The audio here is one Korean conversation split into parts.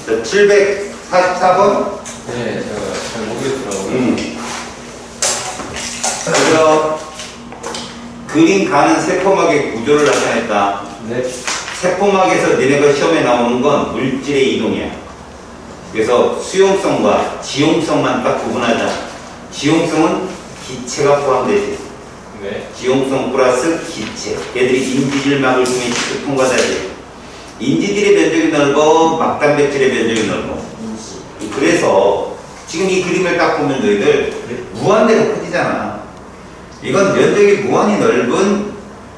744번? 네, 제가 잘 모르겠더라고요. 여기서 그림 가는 세포막의 구조를 나타냈다. 네. 세포막에서 너네가 시험에 나오는 건 물질의 이동이야. 그래서 수용성과 지용성만 딱 구분하자. 지용성은 기체가 포함되지. 네. 지용성 플러스 기체. 얘들이 인지질막을 통해 직접 통과하지. 인지질의 면적이 넓어, 막단백질의 면적이 넓어. 그래서 지금 이 그림을 딱 보면 너희들 무한대로 커지잖아. 이건 면적이 무한히 넓은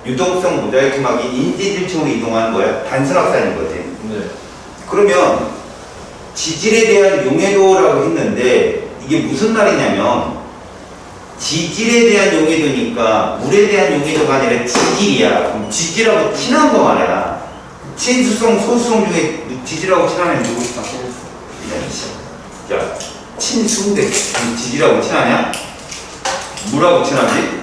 유동성 모자이크막이 인지질층으로 이동하는 거야. 단순학사인 거지. 네. 그러면 지질에 대한 용해도라고 했는데 이게 무슨 말이냐면 지질에 대한 용해도니까 물에 대한 용해도가 아니라 지질이야. 그럼 지질하고 친한 거 말이야. 친수성, 소수성 중에 지질하고 친한 애는 누구 있어? 자, 친수인데 지질하고 친하냐? 물하고 친하지?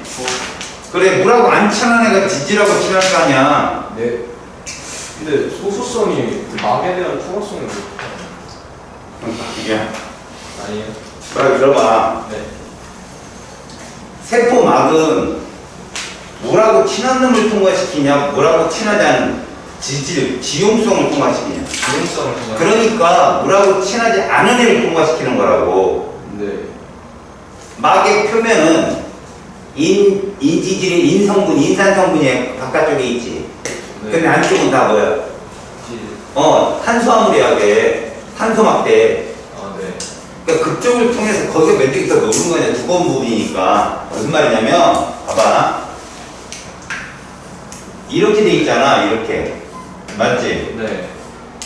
그래, 물하고 안 친한 애가 지질하고 친한 거 아니야? 네. 근데 소수성이 막에 대한 통합성이 야, 아니에요? 말 들어봐. 네. 세포막은 물하고 친한 놈을 통과시키냐, 물하고 친하지 않은 지용성을 통과시키냐. 지용성을 통합. 그러니까 물하고 친하지 않은 애를 통과시키는 거라고. 네. 막의 표면은 인지질의 인성분, 인산성분이 바깥쪽에 있지. 네. 근데 안쪽은 다 뭐야? 지. 탄수화물이야, 그게. 탄소막대. 아, 네. 그러니까 그쪽을 통해서 거기가 면적이 더 높은 거냐, 두꺼운 부분이니까. 무슨 말이냐면, 봐봐. 이렇게 돼 있잖아, 이렇게. 맞지? 네.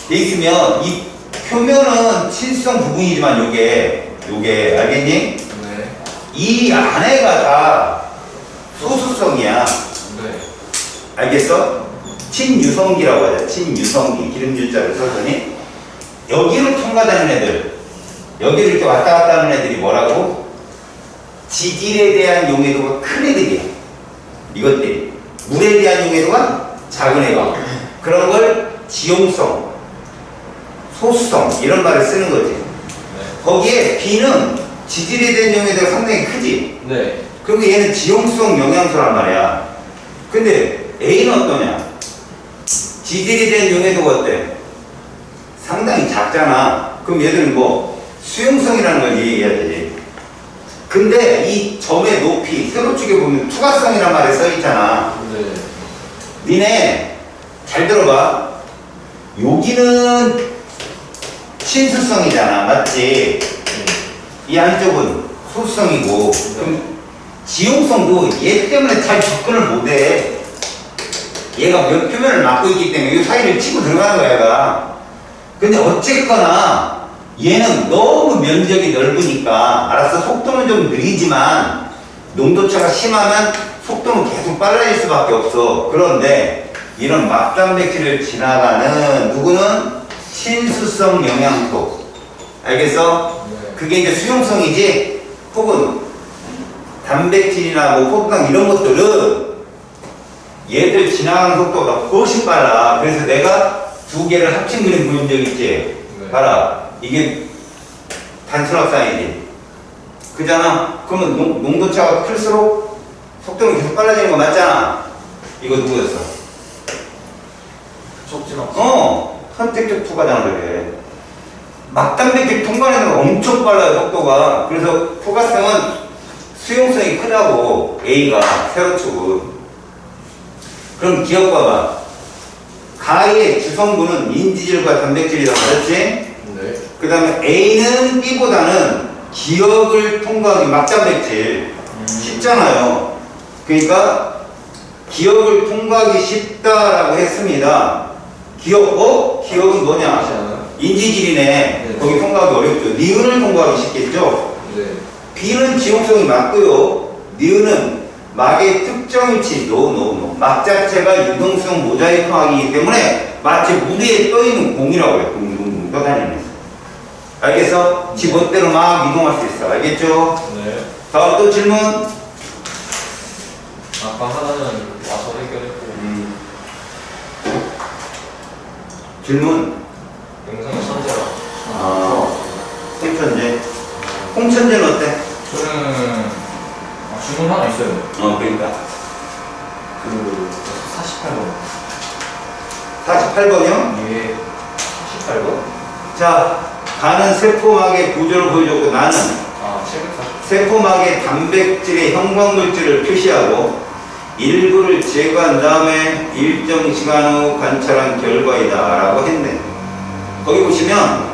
돼 있으면 이 표면은 친수성 부분이지만 요게 알겠니? 네. 이 안에가 다 소수성이야. 네. 알겠어? 친유성기라고 하자. 친유성기. 기름 유자를 썼더니 여기를 통과하는 애들, 여기를 이렇게 왔다 갔다 하는 애들이 뭐라고? 지질에 대한 용해도가 큰 애들이야. 이것들이. 물에 대한 용해도가 작은 애가. 그런 걸 지용성, 소수성 이런 말을 쓰는 거지. 네. 거기에 B는 지질에 대한 용해도가 상당히 크지. 네. 그리고 얘는 지용성 영양소란 말이야. 근데 A는 어떠냐? 지질에 대한 용해도가 어때? 상당히 작잖아. 그럼 얘들은 뭐 수용성이라는 걸 이해해야 되지. 근데 이 점의 높이, 세로축에 보면 투과성이란 말이 써있잖아. 네. 니네 잘 들어봐. 여기는 친수성이잖아. 맞지? 이 안쪽은 소수성이고. 그럼 지용성도 얘 때문에 잘 접근을 못해. 얘가 몇 표면을 막고 있기 때문에 이 사이를 치고 들어가는 거야, 얘가. 근데 어쨌거나 얘는 너무 면적이 넓으니까 알았어. 속도는 좀 느리지만 농도차가 심하면 속도는 계속 빨라질 수밖에 없어. 그런데 이런 막단백질을 지나가는 누구는 친수성 영양소. 알겠어? 네. 그게 이제 수용성이지. 혹은 단백질이나 뭐 포도당 이런 것들은 얘들 지나가는 속도가 훨씬 빨라. 그래서 내가 두 개를 합친 그림 보인 적 있지? 네. 봐라. 이게 단순학사이지. 그잖아? 그러면 농도차가 클수록 속도는 계속 빨라지는 거 맞잖아? 이거 누구였어? 적진학. 선택적 투과잖아, 그래. 막단백질 통과하는 건 엄청 빨라요, 속도가. 그래서 투과성은 수용성이 크다고, A가, 세로축은. 그럼 기억봐봐. 가의 주성분은 인지질과 단백질이다, 맞았지? 네. 그 다음에 A는 B보다는 기억을 통과하기 막단백질. 쉽잖아요. 그러니까 기억을 통과하기 쉽다라고 했습니다. 기억은 뭐냐? 인지질이네. 네. 거기 통과하기 어렵죠. 니은을 통과하기 쉽겠죠? 네. B는 지용성이 맞고요. 니은은 막의 특정 위치, 막 자체가 유동성 모자이크막이기 때문에 마치 무대에 떠있는 공이라고 해요. 둥둥둥 떠다니면서. 알겠어? 지 멋대로 막 이동할 수 있어. 알겠죠? 네. 다음 또 질문? 아까 하나는 와서 해결했고 질문? 영상을 선제라. 홍천재는 어때? 저는 질문 하나 있어요. 그러니까 그 48번. 48번이요? 예. 48번? 자, 가는 세포막의 구조를 보여줬고 나는 740. 세포막의 단백질의 형광물질을 표시하고 일부를 제거한 다음에 일정 시간 후 관찰한 결과이다 라고 했네. 거기 보시면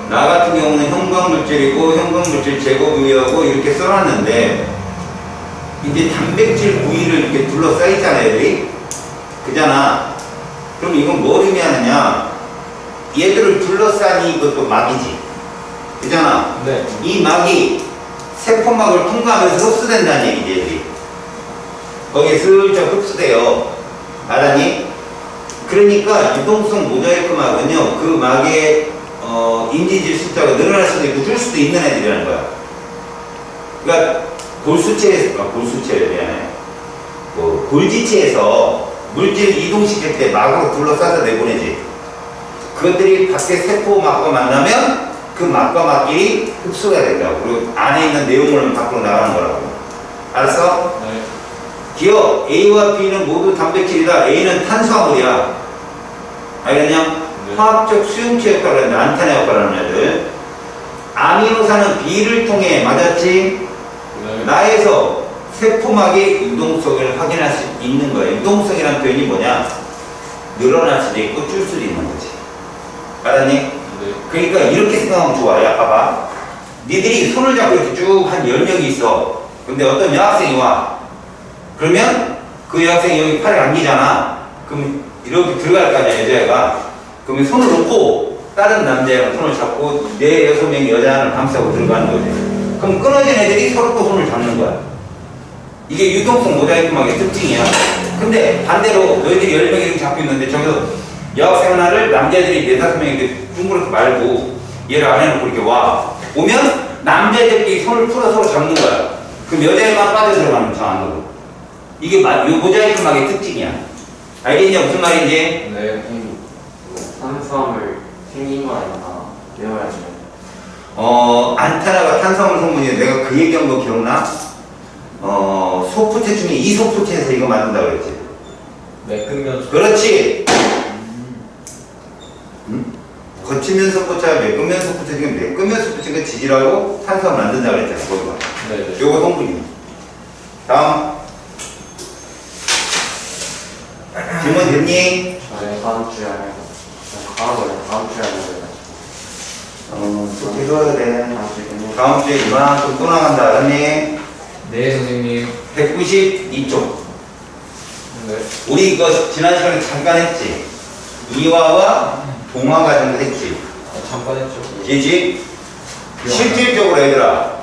나 같은 경우는 형광물질이고 형광물질 제거 부위하고 이렇게 써놨는데 이제 단백질 부위를 이렇게 둘러싸 있잖아요, 애들이. 그잖아. 그럼 이건 뭘 의미하느냐? 얘들을 둘러싸니 이것도 막이지. 그잖아. 네. 이 막이 세포막을 통과하면서 흡수된다는 얘기지, 얘들이. 거기에 슬쩍 흡수돼요. 알았니? 그러니까 유동성 모자이크 막은요, 그 막의 인지질 숫자가 늘어날 수도 있고 줄 수도 있는 애들이라는 거야. 그러니까 볼수체를 미안해. 볼지체에서 물질 이동시킬 때 막으로 둘러싸서 내보내지. 그것들이 밖에 세포막과 만나면 그 막과 막끼리 흡수가 된다고. 그리고 안에 있는 내용물은 밖으로 나가는 거라고. 알았어? 네. 기억 A와 B는 모두 단백질이다. A는 탄수화물이야. 알겠냐? 네. 화학적 수용체 역할을 하는 안타네 역할을 하는 애들. 아미노산은 B를 통해 맞았지? 네. 나에서 세포막의 유동성을 확인할 수 있는 거야. 유동성이라는 표현이 뭐냐? 늘어날 수도 있고 줄 수도 있는 거지. 알았니? 네. 그러니까 이렇게 생각하면 좋아. 야, 봐봐. 니들이 손을 잡고 이렇게 쭉 한 10명이 있어. 근데 어떤 여학생이 와. 그러면 그 여학생이 여기 팔에 안기잖아. 그럼 이렇게 들어갈 거 아니야, 여자애가. 그러면 손을 놓고 다른 남자애랑 손을 잡고 4-6명의 여자를 감싸고 들어가는 거지. 그럼 끊어진 애들이 서로 또 손을 잡는 거야. 이게 유동성 모자이크막의 특징이야. 근데 반대로 너희들이 10명이 이렇게 잡고 있는데 저기서 여학생 하나를 남자애들이 4-5명이 이렇게 둥그렇게 말고 얘를 안 해놓고 이렇게 와. 오면 남자애들끼리 손을 풀어 서로 잡는 거야. 그럼 여자애만 빠져 들어가는 저 안으로. 이게 요 모자이크막의 특징이야. 알겠냐? 무슨 말인지? 네. 탄수화물 생긴 건 아니라 외워야죠. 안타나가 탄수화물 성분인데 내가 그 얘기한 거 기억나? 소프트 중에 이소프트에서 이거 만든다고 그랬지. 매끈면. 그렇지. 거치면 소프트와 매끈면 소프트 중에 매끈면 소프트가 지질하고 탄수화물 만든다고 그랬잖아. 거기가. 네. 요거 성분이야. 다음. 질문 됐니? 저희 다음 주에 하면 가버려요. 다음 주에 하면 또 해줘야 돼. 다음 주에 되면 다음 주에 이만큼 또 나간다. 알았니? 네, 선생님. 192쪽. 네. 우리 이거 지난 시간에 잠깐 했지? 이화와 동화 과정도 했지? 잠깐 했죠. 이지? 실질적으로 얘들아.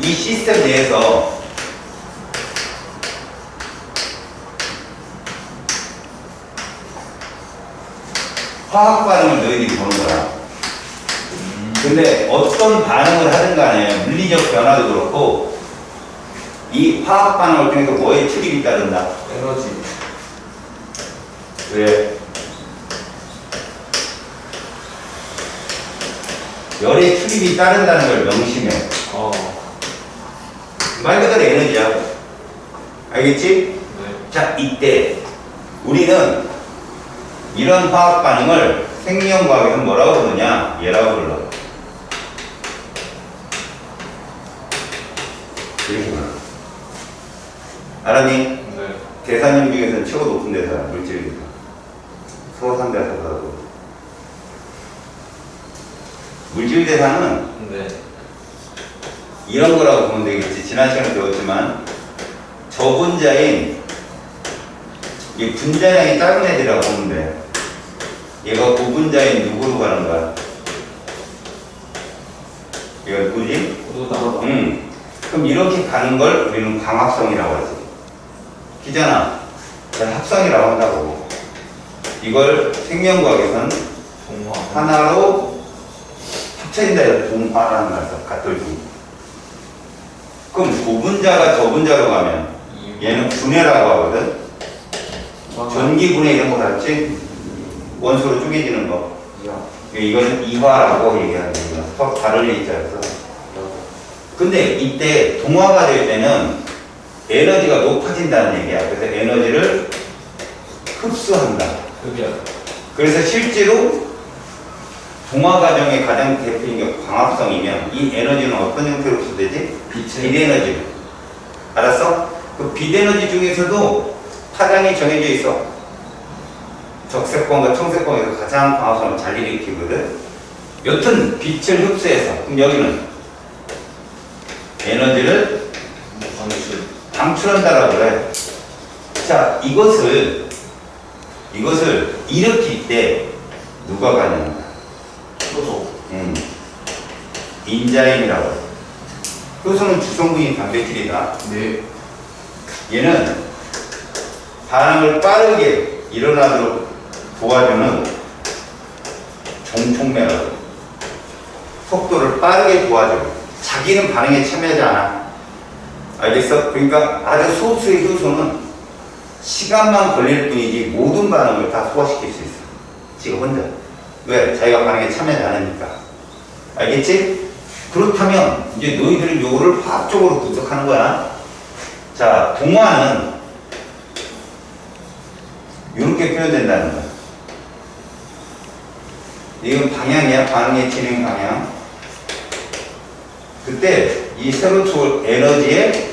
이 시스템 내에서 화학 반응을 너희들이 보는 거야. 근데 어떤 반응을 하든 간에 물리적 변화도 그렇고 이 화학 반응을 통해서 뭐에 출입이 따른다? 에너지. 왜? 열의 출입이 따른다는 걸 명심해. 말 그대로 에너지야. 알겠지? 네. 자, 이때 우리는 이런 화학 반응을 생명과학에서 뭐라고 부르냐? 얘라고 불러. 이렇게 불러. 알았니? 네. 대사님 중에서는 최고 높은 대사, 물질 대사. 소산 대사보다도. 물질 대사는 네. 이런 거라고 보면 되겠지. 지난 시간에 배웠지만 저분자인 이 분자량이 작은 애들이라고 보면 돼. 얘가 고분자인 누구로 가는 거야? 얘가 누구지? 고도다. 그럼 이렇게 가는 걸 우리는 광합성이라고 하지. 기잖아. 합성이라고 한다고. 이걸 생명과학에서는 동화. 하나로 합쳐진다 해서 동화라는 말이야. 같돌기. 그럼 고분자가 저분자로 가면 얘는 분해라고 하거든. 전기 분해 이런 거 봤지? 원소로 쪼개지는 거. 이야. 이거는 이화라고 얘기하는 거야. 턱 다를 일자여서. 근데 이때 동화가 될 때는 에너지가 높아진다는 얘기야. 그래서 에너지를 흡수한다. 흡이야. 그래서 실제로 동화 과정의 가장 대표적인 게 광합성이면 이 에너지는 어떤 형태로 흡수되지? 빛에너지로. 알았어? 그 빛에너지 중에서도 파장이 정해져 있어. 적색광과 청색광에서 가장 광합성을 잘 일으키거든. 여튼 빛을 흡수해서, 그럼 여기는 에너지를 방출. 방출한다라고 그래. 자, 이것을 일으킬 때 누가 가능한가? 효소. 인자임이라고 해. 효소는 주성분이 단백질이다. 네. 얘는 반응을 빠르게 일어나도록 도와주는 종촉매라고 해. 속도를 빠르게 도와줘. 자기는 반응에 참여하지 않아. 알겠어? 그러니까 아주 소수의 효소는 시간만 걸릴 뿐이지 모든 반응을 다 소화시킬 수 있어. 지금 혼자. 왜? 자기가 반응에 참여하지 않으니까. 알겠지? 그렇다면 이제 너희들은 요거를 화학적으로 분석하는 거야. 자, 동화는 이렇게 표현된다는 거야. 이건 방향이야. 반응의 진행 방향. 그때 이 세로초 에너지의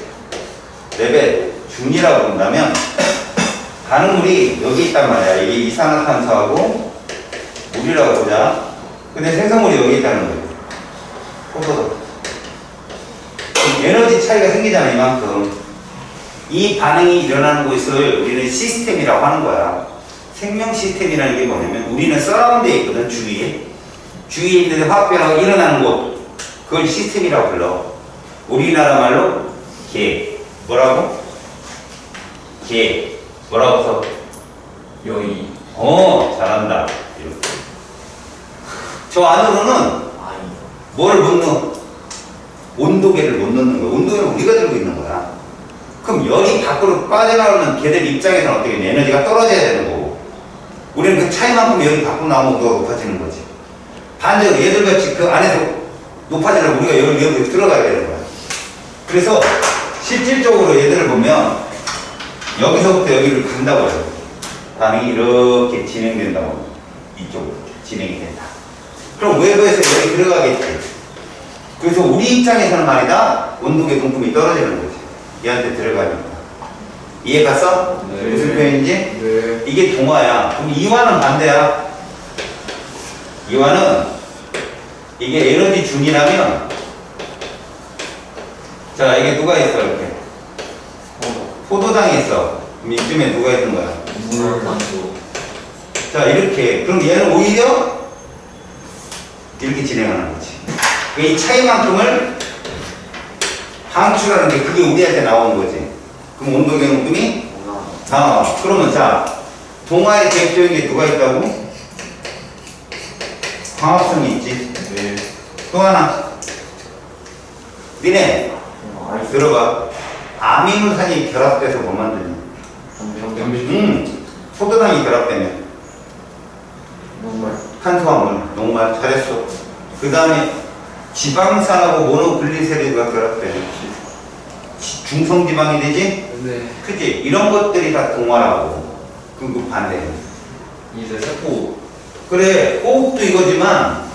레벨 준이라고 본다면 반응물이 여기 있단 말이야. 이게 이산화탄소하고 물이라고 보자. 근데 생성물이 여기 있다는 거예요. 포도도. 에너지 차이가 생기잖아, 이만큼. 이 반응이 일어나는 곳을 우리는 시스템이라고 하는 거야. 생명 시스템이라는 게 뭐냐면 우리는 서라운드에 있거든, 주위에. 주위에 있는데 화학 변화가 일어나는 곳. 그걸 시스템이라고 불러. 우리나라 말로 개. 뭐라고? 개. 뭐라고 써? 여의. 잘한다. 이렇게. 저 안으로는 아이. 뭐를 못 넣어? 온도계를 못 넣는 거야. 온도계는 우리가 들고 있는 거야. 그럼 열이 밖으로 빠져나오는 걔들 입장에서는 어떻게 돼? 에너지가 떨어져야 되는 거고. 우리는 그 차이만큼 열이 밖으로 나오면 온도가 높아지는 거지. 반대로 얘들같이 그 안에서 높아지려면 우리가 열이 들어가야 되는 거야. 그래서 실질적으로 얘들을 보면 여기서부터 여기를 간다고 해요. 반응이 이렇게 진행된다고. 이쪽으로 진행이 된다. 그럼 외부에서 열이 들어가겠지. 그래서 우리 입장에서는 말이다. 온도계 동품이 떨어지는 거지. 얘한테 들어가니까. 이해 갔어? 네. 무슨 표현인지? 네. 이게 동화야. 그럼 이화는 반대야. 이화는 이게 에너지 준이라면 자, 이게 누가 있어 이렇게? 포도당이 있어. 그럼 이쯤에 누가 있는 거야? 물탄소. 자, 이렇게. 그럼 얘는 오히려 이렇게 진행하는 거지. 이 차이만큼을 방출하는 게 그게 우리한테 나오는 거지. 그럼 온도계만큼이 그러면 자, 동화의 대표적인 게 누가 있다고? 광합성이 있지. 네. 또 하나. 니네 아이. 들어봐. 아미노산이 결합돼서 뭐 만드냐? 담배. 포도당이 결합되면 눈물. 탄수화물, 녹말 잘했어. 그 다음에 지방산하고 모노글리세리드가 결합되면 중성지방이 되지? 네. 그지? 이런 것들이 다 동화라고. 그럼 그 반대. 이제 세포. 그래, 호흡도 이거지만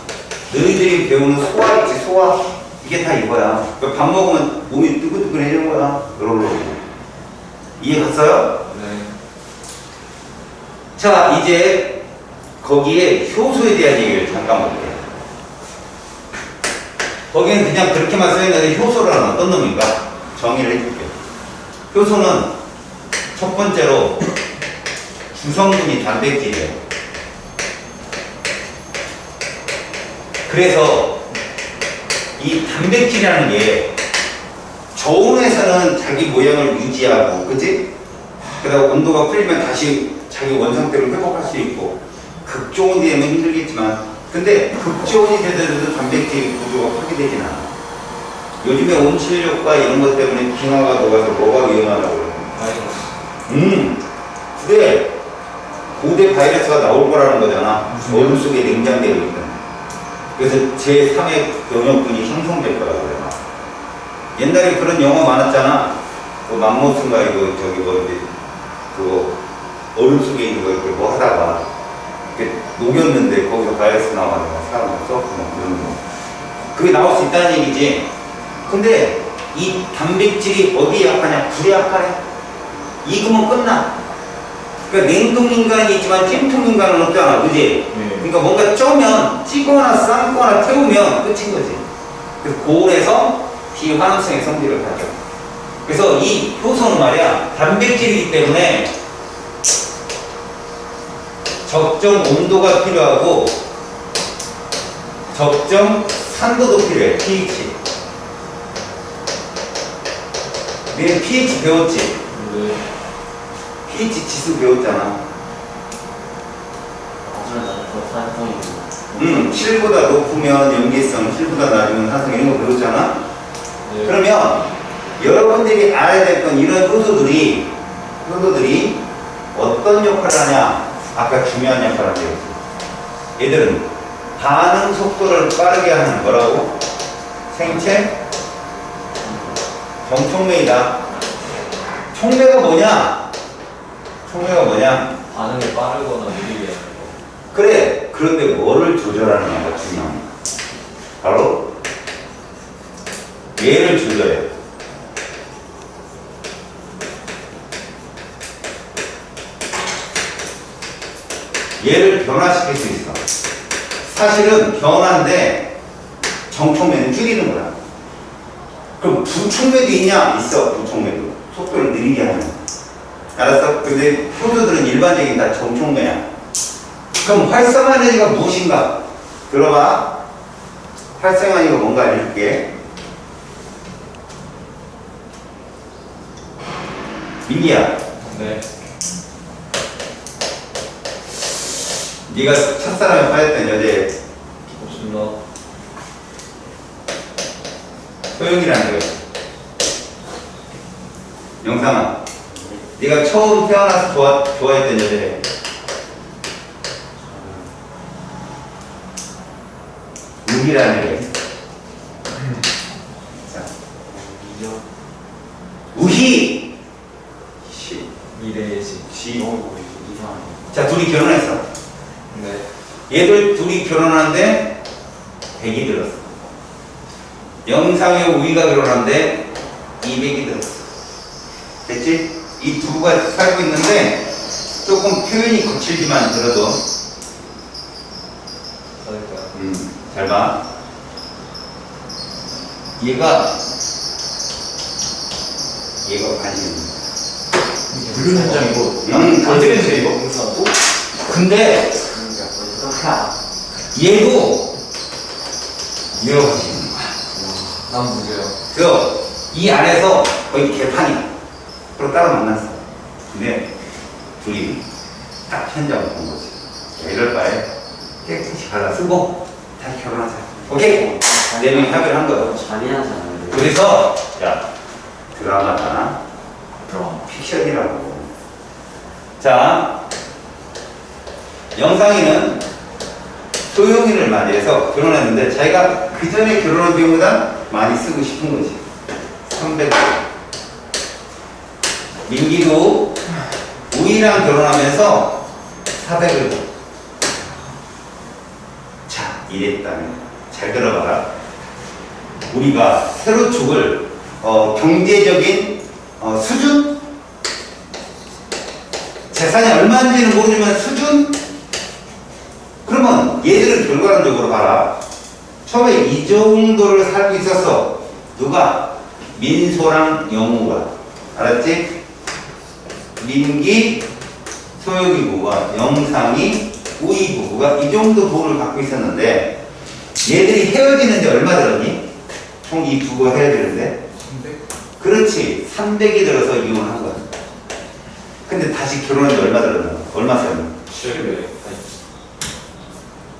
너희들이 배우는 소화 있지, 소화. 이게 다 이거야. 그러니까 밥 먹으면 몸이 뜨끈뜨끈해지는 거야. 그러고. 이해 갔어요? 네. 자, 이제 거기에 효소에 대한 얘기를 잠깐 볼게요. 거기는 그냥 그렇게만 써있는데 효소라는 어떤 놈인가? 정의를 해줄게요. 효소는 첫 번째로 주성분이 단백질이에요. 그래서 이 단백질이라는 게 저온에서는 자기 모양을 유지하고, 그치? 그러다 온도가 풀리면 다시 자기 원상태로 회복할 수 있고, 극저온이 되면 힘들겠지만, 근데 극저온이 되더라도 단백질 구조가 파괴되진 않아. 요즘에 온실력과 이런 것 때문에 빙하가 녹아서 뭐가 위험하다고 그러는 거야. 아이고. 근데 고대 바이러스가 나올 거라는 거잖아. 얼음 속에 냉장되어 있는. 그래서 제3의 병역군이 형성될 거라고 그래. 옛날에 그런 영화 많았잖아. 그 맘모스인가 이거 저기 뭐지 그거 얼음 속에 있는 거 이렇게 뭐 하다가 이렇게 녹였는데 거기서 바이러스 나와서 사람을 썼고 뭐 그런 거. 그게 나올 수 있다는 얘기지. 근데 이 단백질이 어디에 약하냐? 불에 약하네. 익으면 끝나. 그러니까 냉동인간이 있지만 찜통인간은 없잖아. 그지? 그러니까 뭔가 쪄면 찌거나 삶거나 태우면 끝인 거지. 그래서 고온에서 비환원성의 성질을 가져. 그래서 이 효소는 말이야 단백질이기 때문에 적정 온도가 필요하고 적정 산도도 필요해. pH. 우리는 pH 배웠지? 네. pH 지수 배웠잖아. 7보다 높으면 염기성, 7보다 낮으면 산성 이런 거 배웠잖아? 네. 그러면 여러분들이 알아야 될 건 이런 효소들이 어떤 역할을 하냐? 아까 중요한 역할을 하죠. 얘들은 반응 속도를 빠르게 하는 거라고? 생체? 정촉매이다. 촉매가 뭐냐? 촉매가 뭐냐? 반응이 빠르거나 느리게 하는 거. 그래. 그런데 뭐를 조절하는 게 중요한 거야. 바로 얘를 조절해. 얘를 변화시킬 수 있어. 사실은 변화인데 정촉매는 줄이는 거야. 그럼 부촉매도 있냐? 있어. 부촉매도. 속도를 느리게 하는 거야. 알았어? 근데 효소들은 일반적인 다 정촉매야. 그럼 활성화 에너지가 무엇인가? 들어봐. 활성화 에너지가 뭔가 알려줄게. 민기야. 네. 네가 첫사랑에 빠졌던 여자애 없습니다. 소영이라는 거야. 영상아. 네가 처음 태어나서 좋아했던 여자애. 우희라는 거야. 자. 우희! 미래의 집. 자, 둘이 결혼했어. 네. 얘들 둘이 결혼하는데 100이 들었어. 영상의 우위가 결혼하는데 200이 들었어. 됐지? 이 두가 살고 있는데 조금 표현이 거칠지만 들어도 잘 봐. 얘가 관심 있는 거야. 물류 현장이고. 어떻게 돼 이거? 공사하고. 근데 얘도 얘가 관심 있는 거야. 난 무게요. 그래서 이 안에서 거의 개판이야. 그리고 따로 만났어. 근데 둘이 딱 현장을 본 거지. 야, 이럴 바에 깨끗이 갈라쓰고 다시 결혼하자. 오케이? 네 명이 합의를 한 거야. 잔인하잖아요. 그래서 야 드라마다 그럼. 픽션이라고. 자, 영상이는 소영이를 맞이해서 결혼했는데 자기가 그 전에 결혼한 비용보다 많이 쓰고 싶은 거지. 300원. 민기도 우이랑 결혼하면서 400을 줘. 자, 이랬다면 잘 들어봐라. 우리가 세로축을 경제적인 수준? 재산이 얼마인지는 모르지만 수준? 그러면 얘들은 결과론적으로 봐라. 처음에 이 정도를 살고 있었어. 누가? 민소랑 영우가. 알았지? 민기, 소영이 부부와 영상이, 우이 부부가 이 정도 돈을 갖고 있었는데 얘들이 헤어지는데 얼마 들었니? 총 이 부부가 헤어지는데? 300? 그렇지. 300이 들어서 이혼한 거야. 근데 다시 결혼하는데 얼마 들었나? 얼마 썼나? 700.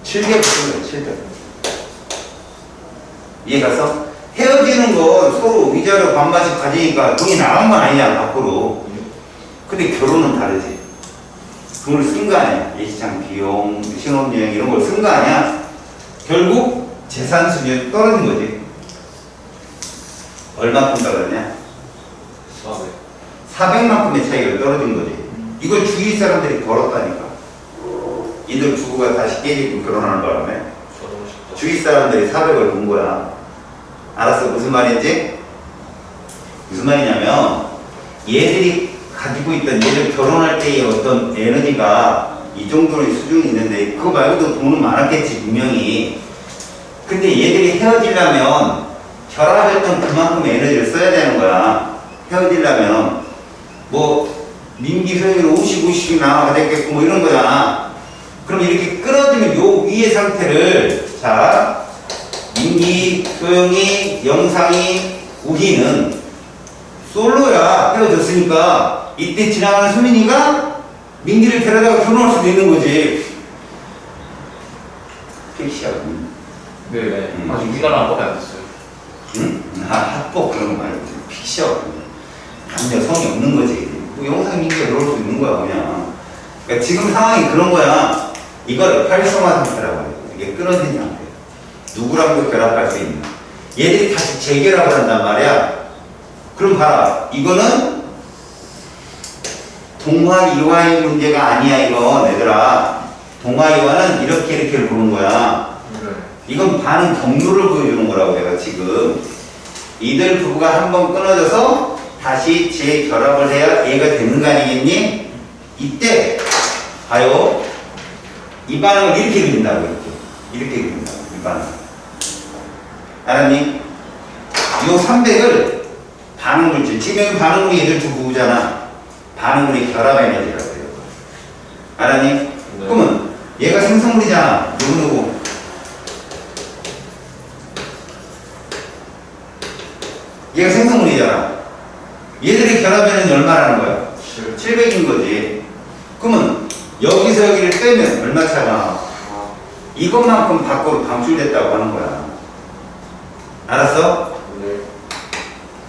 700 붙은 거야, 700. 이해갔어? 헤어지는 건 서로 위자료 반반씩 가지니까 돈이 나간 건 아니냐, 밖으로. 근데 결혼은 다르지. 돈을 쓴 거 아니야. 예시장 비용, 신혼여행 이런 걸 쓴 거 아니야. 결국 재산 수준이 떨어진 거지. 얼마큼 떨어졌냐? 400만큼의 차이가 떨어진 거지. 이걸 주위 사람들이 벌었다니까. 이들 부부가 다시 깨지고 결혼하는 바람에 주위 사람들이 400을 본 거야. 알았어? 무슨 말인지? 무슨 말이냐면 얘들이 가지고 있던 얘들 결혼할 때의 어떤 에너지가 이 정도의 수준이 있는데 그거 말고도 돈은 많았겠지 분명히. 근데 얘들이 헤어지려면 결합했던 그만큼의 에너지를 써야 되는 거야. 헤어지려면 뭐 민기 소영이로 50, 50씩 나눠야 되겠고 뭐 이런 거잖아. 그럼 이렇게 끊어지면 요 위의 상태를 자 민기, 소영이, 영상이, 우희는 솔로야. 헤어졌으니까 이때 지나가는 수민이가 민기를 데려다가 결혼할 수도 있는 거지. 픽시하고. 네네. 아직 우리나라 합법이 안 됐어요. 응? 합법 그런 거 말고 픽시하고. 남녀성이 없는 거지. 뭐 영상 민기가 들어올 수 있는 거야 그냥. 그러니까 지금 상황이 그런 거야. 이걸 활성화 상태라고 해요. 이게 끊어진 상태. 누구랑도 결합할 수 있는. 얘들이 다시 재결합을 한단 말이야. 그럼 봐라. 이거는 동화 이화의 문제가 아니야 이건 얘들아. 동화 이화는 이렇게 보는 거야. 이건 반응 경로를 보여주는 거라고 내가 지금. 이들 부부가 한번 끊어져서 다시 재결합을 해야 얘가 되는 거 아니겠니? 이때 봐요. 이 반응을 이렇게 그린다고 이렇게 그린다고 이 반응. 알았니? 요 300을 반응물질. 지금 여기 반응물이 얘들 두 부부잖아. 반응물이 결합 에너지라고 해요. 알았니? 네. 그러면 얘가 생성물이잖아. 누구? 얘가 생성물이잖아. 얘들의 결합 에너지 얼마라는 거야? 700인 거지. 그러면 여기서 여기를 빼면 얼마 차가? 이것만큼 밖으로 방출됐다고 하는 거야. 알았어? 네.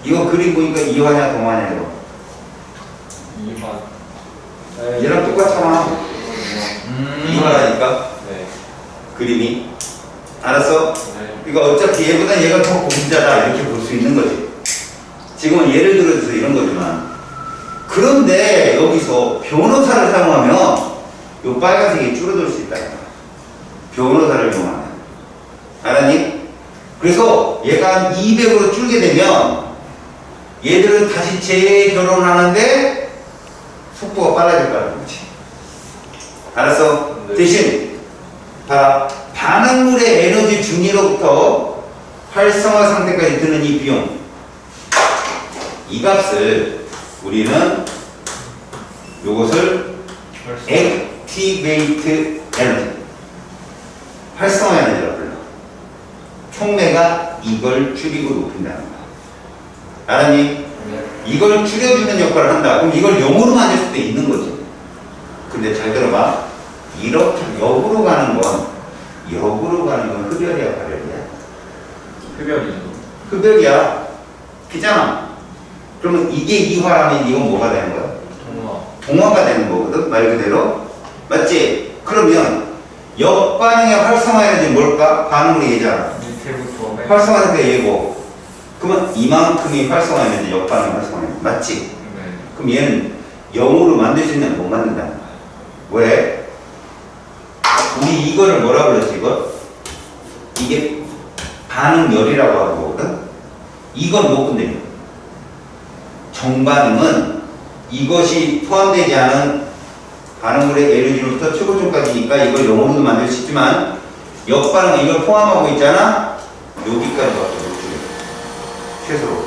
이거 그림 보니까 이화냐 동화냐 이거. 2만. 얘랑 똑같잖아. 이화라니까 네. 그림이. 알았어? 네. 그러니까 어차피 얘보다 얘가 더 공자다 이렇게 볼 수 있는 거지. 지금은 예를 들어서 이런 거지만. 그런데 여기서 변호사를 사용하면 요 빨간색이 줄어들 수 있다. 변호사를 이용하면. 알았니? 그래서 얘가 한 200으로 줄게 되면 얘들은 다시 재결혼하는데 속도가 빨라질 거라는 거지. 알았어? 네. 대신 봐라. 반응물의 에너지 중위로부터 활성화 상태까지 드는 이 비용, 이 값을 우리는 요것을 액티베이트 에너지, 활성화 에너지라고 불러. 촉매가 이걸 줄이고 높인다는 거야. 알았니? 네. 이걸 줄여주는 역할을 한다. 그럼 이걸 0으로 만들 수도 있는 거지. 근데 잘 들어봐. 이렇게 역으로 가는 건 흡열이야, 발열이야? 흡열이죠. 흡열이야. 그잖아. 그러면 이게 이화라면 이건 뭐가 되는 거야? 동화. 동화가 되는 거거든, 말 그대로. 맞지? 그러면 역반응의 활성화 에너지는 뭘까? 반응물이 얘잖아. 밑에부터 맨. 활성화 상태 얘고. 그러면 이만큼이 활성화 에너지, 역반응 활성화 에너지. 맞지? 네. 그럼 얘는 0으로 만들 수 있는 못 만든다는 거야. 왜? 우리 이거를 뭐라 불렀지, 이거? 이게 반응열이라고 하는 거거든? 이건 못 건드려. 정반응은 이것이 포함되지 않은 반응물의 에너지로부터 최고점까지니까 이걸 0으로도 만들 수 있지만 역반응은 이걸 포함하고 있잖아? 여기까지밖에 못 줄여. 최소로.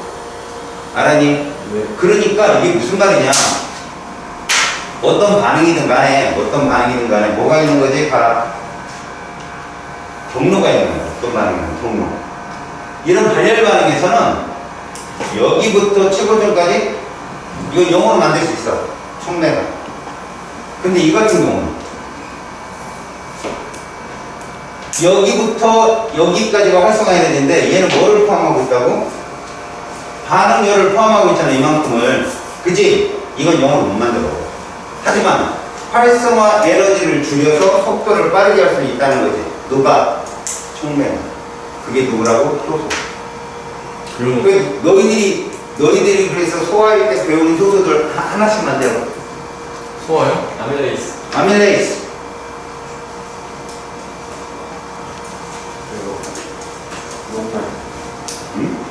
알았니? 네. 그러니까 이게 무슨 말이냐? 어떤 반응이든 간에 뭐가 있는 거지? 봐라. 경로가 있는 거야. 어떤 반응이든 경로. 이런 발열 반응에서는 여기부터 최고점까지 이거 0으로 만들 수 있어. 촉매가. 근데 이 같은 경우는 여기부터 여기까지가 활성화 에너지인데 얘는 뭐를 포함하고 있다고? 반응열을 포함하고 있잖아. 이만큼을. 그지? 이건 0으로 못 만들어. 하지만 활성화 에너지를 줄여서 속도를 빠르게 할 수 있다는 거지. 누가? 촉매. 그게 누구라고? 효소. 그 너희들이 그래서 소화할 때 배우는 효소들 하나씩 만들어. 소화요? 아밀레이스. 아밀레이스. 그리고 용산. 응?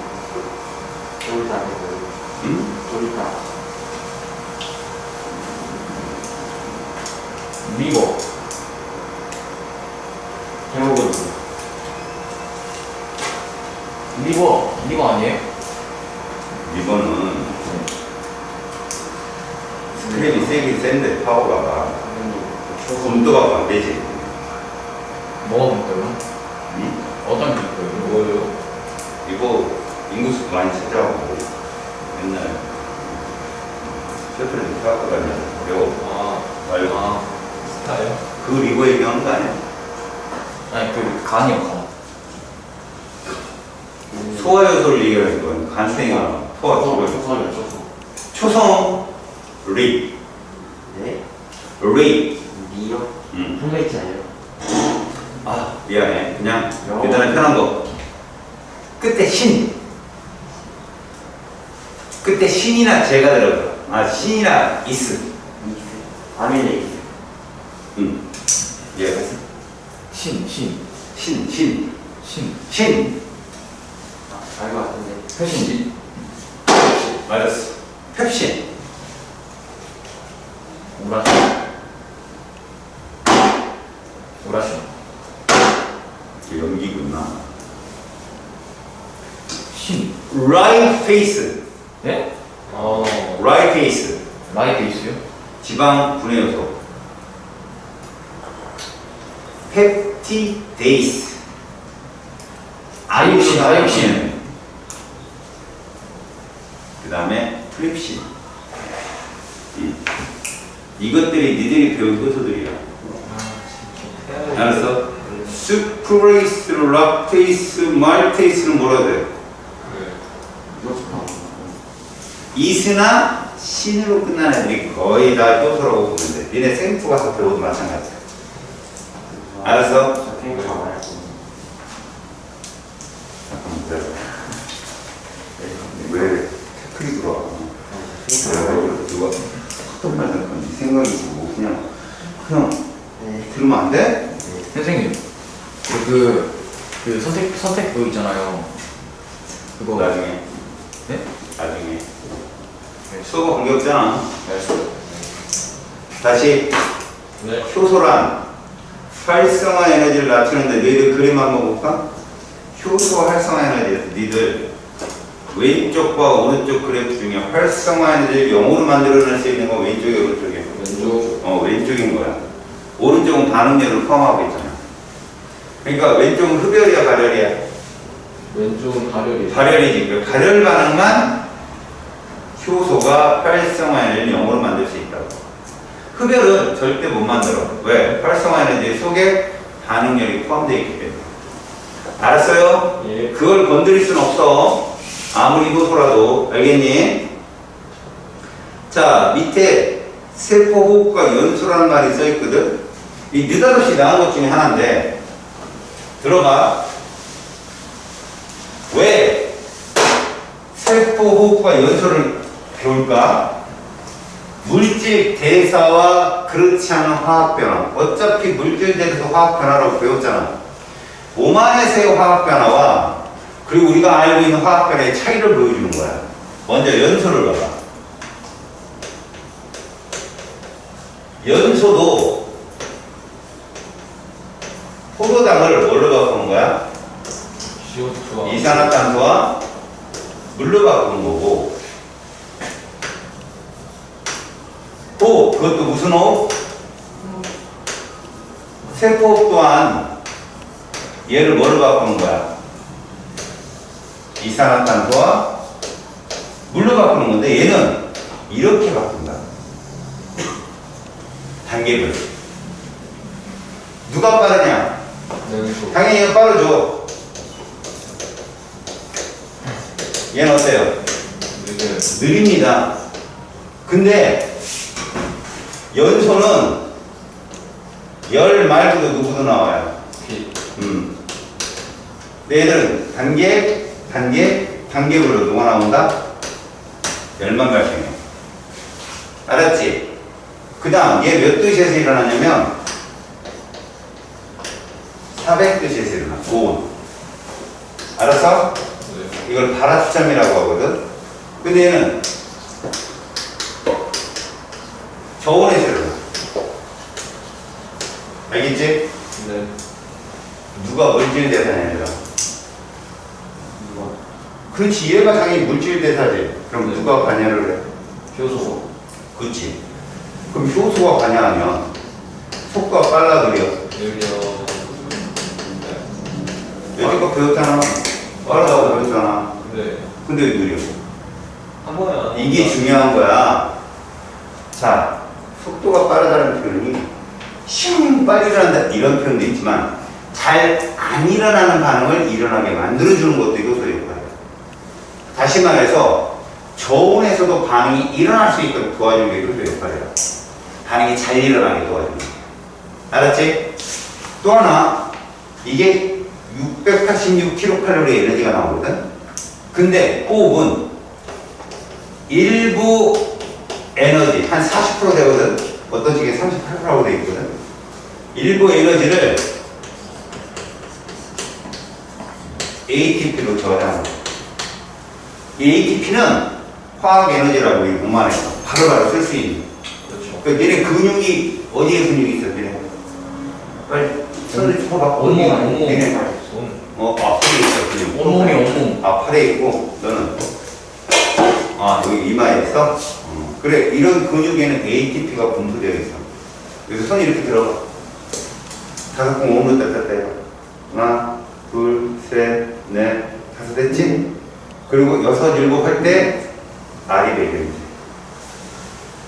조리타. 응? 조리타. 리버. 헤모글로빈. 리버 아니에요? 이거는 스크랩이 세긴 센데 파워가 검도가 안 되지. 뭐가 붙어요? 응? 어떤 게 붙어요? 뭐예요? 이거 인구수 많이 찾아오고 옛날 셔틀을 타고 다니면서 배워. 말고 스타예요? 그 리버 얘기하는 거 아니야? 아니 그 간이요 간. 소화요소를 얘기하는 건 간생이나 소화 기관. 초선이요, 초선. 초성 립. 네? 립. 미요? 응. 한 글자 아니에요? 아 미안해. 그냥 영어. 일단은 편한 거. 끝에 신. 끝에 신이나 제가 들어가. 아 신이나 이스. 아밀레이스. 응. 이해했어? 신. 신. 알 것 같은데. 패신지? 맞았어. 펩신. 우라신. 연기구나. 신. 라이트 페이스. 네? 라이트 페이스. 라이페이스요? 지방 분해 요소. 펩티데이스. 아이옥신. 그 다음에 트립신. 이것들이 니들이 배운 효소들이야. 알았어? 수크레이스, 락테이스, 말테이스는 뭐라 돼? 이스나 신으로 끝나는 애들이 거의 다 효소라고 보면 돼. 니네 생프 가서 배워도 마찬가지야. 알았어? 저 탱크 안 알고. 잠깐만 기다려. 왜 태클이 들어와? 누가 헛돈 말든 건지 생각이고 그냥 들으면 안 돼? 선생님 그 선택 그거 있잖아요. 그거 나중에 네? 나중에 수업은 관계없잖아. 다시 네. 효소란 활성화 에너지를 낮추는데 너희들 그림 한번 볼까? 효소 활성화 에너지에서 니들 왼쪽과 오른쪽 그래프 중에 활성화 에너지를 0으로 만들어낼 수 있는 건 왼쪽이 오른쪽이야? 왼쪽. 왼쪽인 거야. 오른쪽은 반응열을 포함하고 있잖아. 그러니까 왼쪽은 흡열이야 발열이야? 왼쪽은 발열이. 발열이지. 그 발열 반응만 효소가 활성화 에너지를 0으로 만들 수 있다고. 흡열은 절대 못 만들어. 왜? 활성화 에너지 속에 반응열이 포함되어 있기 때문에. 알았어요? 예. 그걸 건드릴 순 없어. 아무리 효소라도. 알겠니? 자, 밑에 세포호흡과 연소라는 말이 써있거든. 이 느닷없이 나온 것 중에 하나인데 들어봐. 왜 세포호흡과 연소를 배울까? 물질 대사와 그렇지 않은 화학변화. 어차피 물질 대사 화학변화라고 배웠잖아. 몸 안에서의 화학변화와 그리고 우리가 알고 있는 화학변화의 차이를 보여주는 거야. 먼저 연소를 봐봐. 연소도 포도당을 뭘로 바꾸는 거야? CO2와 이산화탄소와 물로 바꾸는 거고, 호흡, 그것도 무슨 호흡? 세포호흡 또한 얘를 뭐로 바꾸는 거야? 이산화탄소와 물로 바꾸는 건데 얘는 이렇게 바꾼다. 단계별. 누가 빠르냐? 왼쪽. 당연히 얘가 빠르죠. 얘는 어때요? 느려요. 느립니다. 근데 연소는 열 말고도 누구도 나와요. 피. 근데 얘들은 단계별로 누가 나온다? 열만 발생해. 알았지? 그 다음 얘 몇 도시에서 일어나냐면 400도시에서 일어나. 고온. 알았어? 네. 이걸 발화점이라고 하거든. 근데 얘는 저온에서 일어나. 알겠지? 네. 누가 물질 대사냐 얘들아. 누가? 그렇지, 얘가 당연히 물질 대사지. 그럼 네. 누가 관여를 해? 효소. 그렇지. 그럼 효소가 관여하면 속도가 빨라들여. 느려. 네. 여지껏 배웠잖아. 빠르다고 배웠잖아. 네. 근데 왜 느려? 한 번에 안 이게 한다. 중요한 거야. 자, 속도가 빠르다는 표현이 슝 빨리 일어난다 이런 표현도 있지만 잘 안 일어나는 반응을 일어나게 만들어주는 것도 효소 역할이야. 다시 말해서 저온에서도 반응이 일어날 수 있도록 도와주는 게 효소 역할이야. 반응이 잘 일어나게 도와주는 거야. 알았지? 또 하나, 이게 686kcal 에너지가 나오거든? 근데 호흡은 일부 에너지, 한 40% 되거든? 어떤 식에 38%라고 되어 있거든? 일부 에너지를 ATP로 저장하는 거야. 이 ATP는 화학 에너지라고 우리 몸 안에서 바로바로 쓸 수 있는. 그렇죠. 그러니까 너네 근육이, 어디에 근육이 있어, 너네? 빨리 손을 좀 봐봐. 온몸, 너네. 온몸. 팔에 있어, 근육. 온몸이 온몸. 팔에 있고, 너는? 여기 이마에 있어? 그래, 이런 근육에는 ATP가 분포되어 있어. 그래서 손이 이렇게 들어가. 5번 오므로 땄다 해요. 하나, 둘, 셋, 넷, 5 됐지? 그리고 6, 7 할 때 알이 배경이지.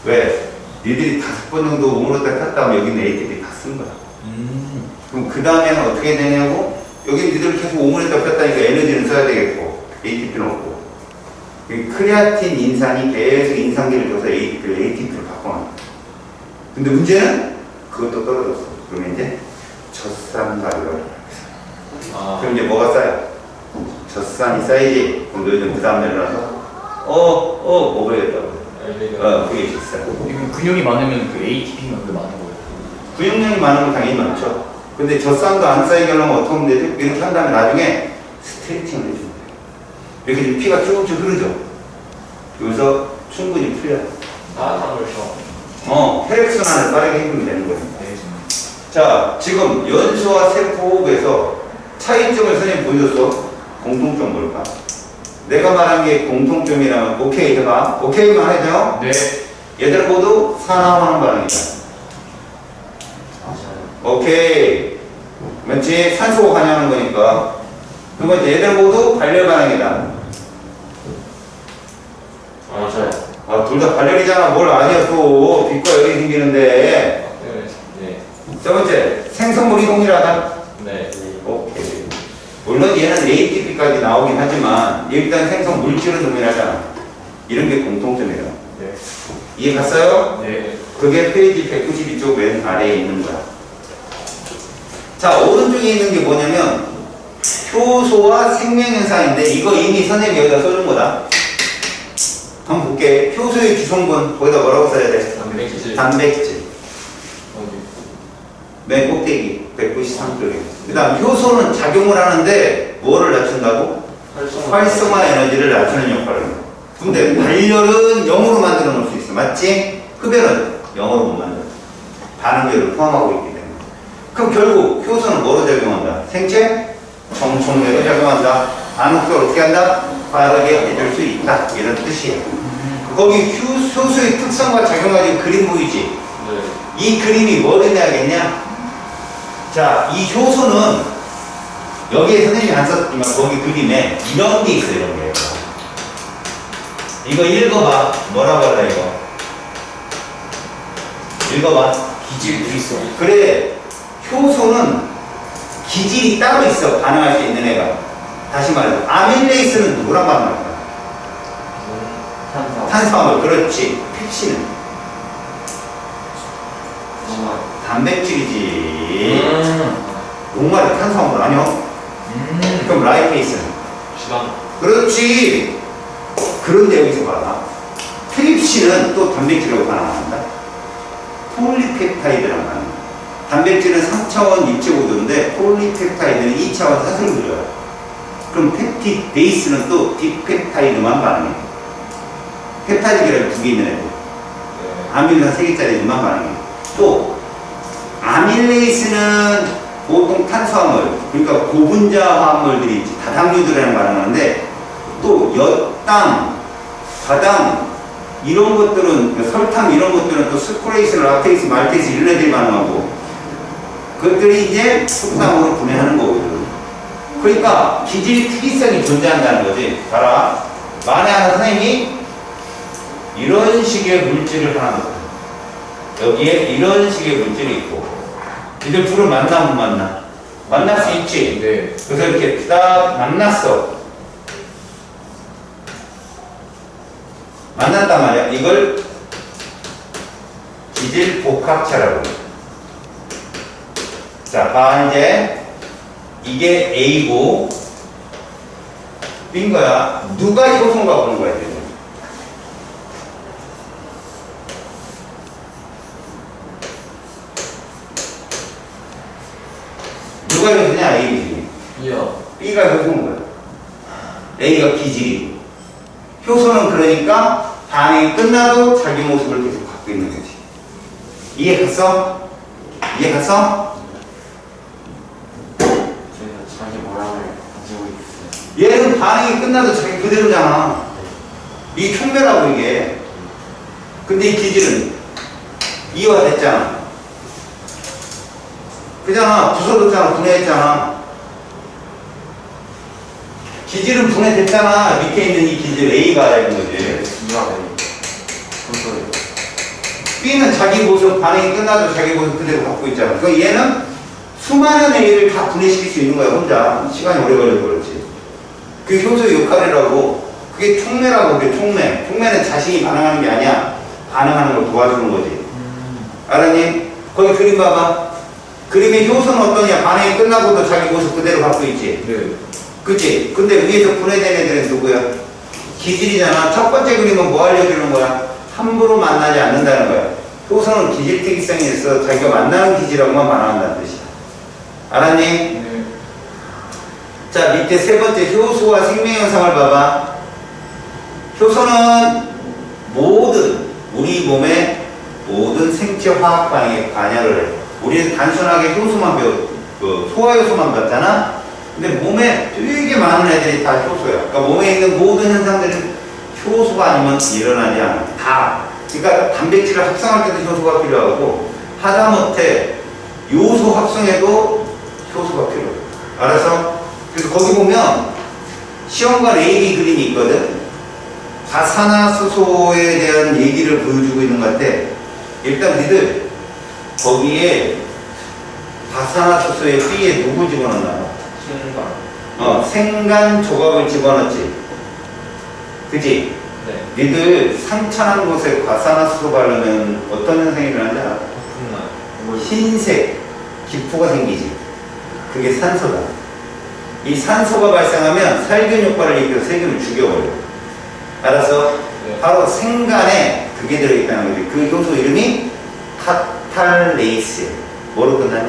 왜? 니들이 5번 정도 오므로 땄다 하면 여기는 ATP 다 쓴 거야. 그럼 그 다음에는 어떻게 되냐고? 여기 니들 계속 오므로 땄다니까 에너지는 써야 되겠고, ATP는 없고. 크레아틴 인산이 계속 인산기를 줘서 ATP를 바꿔놔. 근데 문제는 그것도 떨어졌어. 그러면 이제 젖산발효를 그럼 이제 뭐가 쌓여? 젖산이 쌓이지. 그럼 너희들 그 다음날 일어나서 먹어야겠다고. 그게 젖산. 지금 근육이 많으면 그 ATP만 그 많은 거예요. 근육량이 많은 건 당연히 많죠. 근데 젖산도 안 쌓이게 하려면 어떻게 하면 되지? 이렇게 한 다음에 나중에 스트레칭을 해주면 돼요. 이렇게 지금 피가 쭉쭉 흐르죠. 여기서 충분히 풀려요. 따뜻한 걸 쳐. 혈액순환을 빠르게 해주면 되는 거예요. 자, 지금 연소와 세포 호흡에서 차이점을 선생님 보여줬어. 공통점 뭘까? 내가 말한 게 공통점이라면 오케이 해봐. 오케이만 해줘. 네. 얘들 모두 산화하는 반응이다. 오케이. 맞지? 산소가 관여하는 거니까. 두 번째, 얘들 모두 발열 반응이다. 맞아요. 둘 다 발열이잖아. 뭘 아니야 또. 빛과 열이 생기는데. 네. 세 번째, 생성물 이동이라다. 네. 오케이. 물론 얘는 ATP까지 나오긴 하지만 일단 생성 물질은 동일하잖아. 이런 게 공통점이에요. 네. 이해 갔어요? 네. 그게 페이지 192쪽 왼 아래에 있는 거야. 자, 오른쪽에 있는 게 뭐냐면 효소와 생명현상인데 이거 이미 선생님이 여기다 써준 거다. 한번 볼게. 효소의 구성분 거기다 뭐라고 써야 돼? 단백질. 단백질. 어디? 맨 꼭대기 193쪽에. 그 다음 효소는 작용을 하는데 뭐를 낮춘다고? 활성화 에너지를 낮추는 역할을 해요. 근데 발열은 0으로 만들어 놓을 수 있어. 맞지? 흡열은 0으로 못 만들어. 반응별을 포함하고 있기 때문에. 그럼 결국 효소는 뭐로 작용한다? 생체? 정총내로 작용한다. 반응을 어떻게 한다? 빠르게 해줄 수 있다. 이런 뜻이에요. 거기 효소의 특성과 작용하는 그림 보이지? 네. 이 그림이 뭐를 내야겠냐? 자, 이 효소는 여기에 선생님이 안 썼지만 거기 그림에 이런 게 있어요. 이런 게. 이거 읽어봐. 뭐라고 할라 이거? 읽어봐. 기질이 있어. 그래, 효소는 기질이 따로 있어. 반응할 수 있는 애가. 다시 말해서 아밀레이스는 누구랑 반응할까? 탄수화물. 그렇지. 펩신은 단백질이지. 녹말이 탄수화물 아니요? 그럼 라이페이스는? 시간. 그렇지. 그런데 여기서 봐라. 트립신은 또 단백질하고 반응한다. 폴리펩타이드란 말이야. 단백질은 3차원 입체 구도인데 폴리펩타이드는 2차원 사슬 구조야. 그럼 펩틱 베이스는 또 디펩타이드만 반응해. 펩타이드계라고 2개 있는 애들. 아밀로산 3개짜리만 반응해. 또 아밀레이스는 보통 탄수화물, 그러니까 고분자 화합물들이 다당류들이랑 반응하는데 또 엿당, 과당 이런 것들은 설탕 이런 것들은 또 스크레이스, 락테이스, 말테이스 이런 애들이 반응하고 그것들이 이제 속상으로 분해하는 거거든. 그러니까 기질 특이성이 존재한다는 거지. 봐라. 만에 하나 선생님이 이런 식의 물질을 하나 넣어. 여기에 이런 식의 물질이 있고 이들 둘을 만나 못 만나? 만날 수 있지. 네. 그래서 이렇게 딱 만났어. 만난단 말이야. 이걸 기질 복합체라고 해. 자, 봐 이제 이게 A고 B인 거야. 누가 효소인가 보는 거야. 이제. 누가 효소냐? A, B. 이요. B가 효소인 거야. A가 기질이. 효소는 그러니까 반응이 끝나도 자기 모습을 계속 갖고 있는 거지. 이해 갔어? 이해 갔어? 저희가 자기 모양을 가지고 있어요. 얘는 반응이 끝나도 자기 그대로잖아. 이게 촉매라고 이게. 근데 이 기질은 이화됐잖아. 그잖아. 부서졌잖아. 분해했잖아. 기질은 분해됐잖아. 밑에 있는 이 기질 A가 되는 거지. 이가 되는 소소해요. B는 자기 모습, 반응이 끝나도 자기 모습 그대로 갖고 있잖아. 그러니까 얘는 수많은 A를 다 분해시킬 수 있는 거야, 혼자. 시간이 오래 걸려서 그렇지. 그게 효소의 역할이라고. 그게 촉매라고 그래, 촉매. 촉매는 자신이 반응하는 게 아니야. 반응하는 걸 도와주는 거지. 알았니? 거기 그림 봐봐. 그림의 효소는 어떠냐? 반응이 끝나고도 자기 모습 그대로 갖고 있지. 네. 그치? 근데 위에서 분해된 애들은 누구야? 기질이잖아. 첫 번째 그림은 뭐 알려주는 거야? 함부로 만나지 않는다는 거야. 효소는 기질 특이성이 있어 자기가 만나는 기질하고만 반응한다는 뜻이야. 알았니? 네. 자, 밑에 세 번째 효소와 생명현상을 봐봐. 효소는 모든 우리 몸의 모든 생체 화학 반응에 관여를 해. 우리는 단순하게 효소만 소화효소만 봤잖아. 근데 몸에 되게 많은 애들이 다 효소야. 그러니까 몸에 있는 모든 현상들은 효소가 아니면 일어나지 않아. 다. 그러니까 단백질을 합성할 때도 효소가 필요하고 하다못해 요소 합성에도 효소가 필요해. 알아서? 그래서 거기 보면 시험관 AB 그림이 있거든. 가산화수소에 대한 얘기를 보여주고 있는 것 같아. 일단 니들 거기에 가산화수소의 B에 누구 집어넣나? 생간 조각을 집어넣지. 그치? 네. 니들 상처난 곳에 과산화수소 바르면 어떤 현상이 일어나는지 알아? 정말. 흰색 기포가 생기지. 그게 산소다. 이 산소가 발생하면 살균 효과를 일으켜 세균을 죽여버려. 알아서? 네. 바로 생간에 그게 들어있다는 거지. 그 효소 이름이 카탈레이스. 뭐로 끝나냐?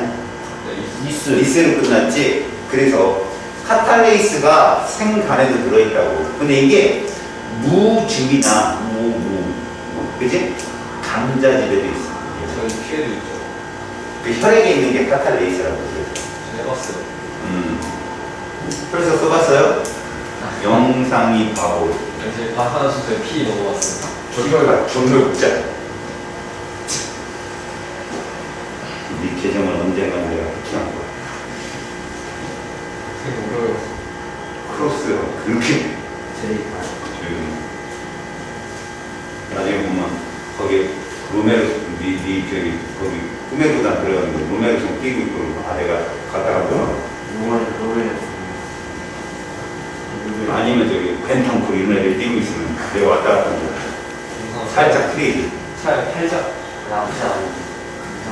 네. 리스로 끝났지. 그래서 카탈레이스가 생간에도 들어있다고. 근데 이게 무즙이나 그지? 감자즙에도 있어. 저희 피해도 있죠. 그 혈액에 있는 게 카탈레이스라고 그러죠. 해봤어요. 벌써 써봤어요? 영상이 바보. 제 가산수소에 피 넣어봤어요. 저기가 정말 웃자. 네 계정을 언젠가 내가 해킹한 거야. 되게 어려워요. 크로스 그렇게 제일 조용히. 나중에 보면 거기 로메로 저기 거기 꿈에보다 들어가는데 로메로 좀 끼고 있고 내가 갔다가 보면 노래를 아니면 저기 펜탕크 이런 애들 뛰고 있으면 내가 왔다 갔다 하고 살짝 트레이드. 차라리 팔자. 나쁘지 않은데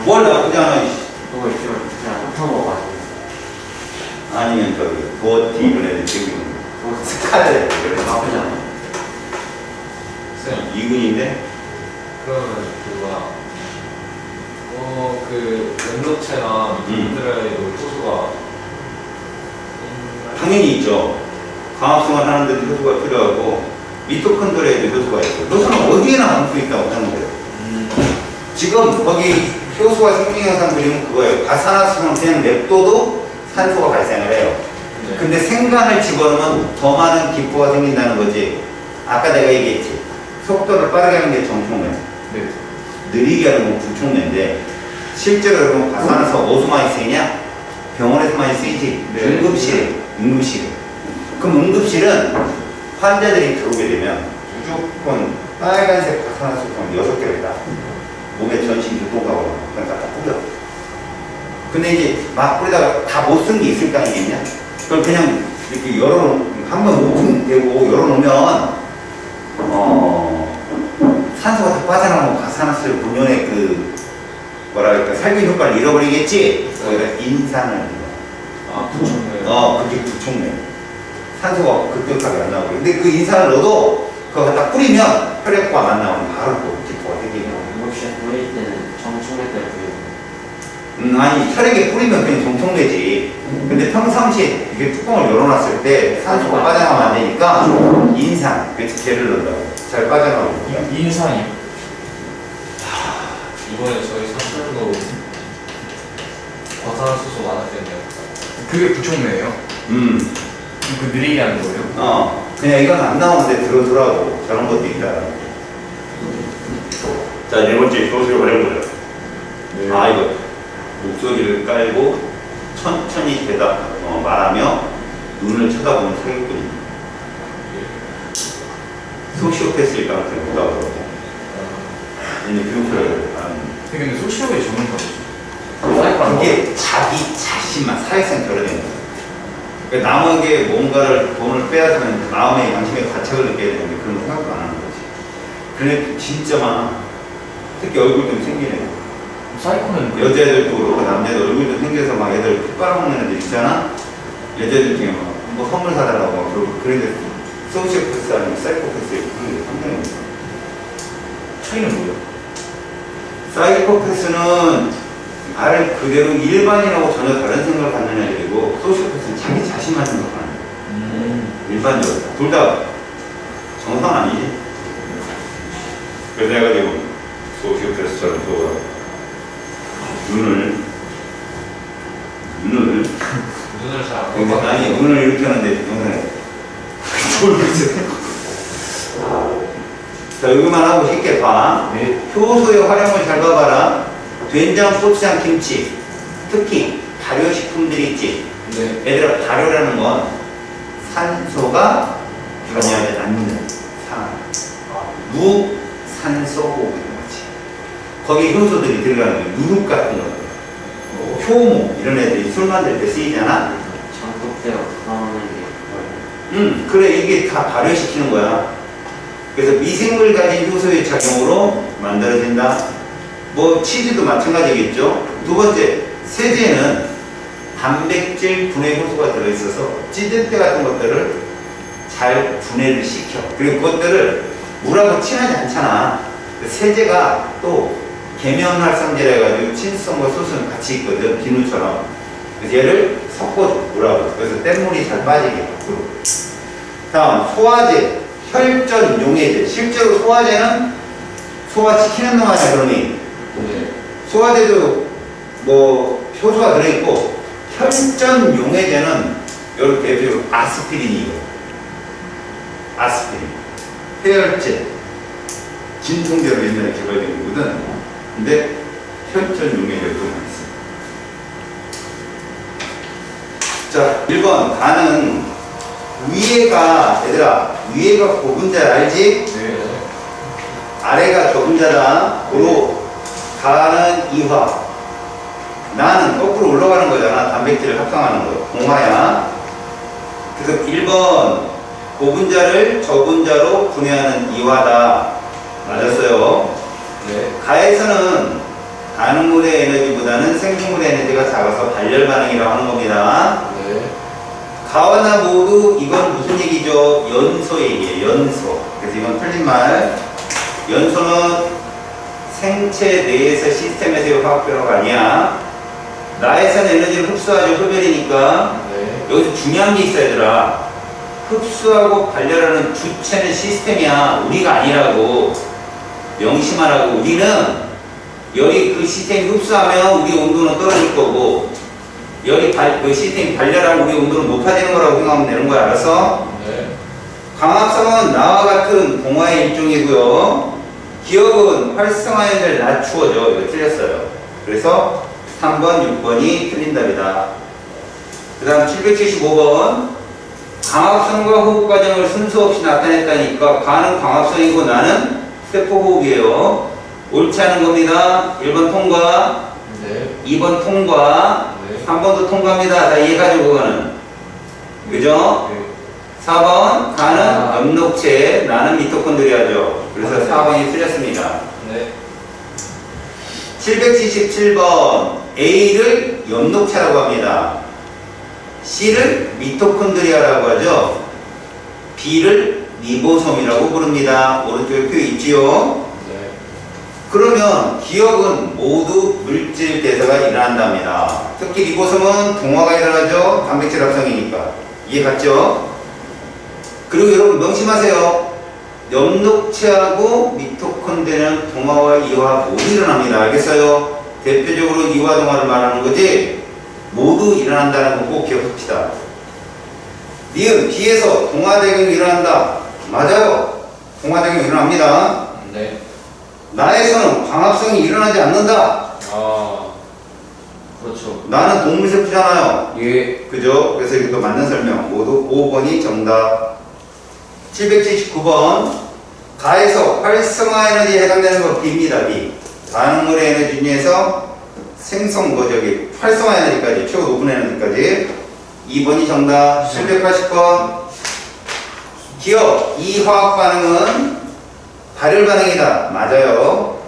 뭘 나쁘지 않아. 이씨. 그거 있지만 그냥 흩어 먹어가지고. 아니면 저기 도어티 이런 애들 지금 있는 거. 스칼렛 그래. 나쁘지 않아. 쌤, 2군인데 그러면 그거야. 그 연로체나 미드라이도 호수가 당연히 있죠. 광합성을 하는데도 효소가 필요하고 미토콘드리아에도 효소가 있고 효소는 어디에나 올 수 있다고 하는 거예요. 지금 거기 효소가 생명현상 그리면 그거예요. 가산화수소는 그냥 냅둬도 산소가 발생을 해요. 네. 근데 생간을 집어넣으면 더 많은 기포가 생긴다는 거지. 아까 내가 얘기했지. 속도를 빠르게 하는 게 정통매. 네. 느리게 하는 건 부총매인데 실제로 여러분 가산화수소가 어디서 많이 쓰이냐? 병원에서 많이 쓰이지. 네. 응급실에. 그럼 응급실은 환자들이 들어오게 되면 무조건 빨간색 가산화수소는 6개를 다 몸에 전신 교통사고 그러니까 다 뿌려. 근데 이제 막 뿌리다가 다 못 쓴 게 있을 거 아니겠냐? 그럼 그냥 이렇게 한번 오픈되고 열어놓으면 산소가 다 빠져나오면 가산화수소 본연의 그 뭐랄까 살균 효과를 잃어버리겠지? 거기다 인산을 아, 부총매. 그게 부총매. 산소가 급격하게 안 나오고. 근데 그 인산을 넣어도 그거 갖다 뿌리면 혈액과 안 나오면 바로 또 기포가 생기고. 혹시 보일 때는 정총회 때를 보이고. 아니 혈액에 뿌리면 그냥 정통되지. 근데 평상시에 이게 뚜껑을 열어놨을 때 산소가 빠져나오면 안 되니까 인산, 그래서 걔를 넣는다고. 잘 빠져나오고. 인산이 이번에 저희 상술도 과산화수소 많았겠네요. 그게 부총매예요. 그 느리게 하는 거예요. 그냥 이건 안 나오는데 들어두라고. 저런 것도 있다. 자, 네 번째 소수를 활용보자. 네. 이거 목소리를 깔고 천천히 말하며 눈을 쳐다보는 사기꾼입니다. 소시오패스일 가능성이 높다고 그러고. 얘는 교육을 근데 소시오의 전문가죠. 그게 자기 자신만 사회성 결여되는 거예요. 그러니까 남에게 뭔가를 돈을 빼앗으면 마음의 양심의 가책을 느껴야 되는데 그런 생각도 안 하는 거지. 그래 진짜 많아. 특히 얼굴 좀 생기네. 사이코는 여자애들도 그렇고 남자애들 얼굴 좀 생겨서 막 애들 푹 빨아먹는 애들 있잖아. 여자애들 중에 뭐 선물 사달라고 막 그러고 그런데 소시오패스 아니면 사이코패스 그런 게 상당히 있어. 차이는 뭐예요? 사이코패스는 말 그대로 일반인하고 전혀 다른 생각을 갖는 애들이고 소시오패스는 자기 자신만 생각하는 애들. 일반적으로 둘 다 정상 아니지. 그래서 내가 지금 소시오패스처럼 또 눈을 눈을 잘 안 보고. 아니 눈을 이렇게 하는데 영상에 돌고 있어. 자 여기만 하고 쉽게 봐. 네. 효소의 활용을 잘 봐봐라. 된장, 고추장, 김치 특히 발효식품들이 있지. 네. 얘들아 발효라는 건 산소가 변하지 않는 상황. 무산소 호흡인 거지. 거기 효소들이 들어가는 거 누룩 같은 거, 효모 이런 애들이 술 만들 때 쓰이잖아. 장독대가 나오는 게. 그래 이게 다 발효시키는 거야. 그래서 미생물 가진 효소의 작용으로 만들어진다. 뭐 치즈도 마찬가지겠죠. 두 번째, 세제는 단백질 분해 효소가 들어있어서 찌들 때 같은 것들을 잘 분해를 시켜. 그리고 그것들을 물하고 친하지 않잖아. 세제가 또 계면활성제라 해가지고 친수성과 소수는 같이 있거든. 비누처럼. 그래서 얘를 섞어줘. 물하고. 그래서 뗏물이 잘 빠지게 밖으로. 다음 소화제, 혈전 용해제. 실제로 소화제는 소화시키는 놈 아니야 그러니. 네. 소화제도 뭐 효소가 들어있고 혈전 용해제는 이렇게 대표 아스피린이고 아스피린 해열제 진통제로 옛날에 개발된 거거든. 근데 혈전 용해제도 많이 써. 자 1번 가는 위에가 얘들아 위에가 고분자 알지? 네. 아래가 저분자다. 고로 가는 이화. 나는 거꾸로 올라가는 거잖아. 단백질을 합성하는 거. 공화야. 그래서 1번 고분자를 저분자로 분해하는 이화다. 맞았어요. 네. 가에서는 반응물의 에너지보다는 생성물의 에너지가 작아서 발열 반응이라고 하는 겁니다. 네. 가와나 모두 이건 무슨 얘기죠? 연소 얘기예요. 연소. 그래서 이건 틀린 말. 연소는 생체 내에서 시스템에서의 화학 변화가 아니야. 나에서는 에너지를 흡수하죠. 흡열이니까. 네. 여기서 중요한 게 있어 얘들아. 흡수하고 발열하는 주체는 시스템이야. 우리가 아니라고. 명심하라고. 우리는 열이 그 시스템이 흡수하면 우리 온도는 떨어질 거고 열이 그 시스템이 발열하면 우리 온도는 높아지는 거라고 생각하면 되는 거야. 알았어? 네. 광합성은 나와 같은 동화의 일종이고요. 기억은 활성화율을 낮추어져. 이거 틀렸어요. 그래서 3번, 6번이 틀린 답이다. 그 다음 775번. 광합성과 호흡 과정을 순서 없이 나타냈다니까 가는 광합성이고 나는 세포 호흡이에요. 옳지 않은 겁니다. 1번 통과, 네. 2번 통과, 네. 3번도 통과합니다. 다 이해가죠 그거는. 그죠? 네. 4번 가는 엽록체, 나는 미토콘드리아죠. 그래서 4번이 틀렸습니다. 네. 777번 A를 엽록체라고 합니다. C를 미토콘드리아라고 하죠. B를 리보솜이라고 부릅니다. 오른쪽에 표 있지요. 네. 그러면 기억은 모두 물질 대사가 일어난답니다. 특히 리보솜은 동화가 일어나죠. 단백질 합성이니까. 이해 갔죠? 그리고 여러분 명심하세요. 엽록체하고 미토콘드리아는 동화와 이화 모두 일어납니다. 알겠어요? 대표적으로 이화 동화를 말하는 거지 모두 일어난다는 거 꼭 기억합시다. 니은 B에서 동화작용이 일어난다. 맞아요. 동화작용이 일어납니다. 네. 나에서는 광합성이 일어나지 않는다. 아, 그렇죠. 나는 동물세포잖아요. 예. 그죠? 그래서 이것도 맞는 설명. 모두 5번이 정답. 779번. 가에서 활성화 에너지에 해당되는 거 B입니다. B. 반응물의 에너지 중에서 생성 저기 활성화 에너지까지 최고 높은 에너지까지 2번이 정답. 780번. 기억. 이 화학 반응은 발열 반응이다. 맞아요.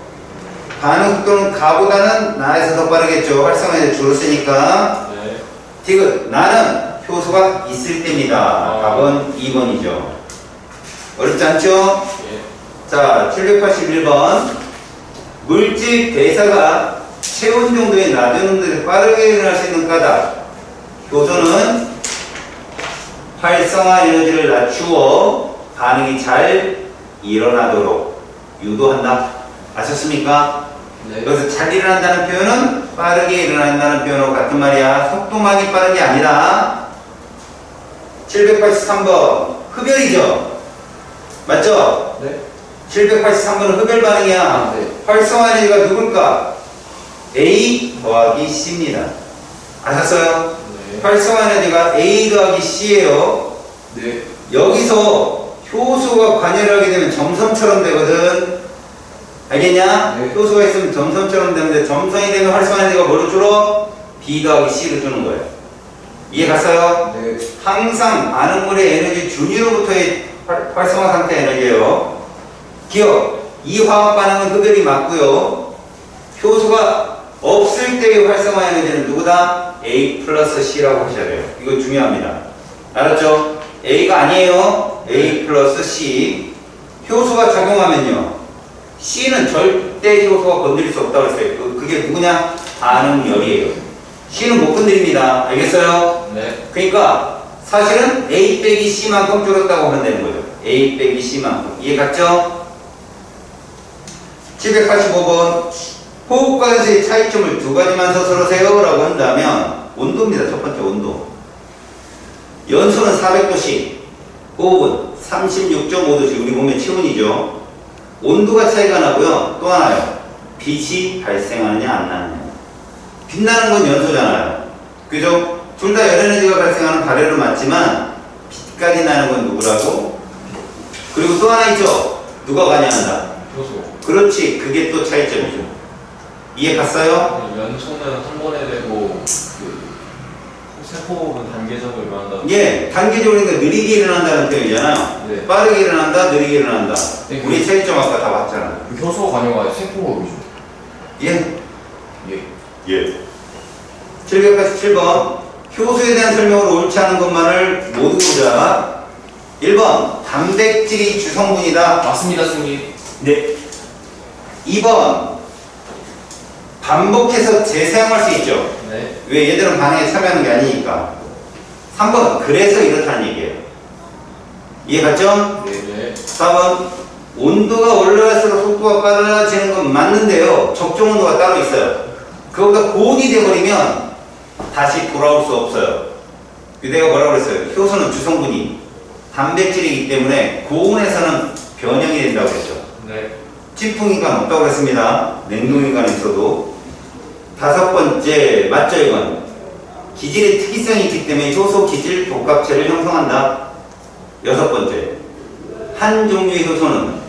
반응 속도는 가보다는 나에서 더 빠르겠죠. 활성화 에너지 줄었으니까. 네. 디귿. 나는 효소가 있을 때입니다. 답은 2번이죠. 어렵지 않죠? 예. 자, 781번. 물질 대사가 체온 정도의 낮은 온도에서 빠르게 일어날 수 있는 까닭. 효소는 활성화 에너지를 낮추어 반응이 잘 일어나도록 유도한다. 아셨습니까? 네. 여기서 잘 일어난다는 표현은 빠르게 일어난다는 표현하고 같은 말이야. 속도만이 빠른 게 아니라. 783번. 흡열이죠? 맞죠? 네. 783번은 흡열 반응이야. 네. 활성화 에너지가 누굴까? A 더하기 C입니다. 아셨어요? 네. 활성화 에너지가 A 더하기 C예요. 네. 여기서 효소가 관여를 하게 되면 점선처럼 되거든. 알겠냐? 네. 효소가 있으면 점선처럼 되는데 점선이 되면 활성화 에너지가 뭐로 줄어? B 더하기 C로 주는 거예요. 이해 갔어요? 네. 항상 반응물의 에너지 준위로부터의 활성화 상태 에너지예요. 기억. 이 화학 반응은 흡열이 맞고요. 효소가 없을 때의 활성화 에너지는 누구다? A 플러스 C라고 하셔야 돼요. 이거 중요합니다. 알았죠? A가 아니에요. A 플러스 C. 효소가 작용하면요. C는 절대 효소가 건드릴 수 없다고 했어요. 그게 누구냐? 반응열이에요. C는 못 건드립니다. 알겠어요? 네. 그러니까 사실은 A 빼기 C만큼 줄었다고 하면 되는 거죠. A 빼기 C만큼. 이해 갔죠? 785번. 호흡과에서의 차이점을 두 가지만 서술하세요 라고 한다면 온도입니다. 첫 번째 온도. 연소는 400도씨, 호흡은 36.5도씨. 우리 몸의 체온이죠. 온도가 차이가 나고요. 또 하나요. 빛이 발생하느냐 안 나느냐. 빛나는 건 연소잖아요. 그죠? 둘 다 열에너지가 발생하는 발열은 맞지만 빛까지 나는 건 누구라고? 그리고 또 하나 있죠. 누가 관여한다. 효소. 그렇지. 그게 또 차이점이죠. 이해 갔어요? 연소는 한 번에 되고 그 세포는 단계적으로 일어난다. 예, 단계적으로 그러니까 느리게 일어난다는 표현이잖아요. 네. 빠르게 일어난다, 느리게 일어난다. 네, 우리 차이점 아까 다 봤잖아. 그 효소 관여가 세포호흡이죠. 예, 예. 예. 787번. 효소에 대한 설명을 옳지 않은 것만을 모두 보자. 1번. 단백질이 주성분이다. 맞습니다, 승리. 네. 2번. 반복해서 재사용할 수 있죠. 네. 왜 얘들은 반응에 참여하는 게 아니니까. 3번. 그래서 이렇다는 얘기예요. 이해 갔죠? 네. 4번. 온도가 올라갈수록 속도가 빨라지는 건 맞는데요. 적정 온도가 따로 있어요. 그거보다 고온이 돼버리면 다시 돌아올 수 없어요. 내가 뭐라고 그랬어요? 효소는 주성분이 단백질이기 때문에 고온에서는 변형이 된다고 그랬죠. 네. 찜통인간 없다고 그랬습니다. 냉동인간에 있어도. 5번째, 맞죠 이건? 기질의 특이성이 있기 때문에 효소 기질 복합체를 형성한다. 6번째, 한 종류의 효소는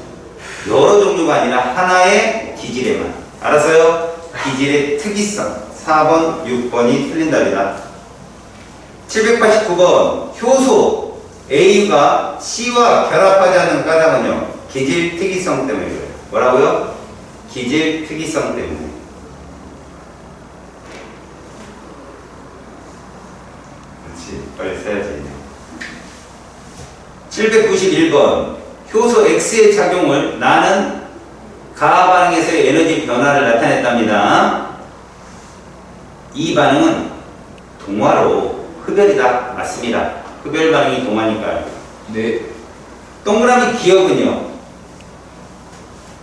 여러 종류가 아니라 하나의 기질에만. 알았어요? 기질의 특이성. 4번, 6번이 틀린 답이다. 789번. 효소 A가 C와 결합하지 않는 까닭은요, 기질 특이성 때문이에요. 뭐라고요? 기질 특이성 때문에. 그렇지, 빨리 써야지. 791번. 효소 X의 작용을 나는 가하 반응에서의 에너지 변화를 나타냈답니다. 이 반응은 동화로 흡열이다. 맞습니다. 흡열 반응이 동화니까요. 네. 동그라미 기억은요?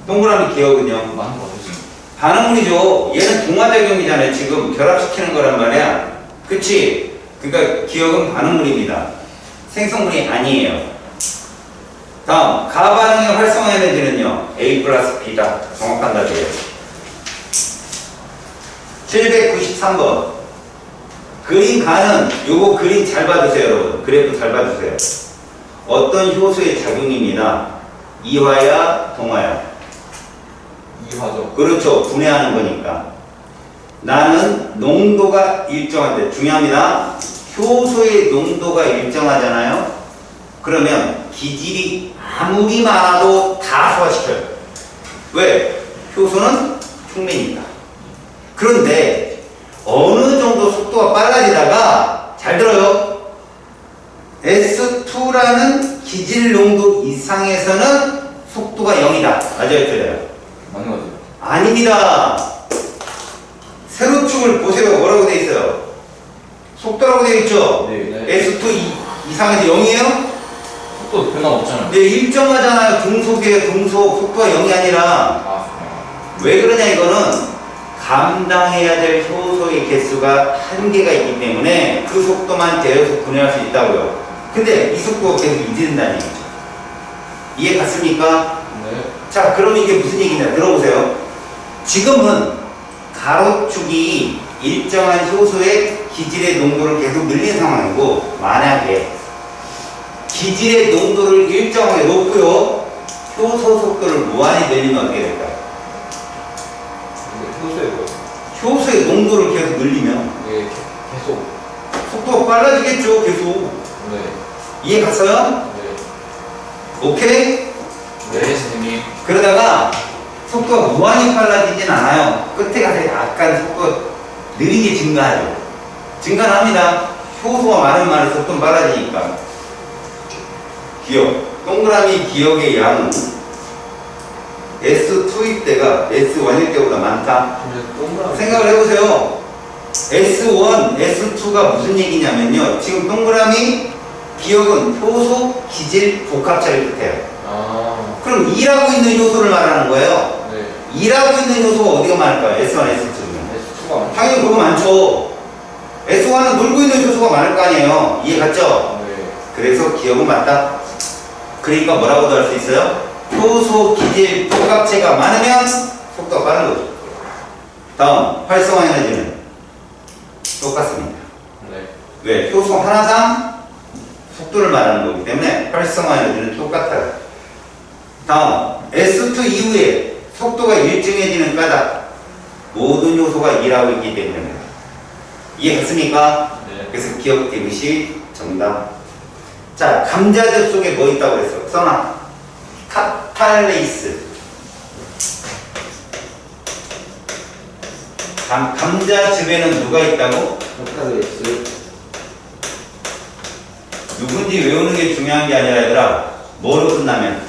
동그라미 기억은요? 맞는 거 같으지? 반응물이죠. 얘는 동화작용이잖아요. 지금 결합시키는 거란 말이야. 그치? 그러니까 기억은 반응물입니다. 생성물이 아니에요. 다음, 가반응의 활성화 에너지는요, A 플러스 B다. 정확한 답이에요. 793번. 그림 가는, 요거 그림 잘 봐주세요, 여러분. 그래프 잘 봐주세요. 어떤 효소의 작용입니다. 이화야, 동화야. 이화죠. 그렇죠. 분해하는 거니까. 나는 농도가 일정한데, 중요합니다. 효소의 농도가 일정하잖아요. 그러면 기질이 아무리 많아도 다 소화시켜요. 왜? 효소는 촉매니까. 그런데 어느 정도 속도가 빨라지다가, 잘 들어요. S2라는 기질 농도 이상에서는 속도가 0이다. 맞아요, 틀려요? 맞는 거 같아요. 아닙니다. 세로축을 보세요. 뭐라고 돼 있어요? 속도라고 돼 있죠? 네. S2 이상에서 0이에요? 속도 변화 없잖아요. 네, 일정하잖아요. 등속이에요, 등속. 속도가 0이 아니라. 아, 왜 그러냐, 이거는 감당해야 될 효소의 개수가 한계가 있기 때문에 그 속도만 대여서 분해할 수 있다고요. 근데 이 속도가 계속 유지된다는 얘기죠. 이해 갔습니까? 네. 자, 그럼 이게 무슨 얘기냐? 들어보세요. 지금은 가로축이 일정한 효소의 기질의 농도를 계속 늘린 상황이고, 만약에 기질의 농도를 일정하게 놓고요, 효소 속도를 무한히 늘리면 어떻게 될까요? 효소에 뭐. 효소의 농도를 계속 늘리면 네. 계속. 속도가 빨라지겠죠, 계속. 네. 이해 갔어요? 네. 오케이? 네, 선생님. 그러다가 속도가 무한히 빨라지진 않아요. 끝에 가서 약간 속도가 느린 게 증가하죠. 증가는 합니다. 효소가 많으면 속도는 빨라지니까. 기억. 동그라미 기억의 양은 S2일 때가 S1일 때보다 많다. 근데 동그라미. 생각을 해보세요. S1, S2가 무슨 얘기냐면요. 지금 동그라미 기억은 효소, 기질, 복합체를 뜻해요. 아. 그럼 일하고 있는 효소를 말하는 거예요. 네. 일하고 있는 요소가 어디가 많을까요? S1, S2는. S2가. 당연히 그거 많죠. S1은 놀고 있는 요소가 많을 거 아니에요. 이해 갔죠? 네. 그래서 기억은 맞다. 그러니까 뭐라고도 할 수 있어요? 효소, 기질, 복합체가 많으면 속도가 빠른 거죠. 다음, 활성화 에너지는 똑같습니다. 네. 왜? 효소 하나당 속도를 말하는 거기 때문에 활성화 에너지는 똑같아요. 다음, S2 이후에 속도가 일정해지는 까닭. 모든 요소가 일하고 있기 때문입니다. 이해했습니까? 네. 그래서 기억된 것이 정답. 자, 감자즙 속에 뭐 있다고 그랬어? 써놔. 카탈레이스. 감자즙에는 누가 있다고? 카탈레이스. 누군지 외우는 게 중요한 게 아니라 얘들아, 뭐로 끝나면?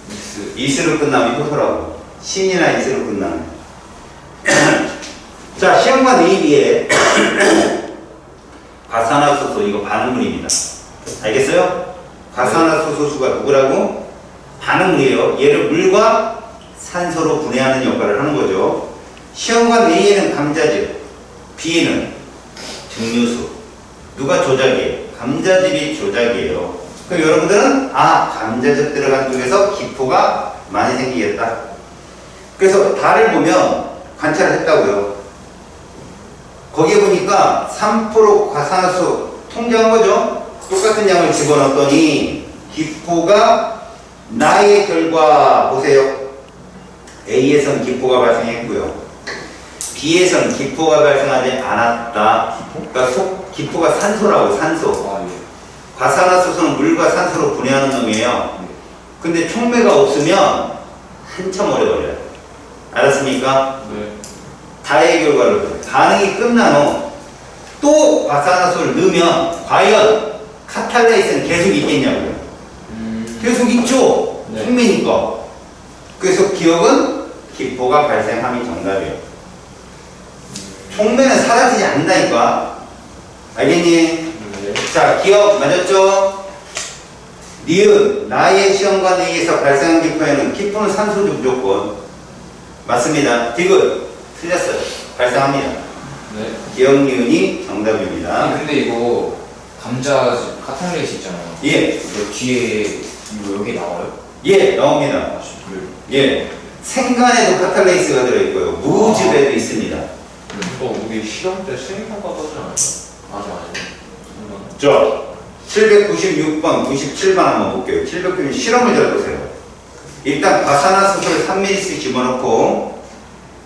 미스. 이스로 끝나면 효소라고. 신이나 이스로 끝나면. 자, 시험관 A에 과산화수소, 이거 반응물입니다. 알겠어요? 과산화수소수가 누구라고? 반응물이에요. 얘를 물과 산소로 분해하는 역할을 하는 거죠. 시험관 A에는 감자즙, B에는 증류수. 누가 조작이에요? 감자즙이 조작이에요. 그럼 여러분들은 감자즙 들어간 쪽에서 기포가 많이 생기겠다. 그래서 달을 보면 관찰을 했다고요. 거기에 보니까 3% 과산화수 통제한 거죠. 똑같은 양을 집어넣었더니 기포가 나의 결과 보세요. A에선 기포가 발생했고요. B에선 기포가 발생하지 않았다. 그러니까 기포가 산소라고, 산소. 아, 예. 과산화수소는 물과 산소로 분해하는 놈이에요. 근데 촉매가 없으면 한참 오래 걸려요. 알았습니까? 네. 다의 결과를 반응이 끝난 후 또 과산화수소를 넣으면 과연 카탈레이스는 계속 있겠냐고요. 계속 있죠. 네. 촉매니까. 그래서 기억은 기포가 발생함이 정답이에요. 촉매는 사라지지 않는다니까. 알겠니? 네. 자, 기억 맞았죠? 니은, 나의 시험관 A에서 발생한 기포에는 기포는 산소죠, 무조건. 맞습니다. 디귿, 틀렸어요. 발생합니다. 네. 기억 니은이 정답입니다. 아니, 근데 이거 감자 카탈레이스 있잖아요. 예, 이거 뒤에 이거 여기 나와요? 예, 나옵니다. 아, 진짜요? 예, 생간에도 카탈레이스가 들어있고요. 무즙에도 있습니다. 이거 우리 시험 때 수행평가 하지 않았나? 맞아, 맞아. 자, 796번, 97번 한번 볼게요. 796번 실험을 들어보세요. 일단 과산화수소를 3ml씩 집어넣고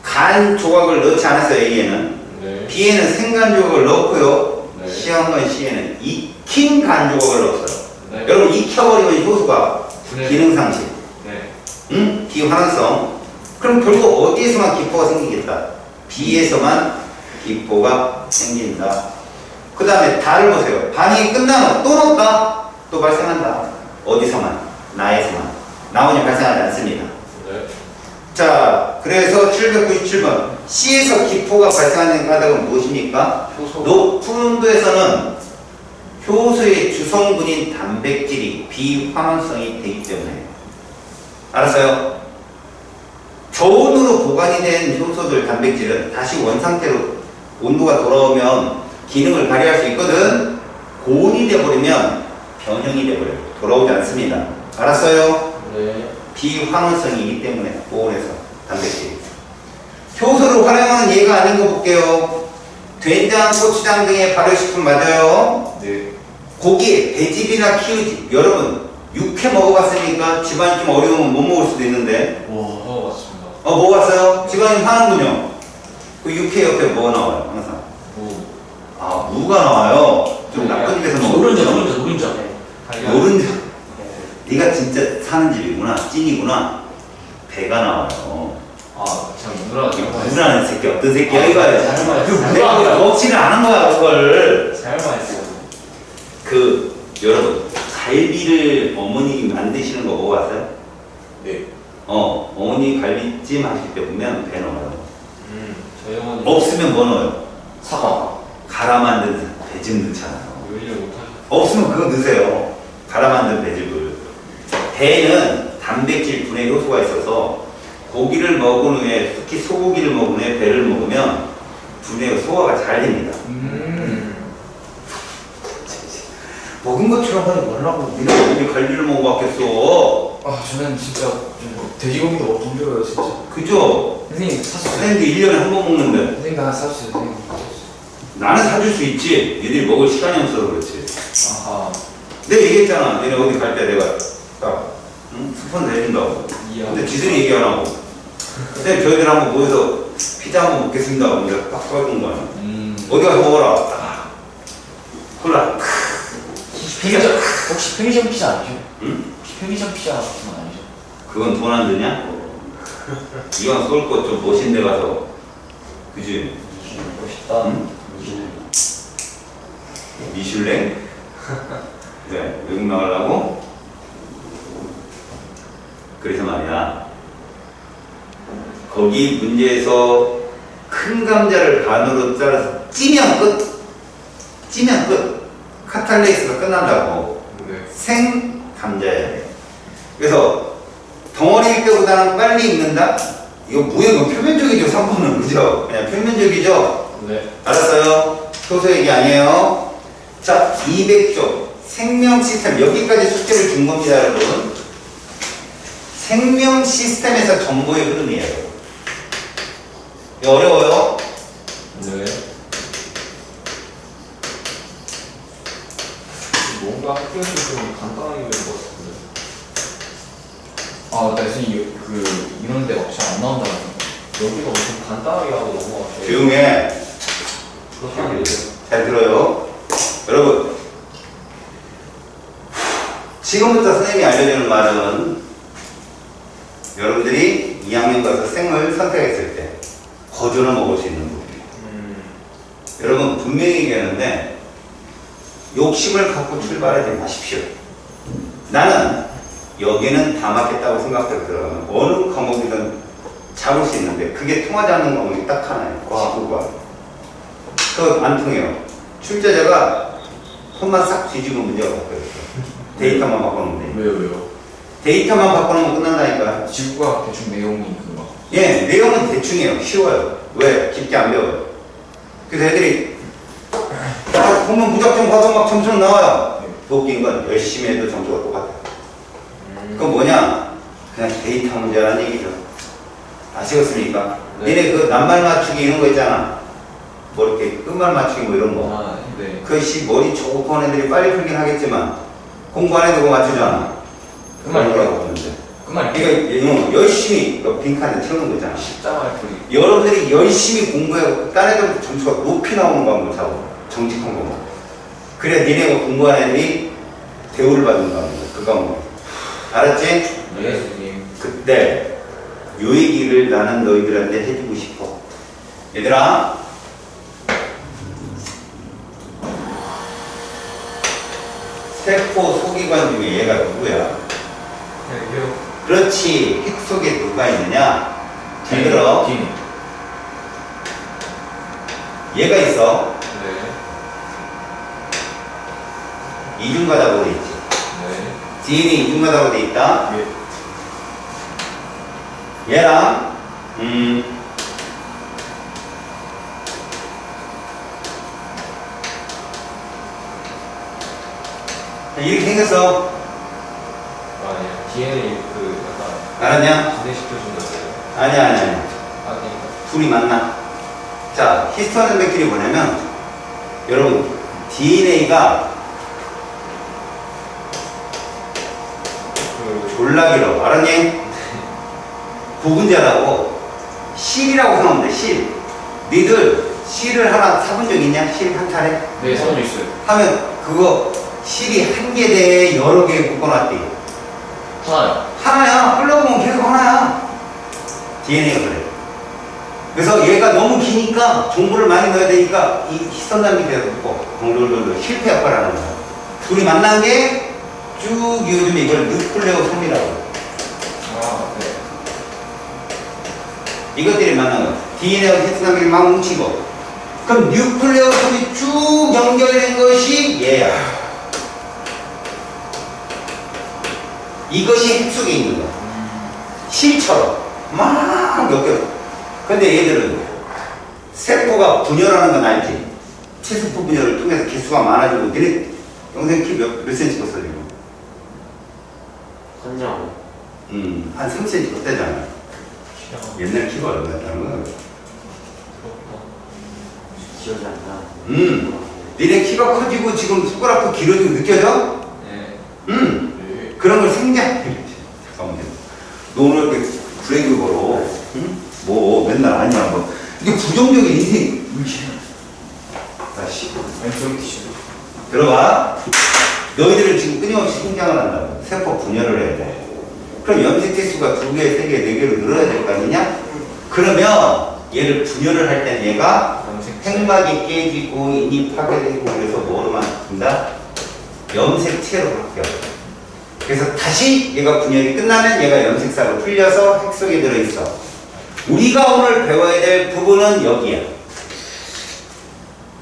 간 조각을 넣지 않았어요. A에는. 네. B에는 생간 조각을 넣고요. 네. 시험관 C에는 익힌 간 조각을 넣었어요. 네. 여러분 익혀버리면 효소가 분해. 기능상실, 네. 응? 비환원성. 그럼 결국 어디에서만 기포가 생기겠다? B에서만 기포가 생긴다. 그 다음에 달을 보세요. 반응이 끝나면 또 넣었다. 또 발생한다. 어디서만? 나에서만. 나머지 발생하지 않습니다. 네. 자, 그래서 797번 C에서 기포가 발생하는 까닭은 무엇입니까? 효소. 높은 온도에서는 효소의 주성분인 단백질이 비환원성이 되기 때문에. 알았어요? 저온으로 보관이 된 효소들 단백질은 다시 원상태로 온도가 돌아오면 기능을 발휘할 수 있거든. 고온이 돼버리면 변형이 돼버려요. 돌아오지 않습니다. 알았어요? 네. 비환원성이기 때문에 고온에서 단백질. 효소를 활용하는 예가 아닌 거 볼게요. 된장, 고추장 등의 발효식품 맞아요. 네. 고기, 배즙이나 키우지. 여러분 육회 먹어봤으니까 집안이 좀 어려우면 못 먹을 수도 있는데. 맞습니다. 먹어봤어요? 집안이 하는군요. 그 육회 옆에 뭐 나와요? 항상. 무가 나와요. 좀 나쁜 집에서 먹어. 노른자. 노른자. 네가 진짜 사는 집이구나. 찐이구나. 배가 나와요. 제가 누나가 누라는 새끼 어떤 새끼야 이거야. 잘못했어요. 그 배가 먹지를 않은 거야 그걸. 잘못했어요. 그 여러분 갈비를 어머니 만드시는 거 먹어봤어요? 네. 어머니 갈비찜 하실 때 보면 배 넣어요. 저희 어머니 없으면 뭐 넣어요? 사과. 갈아 만든 배즙 넣잖아요. 요리를 못하셨어요. 없으면 그거 넣으세요. 갈아 만든 배즙을. 배는 단백질 분해 효소가 있어서 고기를 먹은 후에, 특히 소고기를 먹은 후에 배를 먹으면 분해 소화가 잘 됩니다. 먹은 것처럼 하지 말라고. 네가 어디 갈비를 먹어봤겠어. 저는 진짜 좀 돼지고기도 먹기 힘들어요, 진짜. 그죠? 선생님 사주세요. 선생님도 1년에 한 번 먹는데. 선생님 하나 사주세요, 선생님. 나는 사줄 수 있지. 니들이 먹을 시간이 없어서 그렇지. 아하. 내가 얘기했잖아. 너네 어디 갈 때 내가 딱 스폰 내준다고. 근데 지들이 얘기 안 하고. 선생님 저희들 한번 모여서 피자 한번 먹겠습니다. 하고 내가 딱 써준 거야. 어디 가서 먹어라. 콜라. 혹시 편의점 피자 아니죠? 응? 편의점 피자 같은 건 아니죠? 그건 돈 안 드냐? 이왕 쏠 거 좀 멋진 데 가서. 그지? 멋있다. 미슐랭? 네, 외국 나가려고? 그래서 말이야. 거기 문제에서 큰 감자를 반으로 잘라서 찌면 끝. 찌면 끝. 카탈레이스가 끝난다고. 네. 생 감자야 돼. 그래서 덩어리일 때보다는 빨리 익는다? 이거 무역은 표면적이죠, 3번은. 그죠? 그냥 표면적이죠? 네. 알았어요? 소수 얘기 아니에요? 자, 200쪽. 생명 시스템. 여기까지 숙제를 준 겁니다, 여러분. 생명 시스템에서 정보의 흐름이에요. 이거 어려워요? 네. 뭔가 학교에서 좀 간단하게 배운 것 같은데. 아, 나 선생님 그 이런데 잘 안 나온다는 거. 여기가 엄청 간단하게 하고 넘어갔어요. 조용해. 그렇게 하면 돼요. 잘 들어요. 여러분, 지금부터 선생님이 알려주는 말은 여러분들이 2학년 가서 생을 선택했을 때 거저로 먹을 수 있는 부분이에요. 여러분, 분명히 얘기하는데 욕심을 갖고 출발하지 마십시오. 나는 여기는 다 맞겠다고 생각해서 들어가면 어느 과목이든 잡을 수 있는데 그게 통하지 않는 과목이 딱 하나예요. 지구과. 그거 안 통해요. 출제자가 손만 싹 뒤지고 문제가 바뀌어요. 데이터만 바꿔놓으면 돼. 왜요? 데이터만 바꿔놓으면 끝난다니까. 지구과학 대충 내용이 그거. 예, 내용은 대충이에요. 쉬워요. 왜? 깊게 안 배워요. 그래서 애들이 딱 보면 무작정 봐도 막 점수는 나와요. 더 웃긴 건 열심히 해도 점수가 똑같아요. 그건 뭐냐? 그냥 데이터 문제라는 얘기죠. 아시겠습니까? 네. 얘네 그 낱말 맞추기 이런 거 있잖아. 뭐 이렇게 끝말 맞추기 뭐 이런 거. 아, 네. 그것이 머리 조급한 애들이 빨리 풀긴 하겠지만 공부 안 해도 그거 맞추잖아. 끝말 뭐라고 하는데. 끝말 그러니까 열심히 그 빈칸에 채우는 거잖아. 십자가를 풀이. 여러분들이 열심히 공부하고 딴 애들 점수가 높이 나오는 과목을 잡고 정직한 과목. 그래야 니네가 공부한 애들이 대우를 받는 과목. 그 과목. 알았지? 네, 선생님. 그때 요 얘기를 나는 너희들한테 해주고 싶어. 얘들아, 세포 소기관 중에 얘가 누구야? 네, 그렇지. 핵 속에 누가 있느냐? 잘 들어. DNA. 얘가 있어. 네. 이중가닥으로 돼 있지. 네. DNA 이중가닥으로 돼 있다. 얘랑 이렇게 생겼어. 아니야. DNA 그 약간 알았냐? 진행시켜준 거예요. 아니야. 아, 그러니까. 둘이 만나. 자, 히스토는 백들이 뭐냐면 여러분 DNA가 그 졸라 길어. 알았니? 구분자라고 실이라고 생각하면 돼. 실. 니들 실을 하나 사본 적 있냐? 실 한 차례? 네, 써져 있어요. 하면 그거 실이 한 개 대에 여러 개 묶어놨대. 하나요. 하나야. 흘러보면 계속 하나야. DNA가 그래. 그래서 얘가 너무 기니까 정보를 많이 넣어야 되니까 이 히스톤 단계에서 묶어. 동돌돌돌 실패 역할을 하는 거야. 둘이 만난 게 쭉 요즘에 이걸 누클레오솜이라고. 아, 네. 이것들이 만난 거. DNA와 히스톤 단계를 막 뭉치고. 그럼 뉴클레오솜이 쭉 연결된 것이 얘야. 이것이 핵 속에 있는 거야. 실처럼 막 엮여. 근데 얘들은 세포가 분열하는 건 알지? 체세포 분열을 통해서 개수가 많아지고 니네 영생 키 몇 센치 컸어 지금? 선영. 한 3cm 컸대잖아. 옛날 키가 얼마였다는 거야? 기억이 안 나. 니네 키가 커지고 지금 손가락도 길어지고 느껴져? 네. 그런 걸 생략. 잠깐만요. 너 오늘 이렇게 브레이크 걸어. 뭐 맨날 아니야 뭐. 이게 부정적인 인생. 다시. 왼쪽 티슈. 들어봐. 너희들은 지금 끊임없이 성장을 한다고. 세포 분열을 해야 돼. 그럼 염색 개수가 2개, 3개, 4개로 늘어야 될 거 아니냐? 그러면 얘를 분열을 할 때는 얘가 염색 핵막이 깨지고 인이 파괴되고 그래서 뭐로만 바뀐다? 염색체로 바뀌어. 그래서 다시 얘가 분열이 끝나면 얘가 염색사로 풀려서 핵 속에 들어있어. 우리가 오늘 배워야 될 부분은 여기야.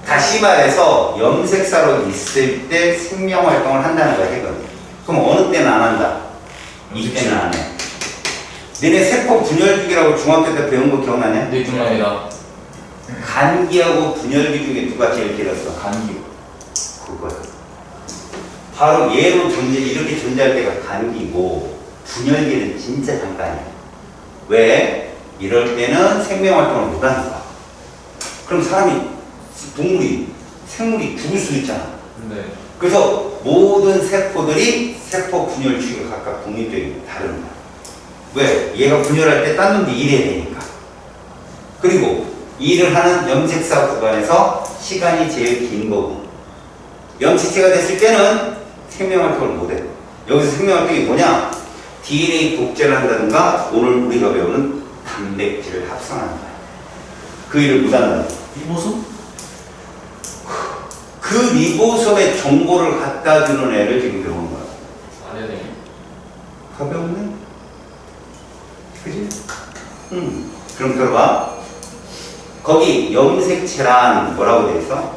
다시 말해서 염색사로 있을 때 생명활동을 한다는 거야, 핵은. 그럼 어느 때는 안 한다? 이때는 안 해. 너네 세포 분열기라고 중학교 때 배운 거 기억나냐? 네, 기억납니다. 간기하고 분열기 중에 누가 제일 길었어? 간기. 그거야. 바로 얘로 이렇게 존재할 때가 간기고 분열기는 진짜 잠깐이야. 왜? 이럴 때는 생명활동을 못하니까. 그럼 생물이 죽을 수 있잖아. 네. 그래서 모든 세포들이 세포 분열 주기가 각각 독립적이고 다릅니다. 왜? 얘가 분열할 때 딴 놈도 일해야 되니까. 그리고 일을 하는 염색사 구간에서 시간이 제일 긴 거고, 염색체가 됐을 때는 생명활동을 못해. 여기서 생명활동이 뭐냐? DNA 복제를 한다든가 오늘 우리가 배우는 단백질을 합성하는 거야. 그 일을 못한다는 거야. 리보솜? 그 리보솜의 정보를 갖다 주는 애를 지금 배우는 거야. 안 해야 되니? 가벼웠네? 그지? 그럼 들어봐. 거기 염색체란 뭐라고 돼 있어?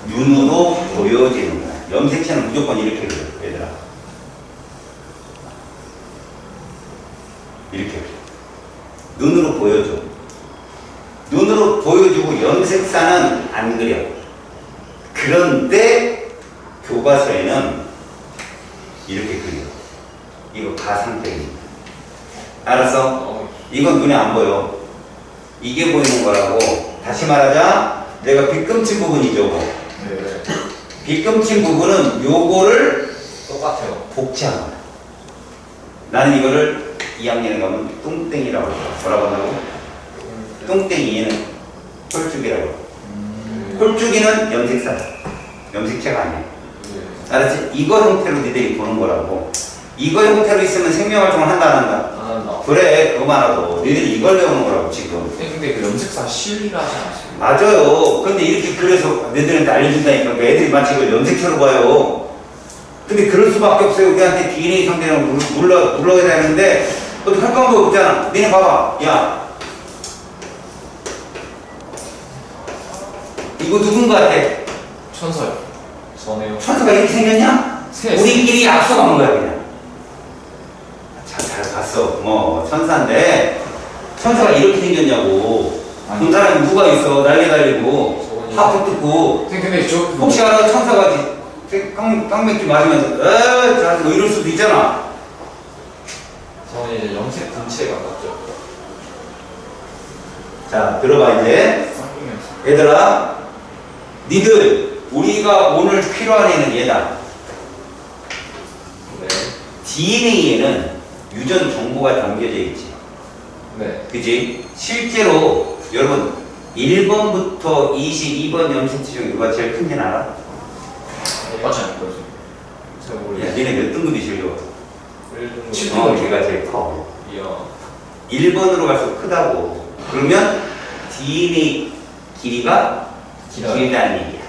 눈으로 보여지는 거야. 염색체는 무조건 이렇게 그려, 얘들아. 이렇게 그려. 눈으로 보여줘. 눈으로 보여주고 염색사는 안 그려. 그런데 교과서에는 이렇게 그려. 이거 가상적입니다. 알았어? 이건 눈에 안 보여. 이게 보이는 거라고. 다시 말하자, 내가 빗금친 부분이죠. 네. 빗금친 부분은 요거를 똑같아요. 복제한 거야. 나는 이거를 2학년에 가면 뚱땡이라고 해요. 뭐라고 한다고? 뚱땡이, 얘는 홀쭉이라고 해요. 홀쭉이는 염색사다. 염색체가 아니야. 네. 알았지? 이거 형태로 니들이 보는 거라고. 이거 형태로 있으면 생명활동을 한다 안 한다? 안 한다. 그래, 그거만 하고. 니들이 이걸 배우는 거라고 지금. 근데 그 염색사 실이라 하지 않았어요? 맞아요. 근데 이렇게 그래서 너희들한테 알려준다니까. 그 애들이 마치 이걸 염색체로 봐요. 근데 그럴 수밖에 없어요. 우리한테 DNA 상대랑 눌러야 되는데 어떻게 할 방법이 없잖아. 니네 봐봐. 야, 이거 누군 거 같아? 천서요. 전에요. 천사가 이렇게 생겼냐? 우리끼리 약속한 거야 그냥. 잘 봤어. 천사인데 천사가 이렇게 생겼냐고. 그 사람이 누가 있어? 날개 달리고 하프 뜯고. 근데 저 혹시 알아? 천사가 깡맥주 마시면서 뭐 이럴 수도 있잖아. 저는 이제 염색 분체에 가깝죠. 자, 들어봐 이제. 얘들아, 니들 우리가 오늘 필요한 애는 얘다. 네. DNA에는 유전 정보가 담겨져 있지. 네. 그지? 실제로 여러분 1번부터 22번 염색체 중에 누가 제일 큰지는 알아? 맞지 않을 거지. 잘 야, 모르겠어요. 니네 몇 등급이 제일 좋아? 1등급. 걔가 제일 커. 이야. 1번으로 갈수록 크다고. 그러면 DNA 길이가 길다는 얘기야.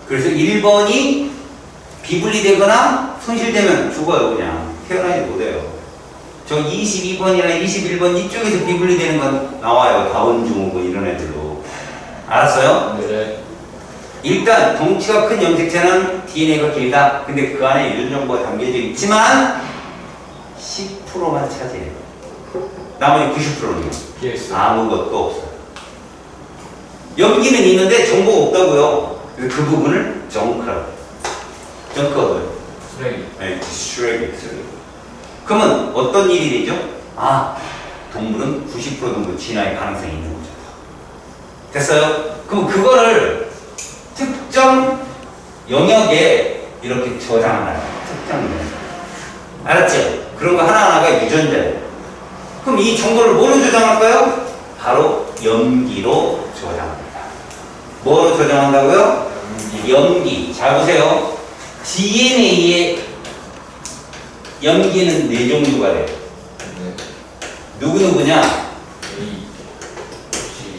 그래서 1번이 비분리되거나 손실되면 죽어요. 그냥 태어나지 못해요. 저 22번이나 21번 이쪽에서 비분리되는 건 나와요. 다운 증후군 이런 애들로. 알았어요? 네. 일단 덩치가 큰 염색체는 DNA가 길다. 근데 그 안에 유전 정보가 담겨져 있지만 10%만 차지해요. 나머지 90%는 PS. 아무것도 없어요. 염기는 있는데 정보가 없다고요. 그래서 그 부분을 정크라고 해요. 정크가 뭐예요? 쓰레기. 네, 쓰레기. 그러면 어떤 일이 되죠? 동물은 90% 정도 진화의 가능성이 있는 거죠. 됐어요? 그럼 그거를 특정 영역에 이렇게 저장하나요? 특정 영역. 알았죠? 그런 거 하나하나가 유전자예요. 그럼 이 정보를 뭐로 저장할까요? 바로 염기로 저장합니다. 뭐로 저장한다고요? 염기. 잘 보세요. DNA의 염기는 4종류가 돼요. 네. 누구누구냐? A.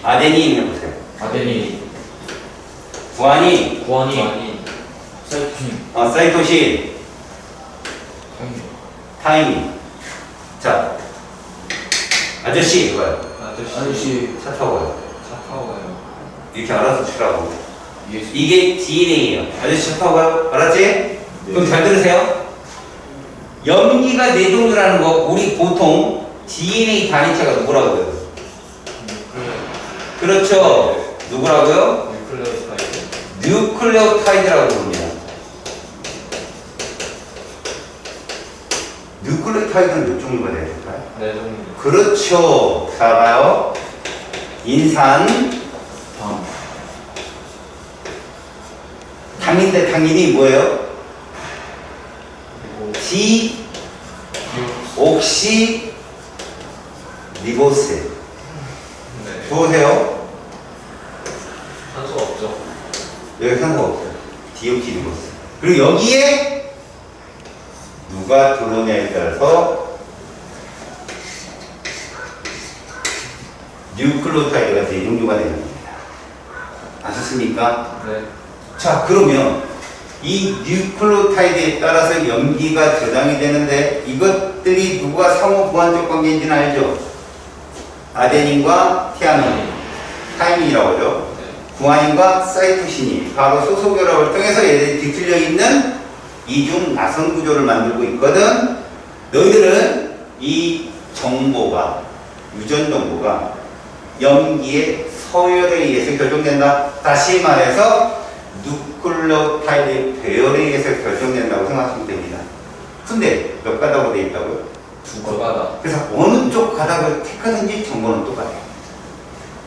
아데닌 해보세요. 아데닌, 구아닌, 구아닌, 사이토신, 사이토신, 타이밍. 타이밍. 자, 아저씨 이거요. 아저씨 차 타고 가요. 차 타고 가요. 이렇게 알아서 치라고. 예수. 이게 DNA예요. 아저씨 차 타고 가요. 알았지? 그럼 잘 들으세요. 염기가 네 종류라는 거 우리 보통 DNA 단위체가 누구라고요? 그렇죠. 누구라고요? 뉴클레오타이드. 뉴클레오타이드라고 부릅니다. 뉴클레오타이드는 몇 종류가 돼야 될까요? 네 종류. 그렇죠. 자 봐요. 인산, 방, 당인데 당인이 뭐예요? 그리고 디 옥시 리보스. 네. 좋으세요? 산소가 없죠. 여기 산소가 없어요. 디옥시 리보스. 그리고 여기에 누가 들어오냐에 따라서 뉴클레오타이드가 네 종류가 되는 겁니다. 아셨습니까? 네. 자, 그러면 이 뉴클레오타이드에 따라서 염기가 저장이 되는데 이것들이 누가 상호 보완적 관계인지는 알죠? 아데닌과 티아민, 타이민이라고 하죠. 네. 구아닌과 사이토신이 바로 소소결합을 통해서 얘들이 뒤틀려 있는 이중 나선 구조를 만들고 있거든. 너희들은 이 정보가, 유전 정보가 염기의 서열에 의해서 결정된다. 다시 말해서 뉴클레오타이드 배열에 의해서 결정된다고 생각하시면 됩니다. 근데 몇 가닥으로 되어 있다고요? 두 가닥. 그래서 어느 쪽 가닥을 택하든지 정보는 똑같아요.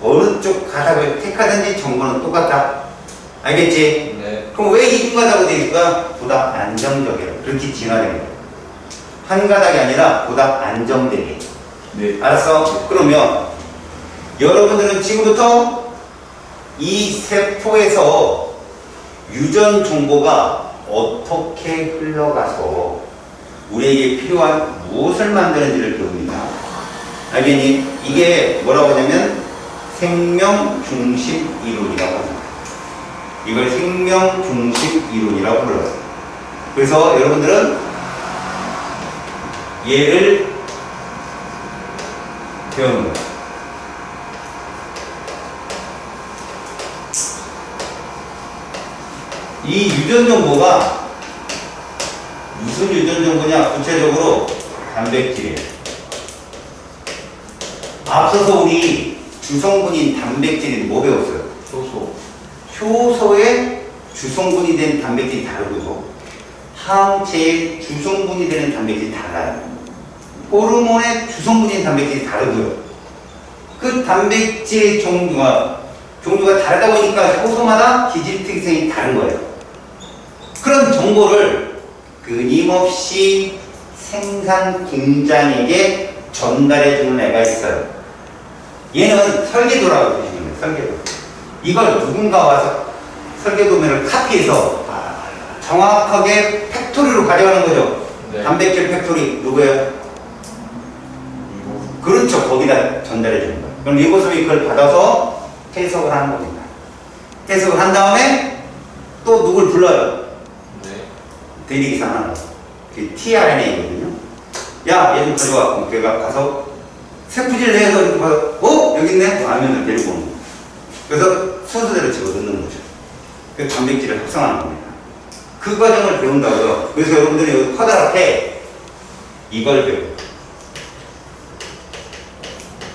어느 쪽 가닥을 택하든지 정보는 똑같다. 알겠지? 네. 그럼 왜 이중가닥으로 되어 있을까? 보다 안정적이에요. 그렇게 진화된 거예요. 한 가닥이 아니라 보다 안정되게. 네. 알았어? 그러면 여러분들은 지금부터 이 세포에서 유전 정보가 어떻게 흘러가서 우리에게 필요한 무엇을 만드는지를 배웁니다. 알겠니? 이게 뭐라고 하냐면 생명 중심 이론이라고 합니다. 이걸 생명 중심 이론이라고 불러요. 그래서 여러분들은 얘를 배우는 거예요. 이 유전 정보가 무슨 유전 정보냐? 구체적으로 단백질이에요. 앞서서 우리 주성분인 단백질인 뭐 배웠어요? 효소. 효소의 주성분이 된 단백질이 다르고요. 항체의 주성분이 되는 단백질이 달라요. 호르몬의 주성분인 단백질이 다르고요. 그 단백질의 종류가 다르다 보니까 효소마다 기질 특성이 다른 거예요. 그런 정보를 끊임없이 생산 공장에게 전달해 주는 애가 있어요. 얘는 설계도라고 보시면 돼요. 설계도. 이걸 누군가 와서 설계도면을 카피해서 정확하게 팩토리로 가져가는 거죠. 네. 단백질 팩토리 누구예요? 그렇죠. 거기다 전달해 주는 거예요. 그럼 리보솜이 그걸 받아서 해석을 하는 겁니다. 해석을 한 다음에 또 누굴 불러요? 네. 대리기상 하나. 그게 tRNA거든요. 야, 얘 좀 가져와. 그럼 걔가 가서 세포질 내에서 이렇게 봐서 여기 있네? 라면을 데리고 오는 거예요. 그래서 순서대로 집어넣는 거죠. 그 단백질을 합성하는 겁니다. 그 과정을 배운다고요. 그래서 여러분들이 여기 커다랗게 이걸 배워요.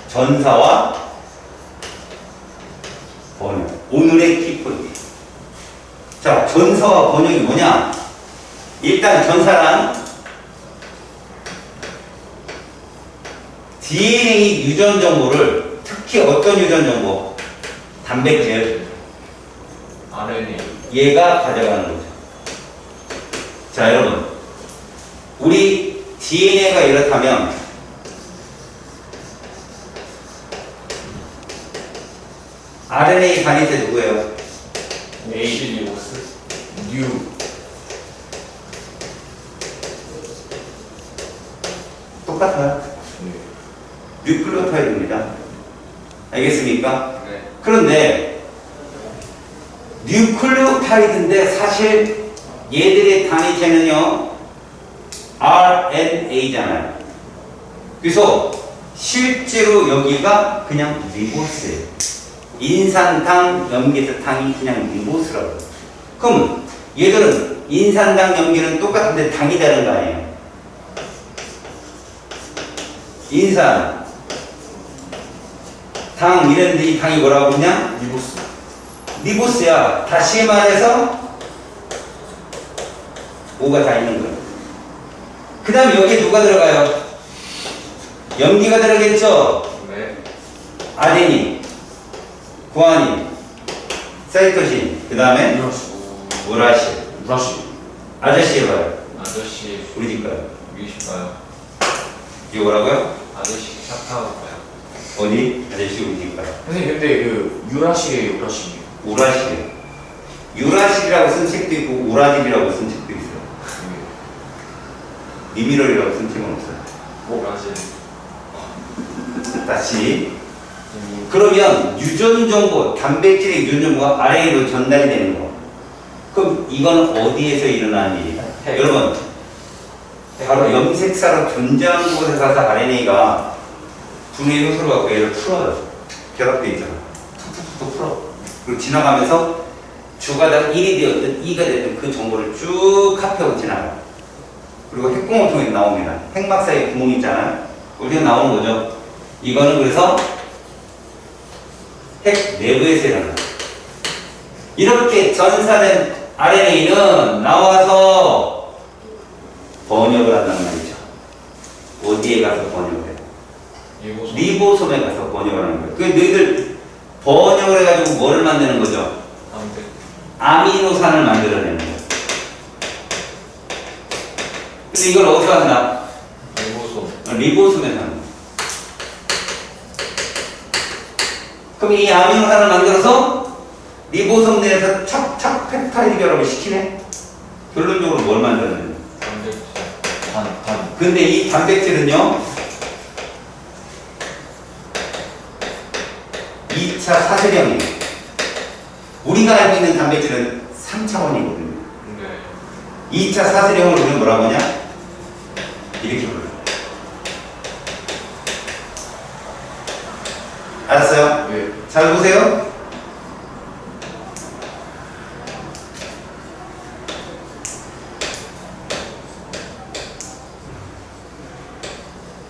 전사와 번역. 오늘의 키포인트. 자, 전사와 번역이 뭐냐? 일단 전사란 DNA 유전 정보를 특히 어떤 유전 정보? 단백질. RNA. 얘가 가져가는 거죠. 자, 여러분. 우리 DNA가 이렇다면 RNA 단위체 누구예요? H-리보스. 뉴, 똑같아요. 네. 뉴클레오타이드입니다. 알겠습니까? 네. 그런데 뉴클레오타이드인데 사실 얘들의 단위체는요 RNA잖아요. 그래서 실제로 여기가 그냥 리보스예요. 인산당 염기에서 당이 그냥 리보스라고. 그럼 얘들은 인산당 염기는 똑같은데 당이 다른 거 아니에요. 인산 당 이랬는데 이 당이 뭐라고 그냥 리보스. 리보스야. 다시 말해서 O가 다 있는 거예요. 그 다음에 여기에 누가 들어가요? 염기가 들어가겠죠? 네. 아데닌, 구아닌, 사이토신, 그 다음에 유라시. 우라시. 유라시. 아저씨 해봐요. 아저씨 우리 집 가요. 위실까요? 이거 뭐라고요? 아저씨 샤타울까요? 어디? 아저씨 우리 집 가요. 선생님 근데 그 유라시에 유라시. 우라시래요. 유라시라고 쓴 책도 있고 우라집이라고 쓴 책도 있어요. 리미럴이라고 쓴 책은 없어요. 뭐라지? 다시. 그러면 유전 정보, 단백질의 유전 정보가 RNA로 전달이 되는 거. 그럼 이건 어디에서 일어나는 일이야? 여러분, 바로 염색사로 존재하는 곳에 가서 RNA가 분해 효소를 갖고 얘를 풀어요. 결합돼 있잖아. 툭툭툭 풀어. 그리고 지나가면서 주가당 1이 되었든 2가 됐든 그 정보를 쭉 카피하고 지나가요. 그리고 핵공을 통해 나옵니다. 핵막 사이에 구멍이 있잖아요. 거기서 나오는 거죠. 이거는 그래서 핵 내부에서 일어나요. 이렇게 전사된 RNA는 나와서 번역을 한단 말이죠. 어디에 가서 번역을 해요? 리보스. 리보솜에 가서 번역을 하는 거예요. 그 너희들 번역을 해가지고 뭐를 만드는 거죠? 단백. 아미노산을 만들어내는 거예요. 근데 이걸 어디서 한다? 리보솜. 리보솜에서 하는 거예요. 그럼 이 아미노산을 만들어서 리보솜 내에서 척척 펩타이드 결합을 시키네? 결론적으로 뭘 만드는 단백질. 단. 근데 이 단백질은요 2차 사슬형이에요. 우리가 알고 있는 단백질은 3차원이거든요. 네. 2차 사슬형을 우리는 뭐라고 하냐? 이렇게 불러요. 알았어요? 네. 잘 보세요.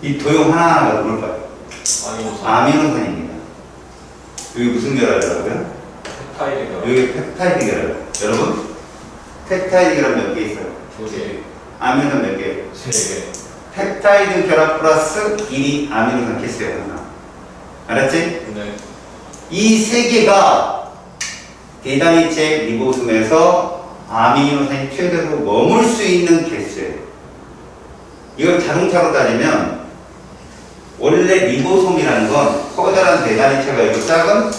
이 도형 하나하나가 뭘까요? 아미노산. 아미노산입니다. 여기 무슨 결합이라고요? 펩타이드 결합. 여기 펩타이드 결합. 여러분, 펩타이드 결합 몇 개 있어요? 두 개. 아미노산 몇 개? 세 개. 펩타이드 결합 플러스 1이 아미노산 개수예요. 하나. 알았지? 네. 이 세 개가 대단위체 리보솜에서 아미노산이 최대로 머물 수 있는 개수예요. 이걸 자동차로 따지면 원래 리보솜이라는 건 커다란 대단위체가 있고 작은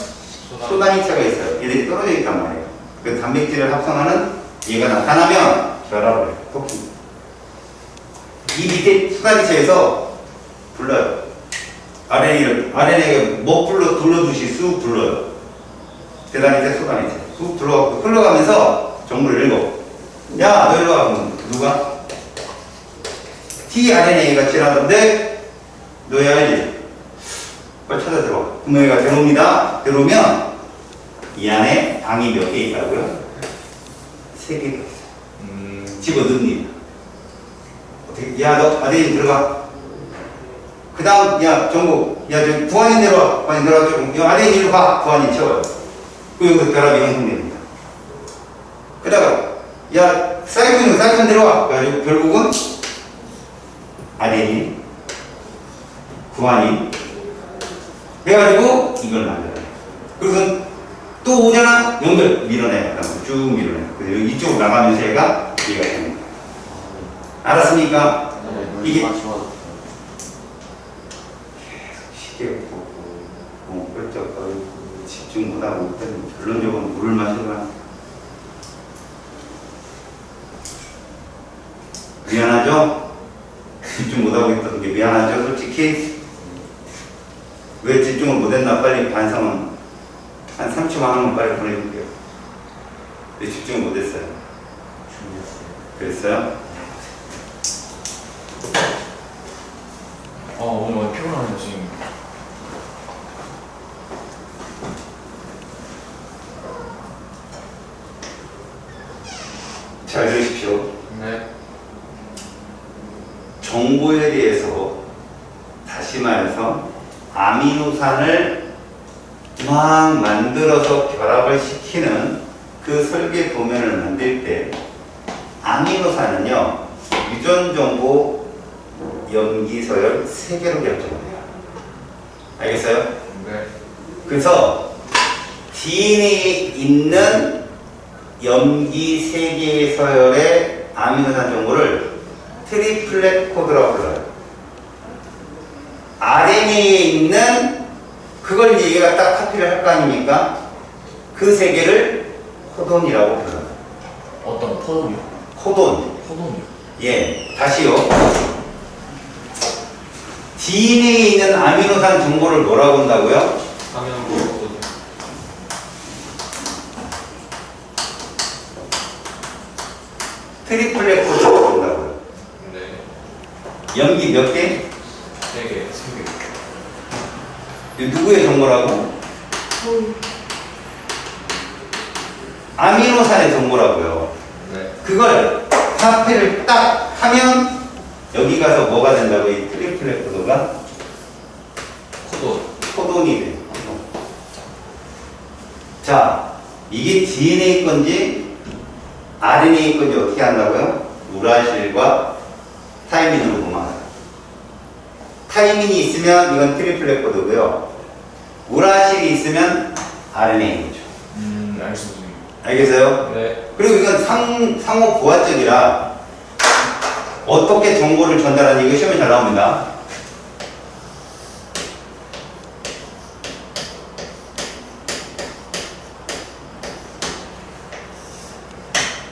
소단위체가 있어요. 얘들이 떨어져 있단 말이에요. 그 단백질을 합성하는 얘가 나타나면 결합을 해요. 토끼. 이 밑에 소단위체에서 불러요. RNA가 뭐 불러두시 쑥 불러요. 대단위체, 소단위체. 쑥 불러가고 흘러가면서 정보를 읽어. 야, 너 일로 와. 그럼 누가? tRNA가 지나던데 너희 알지? 빨리 찾아 들어와. 그럼 얘가 들어옵니다. 들어오면 이 안에 당이 몇 개 있다고요? 3개가 있어요. 집어넣습니다. 어떻게? 야, 너 아데닌 들어가. 그 다음, 야, 정보. 야, 저 구한인 내려와. 구한인 내려와. 조금. 야, 아데닌 일로 가. 구한인 채워요. 그 결합이 형성됩니다. 그다가, 야, 사이토 내려와. 그래가지고 결국은 아데닌, 구안인 해가지고 이걸 만들어요. 그래서 또 오잖아? 연결 밀어내요. 쭉 밀어내요. 그래서 이쪽으로 나가면서 얘가 되는 거예요. 알았습니까? 이게 쉽게 보고 끌적거리고 집중 못하고 결론적으로 물을 마시거나 미안하죠? 집중 못하고 있던 게 미안하죠? 솔직히 왜 집중을 못했나 빨리 반성은 한 30만 원만 빨리 보내줄게요. 근데 집중 못했어요. 그랬어요? 오늘 많이 피곤하네 지금. 잘 들으십시오. 네. 정보에 대해서 다시 말해서 아미노산을 막 만들어서 결합을 시키는 그 설계 도면을 만들 때 아미노산은요 유전 정보, 염기, 서열 3개로 결정돼요. 알겠어요? 네. 그래서 DNA에 있는 염기 3개의 서열의 아미노산 정보를 트리플렛 코드라고 불러요. RNA에 있는 그걸 이제 얘가 딱 카피를 할 거 아닙니까? 그 3개를 코돈이라고 불러요. 어떤 포돔이요? 코돈. 포돔이요? 예, 다시요. DNA에 있는 아미노산 정보를 뭐라고 한다고요? 하면 뭐 트리플렛 코드라고 한다고요. 네. 염기 몇 개? 3개. 누구의 정보라고? 아미노산의 정보라고요. 네. 그걸 카피를 딱 하면 여기 가서 뭐가 된다고? 이 트리플렛 코드가 코돈. 코돈이 돼요. 자, 이게 DNA 건지 RNA 건지 어떻게 한다고요? 우라실과 타이민으로 보면 타이민이 있으면 이건 트리플렛 코드고요. 우라실이 있으면 RNA죠. 알겠습니다. 알겠어요? 네. 그리고 이건 상호 보완적이라 어떻게 정보를 전달하는 이거 시험에 잘 나옵니다.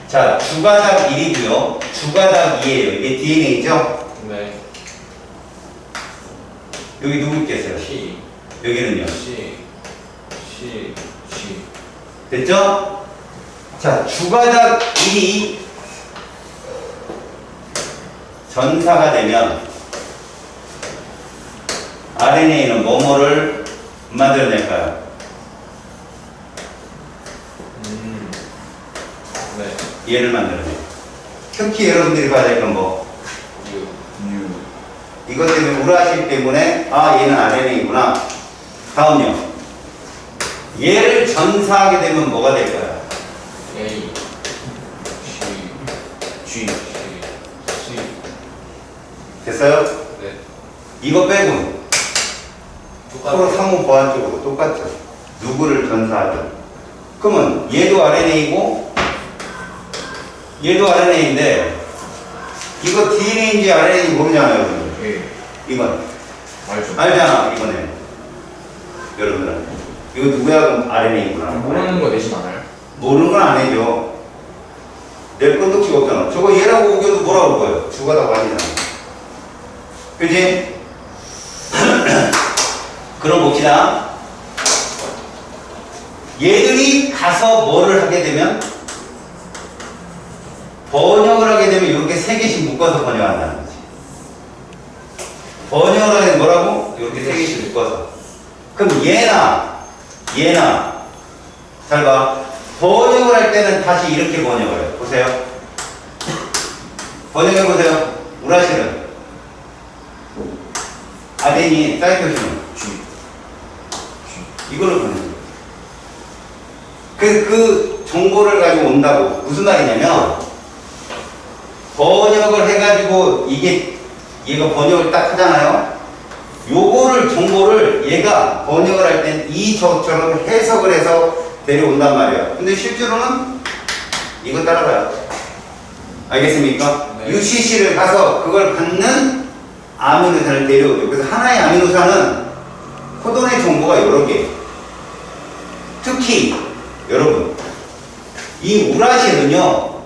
자, 주가닥 1이고요. 주가닥 2예요. 이게 DNA죠? 네. 여기 누구 있겠어요? P. 여기는요? C. 됐죠? 자, 주가닥 1이 전사가 되면 RNA는 뭐뭐를 만들어낼까요? 네. 얘를 만들어내요. 특히 여러분들이 봐야 될 건 뭐? 이것 때문에 우라실 때문에 얘는 RNA구나. 다음요. 얘를 전사하게 되면 뭐가 될까요? A. G. C. 됐어요? 네. 이거 빼고는 서로 똑같아요. 상호 보완적으로 똑같죠. 누구를 전사하든. 그러면 얘도 RNA고 얘도 RNA인데 이거 DNA인지 RNA인지 모르잖아요. 예. 이건 알죠. 알잖아. 이거는 여러분들은 이거 누구야? 그럼 RNA구나. 모르는 거 내진 않아요? 모르는 건 아니죠. 낼 건도 치가 없잖아. 저거 얘라고 우겨도 뭐라고 할 거예요? 주가다고 아니잖아. 그지? 그럼 봅시다. 얘들이 가서 뭐를 하게 되면 번역을 하게 되면 이렇게 3개씩 묶어서 번역한다는 거지. 번역을 하게 되면 뭐라고? 이렇게 3개씩 묶어서. 그럼 얘나 잘 봐. 번역을 할 때는 다시 이렇게 번역을 해요. 보세요. 번역해 보세요. 우라실은 아덴이 사이토신은 G. 이걸로 보내요. 그 정보를 가지고 온다고. 무슨 말이냐면 번역을 해가지고 얘가 번역을 딱 하잖아요. 요거를 정보를 얘가 번역을 할 땐 이 저처럼 해석을 해서 데려온단 말이에요. 근데 실제로는 이거 따라가요. 알겠습니까? 네. UCC를 가서 그걸 받는 아미노산을 데려오죠. 그래서 하나의 아미노산은 코돈의 정보가 여러 개. 특히 여러분 이 우라실은요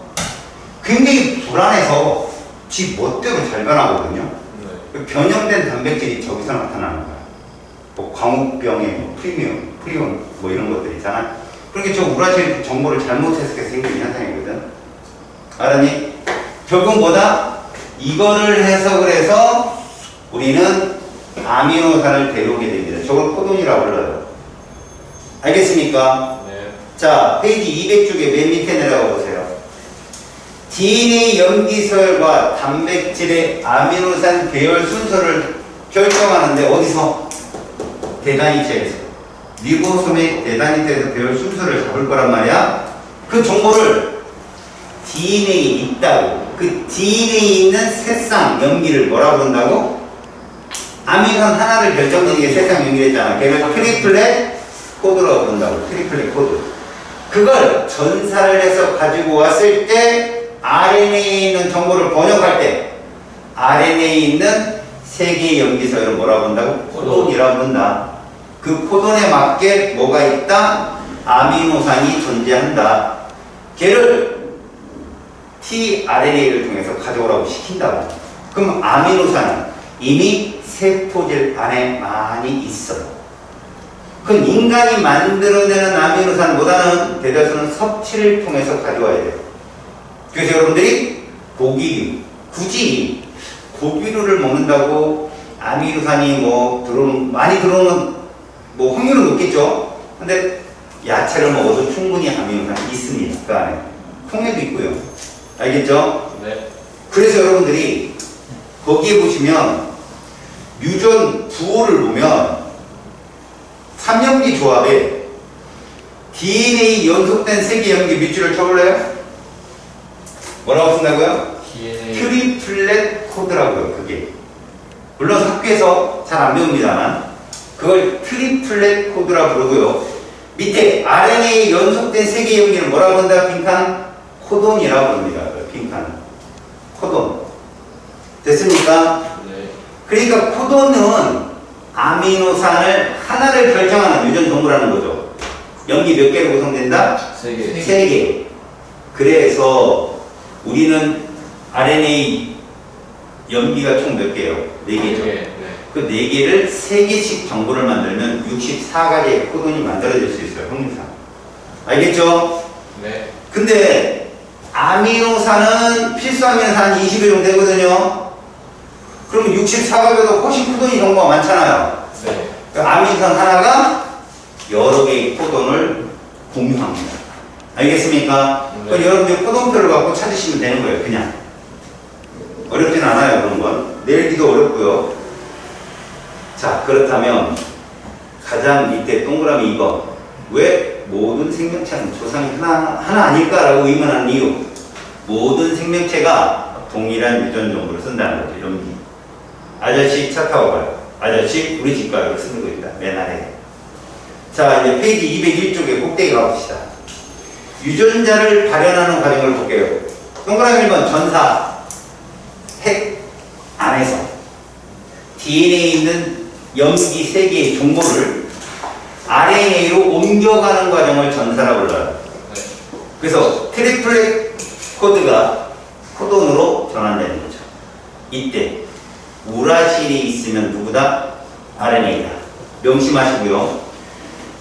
굉장히 불안해서 지 멋대로 잘 변하거든요. 네. 그 변형된 단백질이 저기서 나타나는 거야. 뭐 광우병에 뭐 프리온 뭐 이런 것들 있잖아. 그러니까 저 우라질 정보를 잘못 해석해서 생긴 현상이거든. 알았니? 결국 뭐다? 이거를 해석을 해서 우리는 아미노산을 데려오게 됩니다. 저걸 코돈이라고 불러요. 알겠습니까? 네. 자, 페이지 200쪽에 맨 밑에 내려가 보세요. DNA 염기서열과 단백질의 아미노산 계열 순서를 결정하는데 어디서? 대단위체에서. 리보솜의 대단위체에서 계열 순서를 잡을 거란 말이야. 그 정보를 DNA에 있다고. 그 DNA에 있는 새쌍 염기를 뭐라고 부른다고? 아미노산 하나를 결정짓는 게 새쌍 염기랬잖아. 걔를 트리플렛 코드라고 부른다고. 트리플렛 코드. 그걸 전사를 해서 가지고 왔을 때 RNA에 있는 정보를 번역할 때 RNA에 있는 세 개의 염기서열을 뭐라고 부른다고? 코돈이라고 부른다. 그 코돈에 맞게 뭐가 있다? 아미노산이 존재한다. 걔를 tRNA를 통해서 가져오라고 시킨다고. 그럼 아미노산은 이미 세포질 안에 많이 있어. 그럼 인간이 만들어내는 아미노산보다는 대다수는 섭취를 통해서 가져와야 돼요. 그래서 여러분들이 고기류, 굳이 고기류를 먹는다고 아미노산이 많이 들어오는 확률은 높겠죠. 근데 야채를 먹어도 충분히 아미노산이 있습니다. 그 안에. 통에도 있고요. 알겠죠? 네. 그래서 여러분들이 거기에 보시면 뮤전 부호를 보면 3염기 조합에 DNA 연속된 세개 염기 밑줄을 쳐볼래요? 뭐라고 쓴다고요? DNA. 트리플렛 코드라고요. 그게 물론 학교에서 잘 안 배웁니다만 그걸 트리플렛 코드라 부르고요. 밑에 RNA 연속된 세개 염기를 뭐라고 한다? 빈칸 코돈이라고 부릅니다. 빈칸 코돈. 됐습니까? 네. 그러니까 코돈은 아미노산을 하나를 결정하는 유전 정보라는 거죠. 염기 몇 개로 구성된다? 3개. 3개. 그래서 우리는 RNA 염기가 총 몇 개예요? 4개죠. 네. 그 4개를 3개씩 정보를 만들면 64가지의 코돈이 만들어질 수 있어요. 형용상. 알겠죠? 네. 근데 아미노산은 필수 아미노산 20여 정도 되거든요. 그럼 64가지도 훨씬 코돈이 정보가 많잖아요. 네. 그 아미노산 하나가 여러 개의 코돈을 공유합니다. 알겠습니까? 네. 그럼 여러분들 코돈표를 갖고 찾으시면 되는 거예요. 그냥. 어렵진 않아요. 그런 건. 내일기도 어렵고요. 자, 그렇다면 가장 밑에 동그라미 2번. 왜 모든 생명체는 조상이 하나 아닐까라고 의문하는 이유. 모든 생명체가 동일한 유전 정보를 쓴다는 거죠. 염기. 아저씨 차 타고 가요. 아저씨 우리 집 가요. 쓰는 겁니다. 맨 아래. 자, 이제 페이지 201쪽에 꼭대기 가봅시다. 유전자를 발현하는 과정을 볼게요. 동그라미 1번 전사. 핵 안에서 DNA에 있는 염기 3개의 정보를 RNA로 옮겨가는 과정을 전사라고 불러요. 네. 그래서 트리플렛 코드가 코돈으로 전환되는 거죠. 이때 우라실이 있으면 누구다? RNA다. 명심하시고요.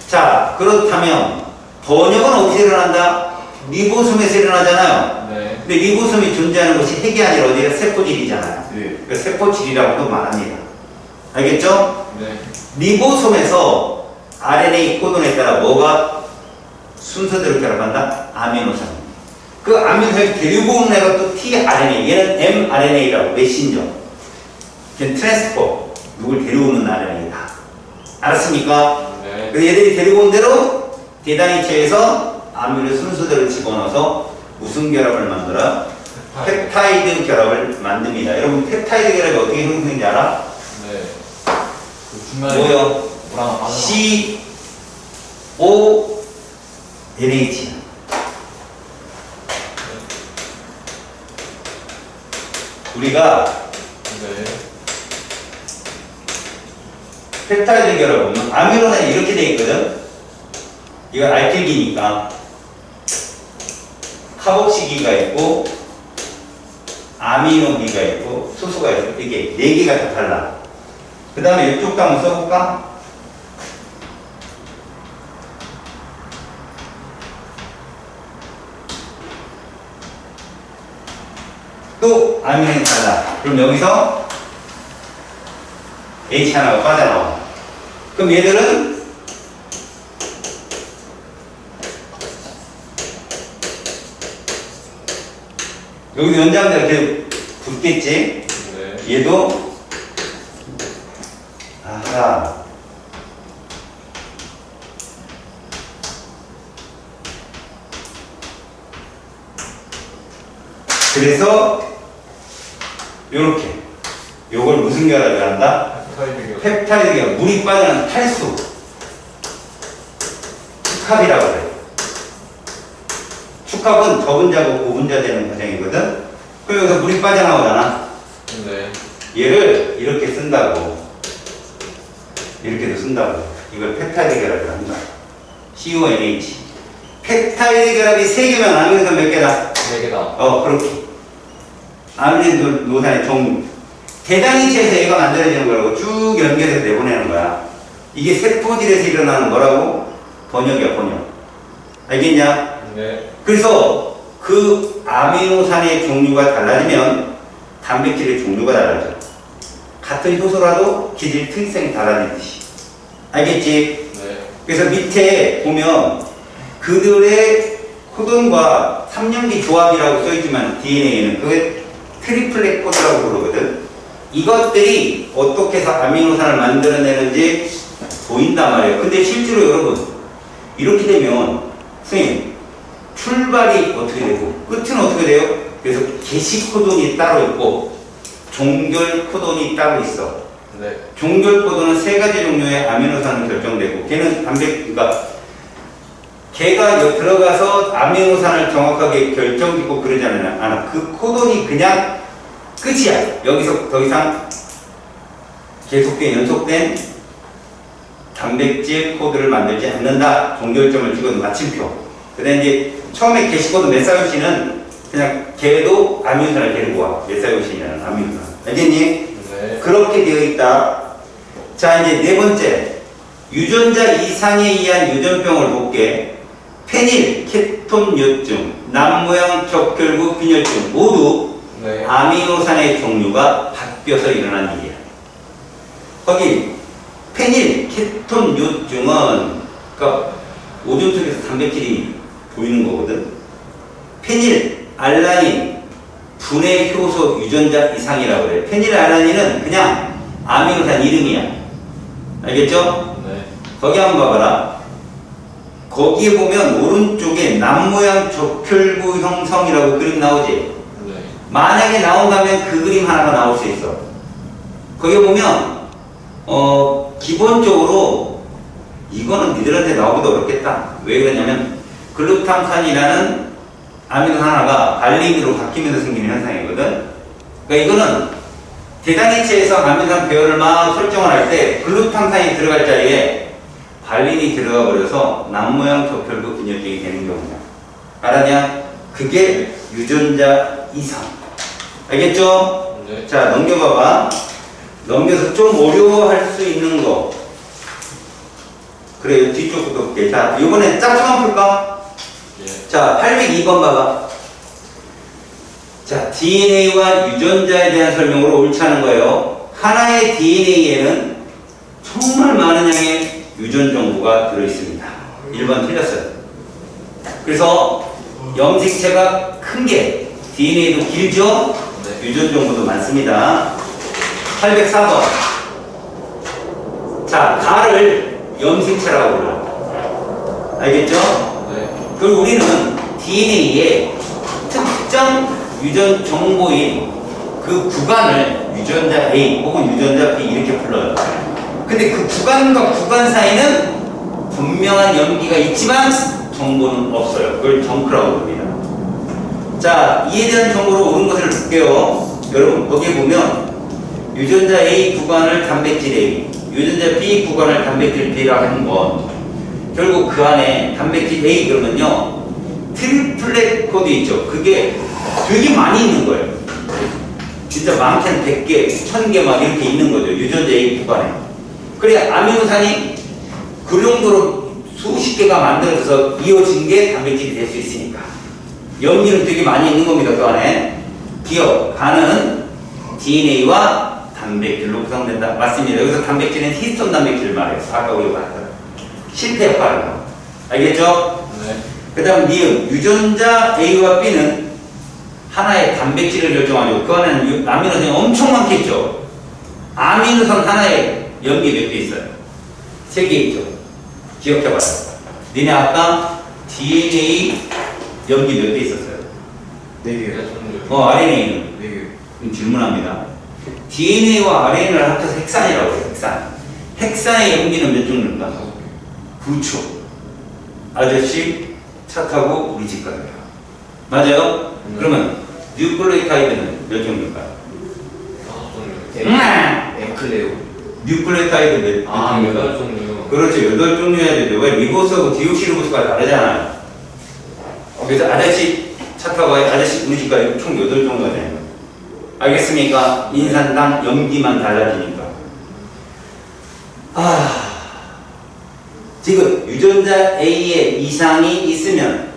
자, 그렇다면 번역은 어떻게 일어난다? 리보솜에서 일어나잖아요. 네. 근데 리보솜이 존재하는 것이 핵이 아니라 어디가 세포질이잖아요. 네. 그러니까 세포질이라고도 말합니다. 알겠죠? 네. 리보솜에서 RNA 코돈에 따라 뭐가 순서대로 결합한다? 아미노산. 그 아미노산을 데리고 오는 애가 또 tRNA. 얘는 mRNA라고 메신저. 걔는 트랜스포. 누굴 데려오는 RNA다. 알았습니까? 네. 그래서 얘들이 데리고 온 대로 대단위체에서 아미노 순서대로 집어넣어서 무슨 결합을 만들어? 펩타이드 결합을 만듭니다. 여러분 펩타이드 결합이 어떻게 형성되는지 알아? 네. 그 중간에 뭐요? 뭐랑 빠져? CONH. 우리가 네. 펩타이드 결합 보면 아미노산이 이렇게 돼 있거든. 이건 알킬기니까 카복시기가 있고 아미노기가 있고 수소가 있고 이렇게 4개가 다 달라. 그 다음에 이쪽도 한번 써볼까? 또 아미노는 달라. 그럼 여기서 H 하나가 빠져나와. 그럼 얘들은 여기 연장대가 이렇게 붙겠지? 네. 얘도 아하. 그래서 요렇게 요걸 무슨 결합을 한다? 펩타이드 결합. 물이 빠져나가는 탈수 축합이라고 그래. 축합은 저분자고 고분자 되는 과정이거든. 그럼 여기서 물이 빠져나오잖아. 네. 얘를 이렇게 쓴다고. 이렇게도 쓴다고. 이걸 펩타이드 결합을 한다. CONH. 펩타이드 결합이 3개면 아미노산 몇 개다? 4개다. 그렇게. 아미노산의 종류. 대장이체에서 얘가 만들어지는 거라고 쭉 연결해서 내보내는 거야. 이게 세포질에서 일어나는 거라고? 번역이야, 번역. 알겠냐? 네. 그래서 그 아미노산의 종류가 달라지면 단백질의 종류가 달라져. 같은 효소라도 기질 특성이 달라지듯이. 알겠지? 네. 그래서 밑에 보면 그들의 코돈과 3연기 조합이라고 써있지만 DNA에는 그게 트리플렛 코드라고 부르거든. 이것들이 어떻게 해서 아미노산을 만들어내는지 보인단 말이에요. 근데 실제로 여러분 이렇게 되면 선생님 출발이 어떻게 되고 끝은 어떻게 돼요? 그래서 게시 코돈이 따로 있고 종결 코돈이 따로 있어. 네. 종결 코돈은 3가지 종류의 아미노산으로 결정되고 걔는 그러니까 걔가 들어가서 아미노산을 정확하게 결정짓고 그러지 않아. 그 코돈이 그냥 끝이야. 여기서 더 이상 계속된 연속된 단백질 코드를 만들지 않는다. 종결점을 찍어도 마침표. 그다음에 이제 처음에 게시코드 메사요신은 그냥 걔도 아미노산을 데리고 와. 메사요신이라는 아미노산. 알겠니? 네. 그렇게 되어 있다. 자, 이제 4번째. 유전자 이상에 의한 유전병을 볼게. 페닐, 케톤 요증, 남모양 적혈구 빈혈증 모두 네. 아미노산의 종류가 바뀌어서 일어난 일이야. 거기 페닐, 케톤 요증은 그러니까 오줌 속에서 단백질이 보이는 거거든. 페닐, 알라닌, 분해 효소 유전자 이상이라고 그래. 페닐, 알라닌은 그냥 아미노산 이름이야. 알겠죠? 네. 거기 한번 봐봐라. 거기에 보면 오른쪽에 남모양 적혈구 형성이라고 그림 나오지? 네. 만약에 나온다면 그 그림 하나가 나올 수 있어. 거기 보면 기본적으로 이거는 니들한테 나오기도 어렵겠다. 왜 그러냐면 글루탐산이라는 아미노산 하나가 발린으로 바뀌면서 생기는 현상이거든. 그러니까 이거는 대장이체에서 아미노산 배열을 막 설정을 할 때 글루탐산이 들어갈 자리에 발린이 들어가 버려서 남모양 적혈구 빈혈증이 되는 경우냐. 알았냐? 그게 유전자 이상. 알겠죠? 네. 자, 넘겨봐봐. 넘겨서 좀 어려워할 수 있는 거. 그래, 뒤쪽부터 볼게. 자, 이번엔 짝퉁만 풀까? 예. 자, 802번 봐봐. 자, DNA와 유전자에 대한 설명으로 옳지 않은 거예요. 하나의 DNA에는 정말 많은 양의 유전 정보가 들어있습니다. 1번 틀렸어요. 그래서 염색체가 큰 게 DNA도 길죠? 네. 유전 정보도 많습니다. 804번. 자, 가를 염색체라고 불러. 알겠죠? 네. 그리고 우리는 DNA의 특정 유전 정보인 그 구간을 유전자 A 혹은 유전자 B 이렇게 불러요. 근데 그 구간과 구간 사이는 분명한 연기가 있지만 정보는 없어요. 그걸 정크라고 부릅니다. 자, 이에 대한 정보로 옳은 것을 볼게요. 여러분 거기에 보면 유전자 A 구간을 단백질 A, 유전자 B 구간을 단백질 B라고 하는 건 결국 그 안에 단백질 A 그러면요 트리플렛 코드 있죠. 그게 되게 많이 있는 거예요. 진짜 많게는 100개, 1000개 막 이렇게 있는 거죠. 유전자 A 구간에. 그래 아미노산이 그 정도로 수십 개가 만들어져서 이어진 게 단백질이 될 수 있으니까. 염기는 되게 많이 있는 겁니다. 그 안에. 기억, 간은 DNA와 단백질로 구성된다. 맞습니다. 여기서 단백질은 히스톤 단백질을 말해요. 아까 우리가 봤던 실태 역할을. 알겠죠? 네. 그 다음 니은, 유전자 A와 B는 하나의 단백질을 결정하죠. 그 안에는 아미노산이 엄청 많겠죠. 아미노산 하나에 염기 몇 개 있어요? 3개 있죠. 기억해봐요. 니네 아까 DNA 염기 몇 개 있었어요? 4개. RNA는? 4개. 그럼 질문합니다. DNA와 RNA를 합쳐서 핵산이라고 해요. 핵산. 핵산의 염기는 몇 종류인가? 9초. 아저씨 차 타고 우리 집 가요. 맞아요? 그러면 뉴클레오타이드는 몇 종류일까? 5종류. 엠클레오. 뉴클레오타이드 몇 아, 종류일까? 8종류. 그렇죠. 8종류여야 되죠. 왜? 리보스하고 디오시리보스가 다르잖아요. 그래서 아저씨 차 타고 가요. 아저씨 우리 집 가요. 총 8종류가 되는 거예요. 알겠습니까? 인산당 염기만 달라지니까. 지금 유전자 A에 이상이 있으면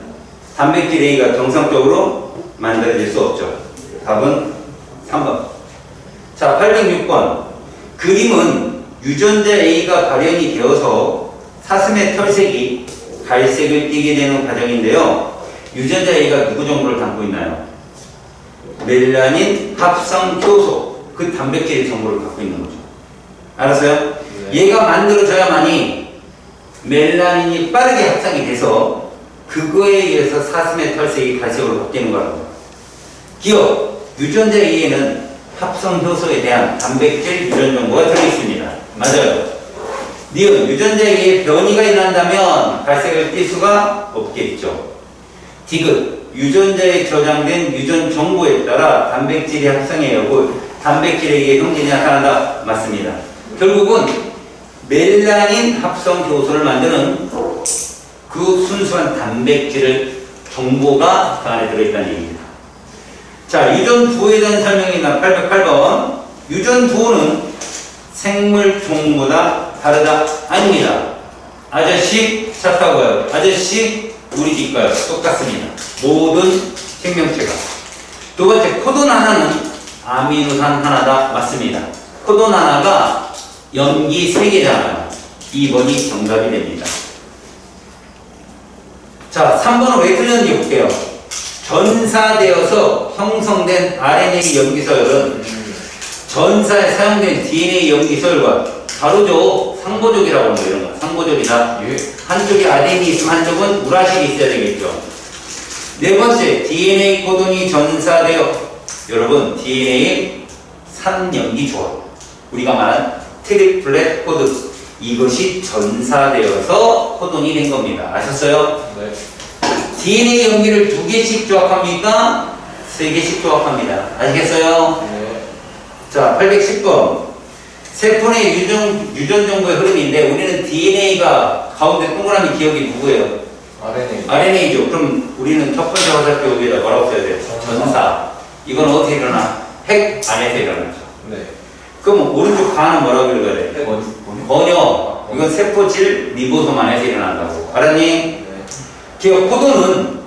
단백질 A가 정상적으로 만들어질 수 없죠. 답은 3번. 자, 806번. 그림은 유전자 A가 발현이 되어서 사슴의 털색이 갈색을 띠게 되는 과정인데요. 유전자 A가 누구 정보를 담고 있나요? 멜라닌 합성 효소, 그 단백질의 정보를 갖고 있는 거죠. 알았어요? 네. 얘가 만들어져야만이 멜라닌이 빠르게 합성이 돼서 그거에 의해서 사슴의 털색이 갈색으로 바뀌는 거라고. 기억, 유전자 A에는 합성 효소에 대한 단백질 유전 정보가 들어있습니다. 맞아요. 니은, 유전자 A에 변이가 일어난다면 갈색을 띌 수가 없겠죠. 디귿, 유전자에 저장된 유전 정보에 따라 단백질의 합성의 여부, 단백질에 의해 형질이 나타난다. 맞습니다. 결국은 멜라닌 합성 효소를 만드는 그 순수한 단백질을 정보가 그 안에 들어있다는 얘기입니다. 자, 유전 부호에 대한 설명이나 808번. 유전 부호는 생물 종보다 다르다. 아닙니다. 아저씨 차 타고 가요. 아저씨 우리 집 가요. 똑같습니다. 모든 생명체가. 두 번째, 코돈 하나는 아미노산 하나다. 맞습니다. 코돈 하나가 염기 3개잖아요. 2번이 정답이 됩니다. 자, 3번은 왜 틀렸는지 볼게요. 전사되어서 형성된 RNA 염기서열은 전사에 사용된 DNA 염기서열과 다르죠. 상보족이라고 하는 거 이런 거. 상보족이다. 한쪽에 아덴이 있으면 한쪽은 우라실이 있어야 되겠죠. 네 번째, DNA 코돈이 전사되어, 여러분 DNA 산염기 조합, 우리가 말한 트리플렛 코드, 이것이 전사되어서 코돈이 된 겁니다. 아셨어요? 네. DNA 염기를 2개씩 조합합니까? 3개씩 조합합니다. 아시겠어요? 네. 자, 810번. 세포 내 유전 정보의 흐름인데 우리는 DNA가 가운데 동그라미 기억이 누구예요? RNA. RNA죠. 그럼 우리는 첫 번째 화살표 위에다 뭐라고 써야 돼요? 전사. 이건 어떻게 일어나? 핵 안에서 일어나죠. 네. 그럼 오른쪽 가는 뭐라고 읽어야 돼? 번역. 이건 세포질 리보솜 안에서 일어난다고. 알았니? 네. 기억 코돈은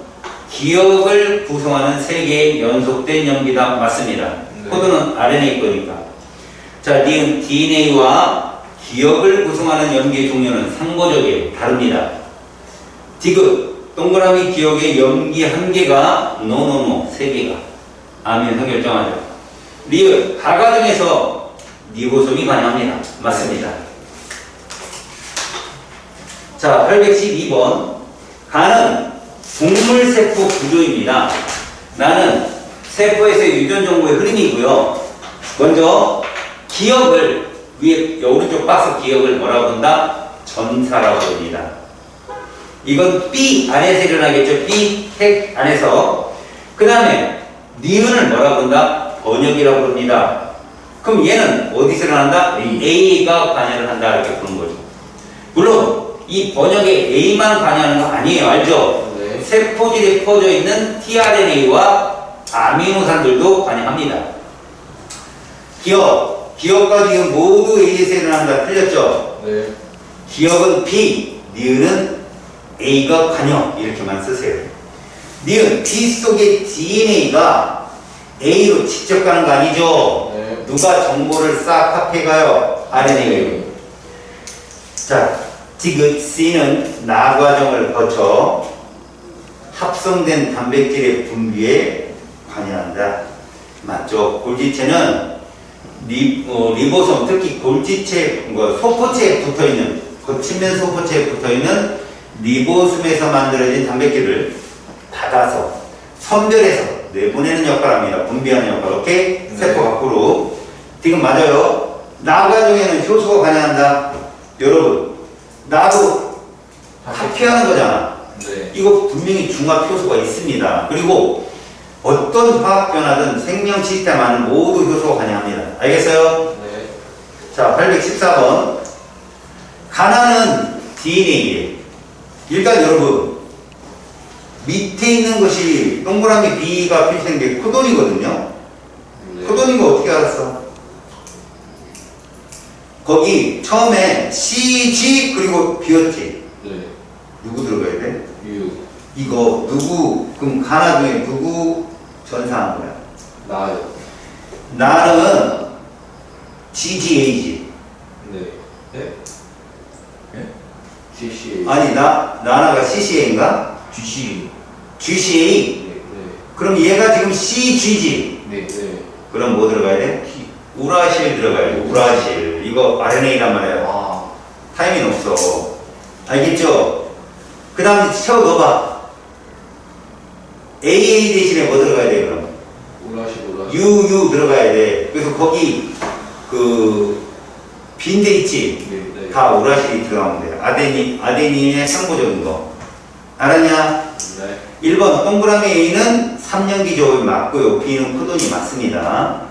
기억을 구성하는 3개의 연속된 염기다. 맞습니다. 네. 코돈은 RNA 거니까. 자, 니은 DNA와 기억을 구성하는 염기의 종류는 상보적이에요. 다릅니다. 디귿, 동그라미 기억의 염기 1개가 노노노 3개가 아미노산 결정하죠. 리을, 가 과정에서 리보솜이 관여합니다. 맞습니다. 자, 812번. 가는 동물세포 구조입니다. 나는 세포에서의 유전 정보의 흐름이고요. 먼저 기억을 위에 오른쪽 박스 기억을 뭐라고 한다? 전사라고 합니다. 이건 B 안에서 일어나겠죠. B 핵 안에서. 그 다음에 니은을 뭐라고 한다? 번역이라고 합니다. 그럼 얘는 어디서 일어난다? A가 관여를 한다 이렇게 보는 거죠. 물론 이 번역에 A만 관여하는 거 아니에요. 알죠? 네. 세포질에 퍼져 있는 tRNA와 아미노산들도 관여합니다. 기억과 지금 모두 A에서 일어난다. 틀렸죠? 네. 기억은 B, 니은은 A가 관여 이렇게만 쓰세요. 니은 B 속의 DNA가 A로 직접 가는 거 아니죠? 네. 누가 정보를 싹 합해가요? RNA. 자, 지금 C는 나 과정을 거쳐 합성된 단백질의 분비에 관여한다. 맞죠? 골지체는 리보솜, 특히 골지체, 소포체에 붙어있는, 거친면 소포체에 붙어있는 리보솜에서 만들어진 단백질을 받아서 선별해서 내보내는 역할을 합니다. 분비하는 역할. 오케이? 세포 밖으로. 지금 맞아요. 나 과정에는 효소가 관여한다. 여러분, 나도 합피하는 거잖아. 네. 이거 분명히 중합 효소가 있습니다. 그리고 어떤 화학 변화든 생명 시스템 안은 모두 효소가 관여합니다. 알겠어요? 네. 자, 814번. 가나는 DNA예요. 일단 여러분, 밑에 있는 것이 동그라미 B가 표시된 게 코돈이거든요. 네. 코돈인 거 어떻게 알았어? 거기 처음에 CG 그리고 B였지. 네. 누구 들어가야 돼? U. 이거 누구, 그럼 가나 중에 누구 전사한 거야? 나요. 나는 GGA지. 네. 네? 네? GC. 아니, 나나가 CCA인가? GC. GCA? 네. 그럼 얘가 지금 CG지. 네. 네. 그럼 뭐 들어가야 돼? 우라실 들어가야 돼. 우라실. 이거 RNA란 말이야. 아. 타이밍 없어. 알겠죠? 그 다음에 채워 넣어봐. AA 대신에 뭐 들어가야 돼, 그럼? 우라시. UU 들어가야 돼. 그래서 거기 빈데 있지? 네. 네. 다 우라실이 들어가면 돼. 아데닌의 상호적인 거. 알았냐? 네. 1번 동그라미 A는 3년기 조업이 맞고요. B는 코돈이 맞습니다.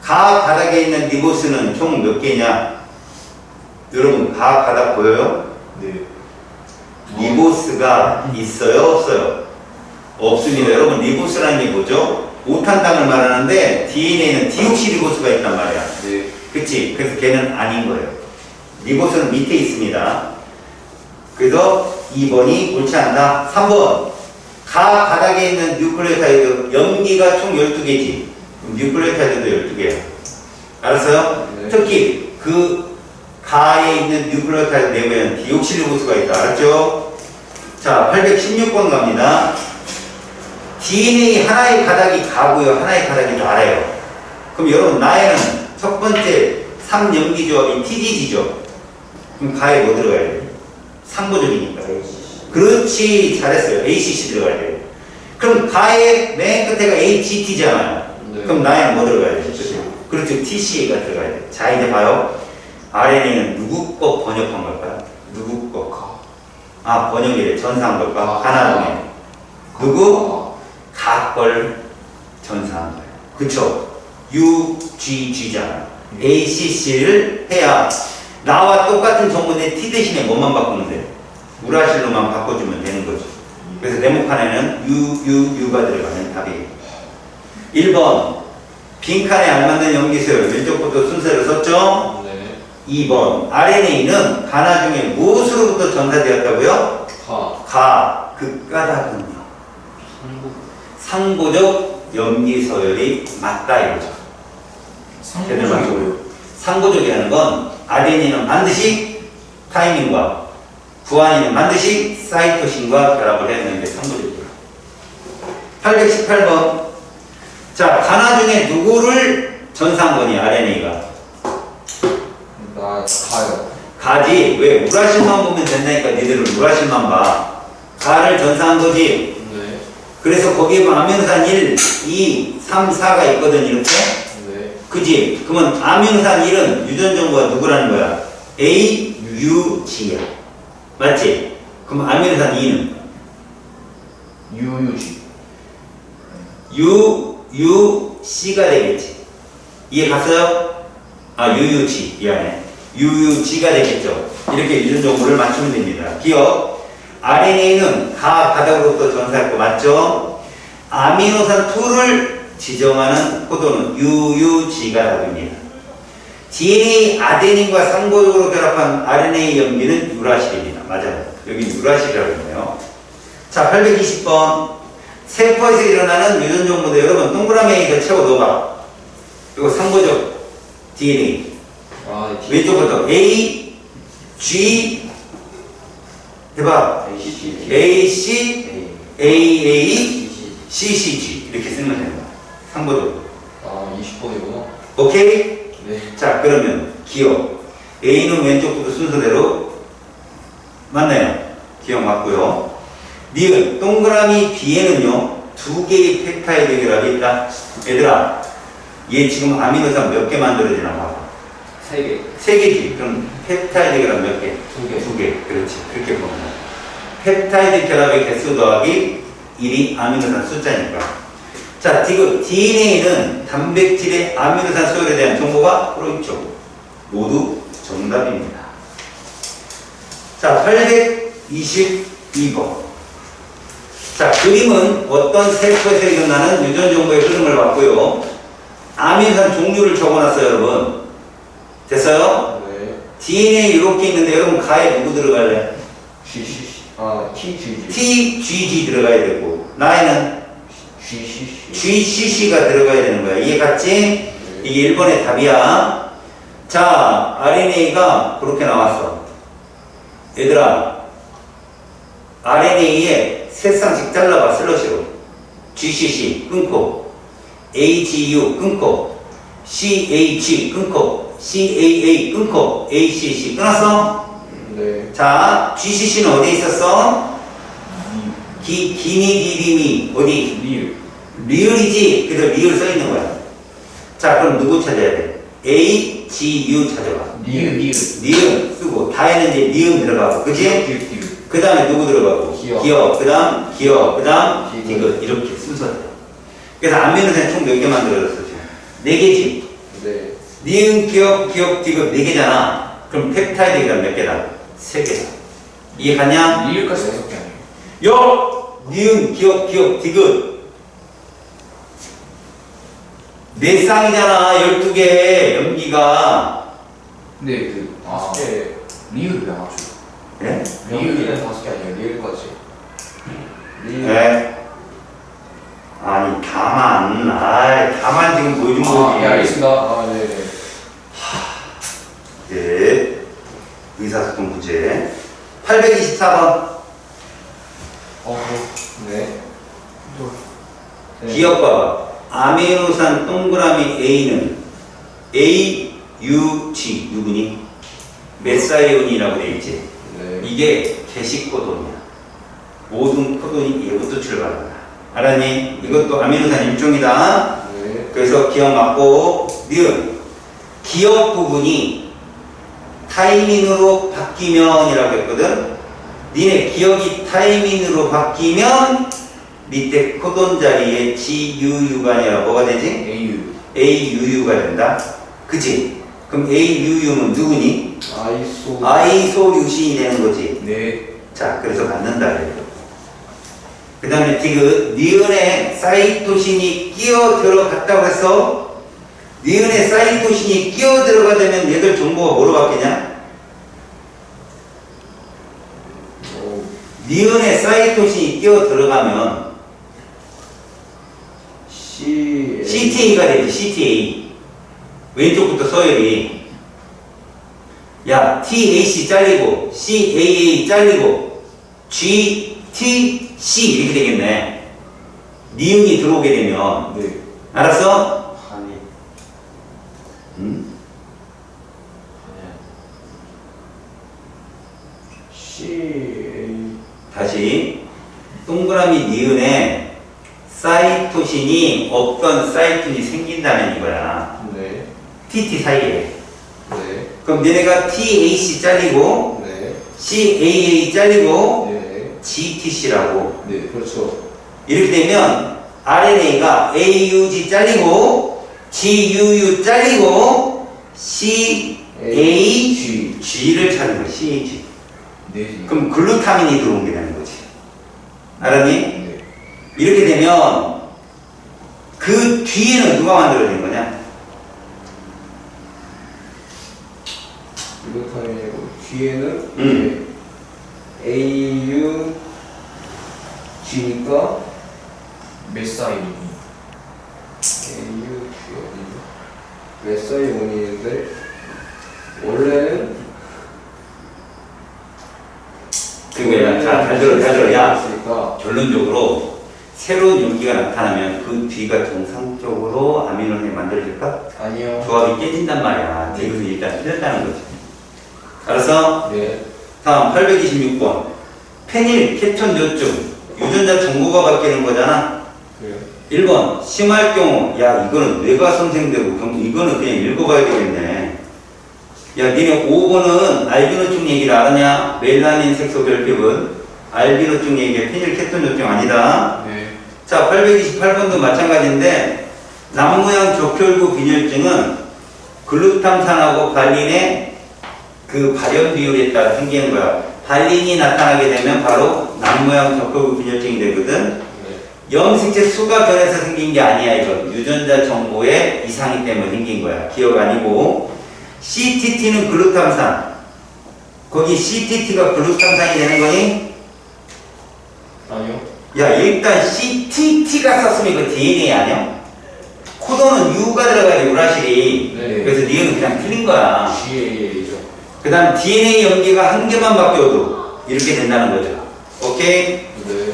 가 바닥에 있는 리보스는 총 몇 개냐? 여러분, 가 바닥 보여요? 네. 리보스가 있어요? 없어요? 없습니다. 여러분, 리보스라는 게 뭐죠? 오탄당을 말하는데 DNA는 디옥시리보스가 있단 말이야. 네. 그치? 그래서 걔는 아닌 거예요. 리보스는 밑에 있습니다. 그래서 2번이 옳지 않다. 3번. 가 바닥에 있는 뉴클레오타이드 염기가 총 12개지. 뉴클레오타이드도 12개야. 알았어요? 네. 특히 그 가에 있는 뉴클레오타이드 내부에는 디옥시리보스가 있다. 알았죠? 자, 816번 갑니다. DNA 하나의 가닥이 가고요. 하나의 가닥이 나래요. 그럼 여러분, 나에는 첫 번째 3염기조합이 TGG죠. 그럼 가에 뭐 들어가야 돼요? 상보적이니까. 그렇지, 잘했어요. ACC 들어가야 돼요. 그럼 가의 맨 끝에가 HT잖아요. 네. 그럼 나에는 뭐 들어가야 돼요? 그렇죠, TCA가 들어가야 돼요. 자, 이제 봐요. RNA는 누구 거 번역한 걸까요? 누구 거? 아, 번역이래. 전사한 걸까? 가나 중에. 누구? 가걸 전사한 거예요. 그쵸? UGG잖아요. ACC를 해야 나와 똑같은 정보인데 T 대신에 뭐만 바꾸면 돼요? 우라실로만 바꿔주면 되는 거죠. 그래서 네모칸에는 U가 들어가는 답이에요. 1번 빈칸에 알맞는 염기수열 왼쪽부터 순서를 썼죠? 네. 2번 RNA는 가나 중에 무엇으로부터 전사되었다고요? 가. 그 까닭은요? 상보적 염기서열이 맞다 이거죠. 제대로 맞고요. 상보적이라는 건 아데닌은 반드시 타이밍과 구아닌은 반드시 사이토신과 결합을 해야 되는 게 상보적이에요. 818번. 자, 가나 중에 누구를 전사한 거니, RNA가? 나 가요. 가지. 왜? 우라실만 보면 된다니까 니들은 우라실만 봐. 가를 전사한 거지. 네. 그래서 거기에 보면 아미노산 1, 2, 3, 4가 있거든, 이렇게. 네. 그지? 그러면 아미노산 1은 유전 정보가 누구라는 거야? A, U, G야. 맞지? 그럼 아미노산 2는? UUG. U, C가 되겠지. 이해 갔어요? 아, U, G. 미안해. U, G가 되겠죠. 이렇게 유전 정보를 맞추면 됩니다. 기억. RNA는 가 바닥으로부터 전사할 거 맞죠? 아미노산 2를 지정하는 코드는 UUG가 답입니다. DNA 아데닌과 상보적으로 결합한 RNA 염기는 유라실입니다. 맞아요. 여기 유라실이라고 했네요. 자, 820번. 세포에서 일어나는 유전 정보도 여러분 동그라미 A를 채워 넣어봐. 이거 상보적 DNA. 아, 왼쪽부터 A, G 해봐. AC A, C, A A, A, CC C, C, G 이렇게 쓰면 되는 거야. 상보적. 아, 20번이구나. 오케이? 네. 자, 그러면 기억. A는 왼쪽부터 순서대로 맞나요? 기억 맞고요. 니은 동그라미 B에는요 2개의 펩타이드 결합이 있다. 얘들아, 얘 지금 아미노산 몇 개 만들어지나 봐봐. 3개. 3개지. 그럼 펩타이드 결합 몇 개? 2개. 2개. 그렇지. 그렇게 보면 펩타이드 결합의 개수 더하기 1이 아미노산 숫자니까. 자, 지금 DNA는 단백질의 아미노산 소열에 대한 정보가 들어있죠. 모두 정답입니다. 자, 822번. 자, 그림은 어떤 세포에서 일어나는 유전 정보의 흐름을 봤고요. 아미노산 종류를 적어놨어요, 여러분. 됐어요? 네. DNA 이렇게 있는데 여러분 가에 누구 들어갈래? GCC. 아, TGG. TGG 들어가야 되고 나에는 GCC. GCC가 들어가야 되는 거야. 이해 갔지? 이게 1번의 답이야. 자, RNA가 그렇게 나왔어. 얘들아, RNA에 세 쌍씩 잘라봐, 슬러시로. GCC 끊고, AGU 끊고, CH 끊고, CAA 끊고, ACC 끊었어? 네. 자, GCC는 어디에 있었어? 기니디림이 어디? 리을. 리을이지. 그래서 리을 써있는 거야. 자, 그럼 누구 찾아야 돼? A, G, U 찾아봐. 리을. 니은 쓰고 다에는 이제 니은 들어가고, 그지? 디귿. 그 다음에 누구 들어가고? 기억. 그 다음 기억, 그 다음 디귿. 디귿. 이렇게 순서대로. 그래서 아미노산 총 몇 개 만들어졌어 지금? 4개지. 네. 니은, 기억, 디귿 4개잖아. 그럼 펩타이드가 몇 개다? 3개다. 이해 갔냐? 리을까지 6개 아니에요? 요! 니은, 기억, 디귿. 4쌍이잖아, 12개, 염기가. 근데 그, 아, 5개. 리을을 왜 맞춰? 네? 리을은 5개 아니에요. 리을까지. 리을. 네. 아니, 다만 지금 보여준 거지. 아, 예, 알겠습니다. 아, 네네. 네. 의사소통 부재. 824번. 네. 네. 기억 봐봐. 아미노산 동그라미 A는 A, U, G 누구니? 메사이온이라고 돼 있지. 네. 이게 게시 코돈이야. 모든 코돈이 얘부터 출발한다. 알았니? 이것도 아미노산 일종이다. 네. 그래서 기억 맞고 니은 기억 부분이 타이밍으로 바뀌면이라고 했거든. 니네 기억이 타이밍으로 바뀌면 밑에 코돈 자리에 GUU가 아니라 뭐가 되지? AU. AUU가 된다. 그치? 그럼 AUU는 누구니? 아이소. 아이소류신이 되는 거지. 네. 자, 그래서 갖는다 그래요. 그 다음에 디귿, 니은에 사이토신이 끼어 들어갔다고 해서 니은에 사이토신이 끼어 들어가되면 얘들 정보가 뭐로 바뀌냐? 니은에 사이토신이 끼어 들어가면 CTA가 되지, CTA. 왼쪽부터 서열이. 야, TAC 잘리고, CAA 잘리고, GTC 이렇게 되겠네. 니은이 들어오게 되면. 네. 알았어? 아니 응? C. 다시. 동그라미 니은에 사이토신이 없던 사이토신이 생긴다면 이거야. 네. TT 사이에. 네. 그럼 얘네가 TAC 잘리고, 네. CAA 잘리고, 네. GTC라고. 네. 그렇죠. 이렇게 되면 RNA가 AUG 잘리고, GUU 잘리고, CAG를 찾는 거야. CAG. 네. 그럼 글루타민이 들어오게 되는 거지. 알았니? 네. 이렇게 되면 그 뒤에는 누가 만들어진 거냐? 이렇다면 뒤에는 음. AU G니까 메사이 메사이 원인인데 원래는 그거야. 잘 들어. 야, 있으니까 결론적으로 새로운 용기가 나타나면 그 뒤가 정상적으로 아미노산이 만들어질까? 아니요. 조합이 깨진단 말이야. 이것은 일단 틀렸다는 거지. 알았어? 네. 다음 826번. 페닐 케톤 요증. 유전자 정보가 바뀌는 거잖아. 그래요? 1번 심할 경우. 야, 이거는 뇌가 손상되고 이거는 그냥 읽어봐야 되겠네. 야, 니네 5번은 알비노증 얘기를 알았냐? 멜라닌 색소 결핍은 알비노증 얘기야. 페닐 케톤 요증 아니다. 네. 자, 828번도 마찬가지인데 남모양 적혈구 빈혈증은 글루탐산하고 발린의 그 발현 비율에 따라 생기는 거야. 발린이 나타나게 되면 바로 남모양 적혈구 빈혈증이 되거든. 네. 염색체 수가 변해서 생긴 게 아니야. 이거 유전자 정보의 이상이 때문에 생긴 거야. 기억 아니고. CTT는 글루탐산. 거기 CTT가 글루탐산이 되는 거니? 아니요. 야, 일단 CTT가 썼으면 이거 DNA 아니야? 코도는 U가 들어가야 돼, 우라실이. 네. 그래서 니은 그냥 틀린 거야. GAA죠. 그 다음 DNA 연기가 한 개만 바뀌어도 이렇게 된다는 거죠. 오케이? 네.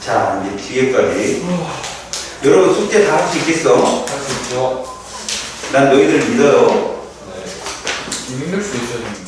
자, 이제 뒤에까지. 여러분 숙제 다 할 수 있겠어? 할 수 있죠. 난 너희들 믿어요. 네. 좀 힘들 수 있어요.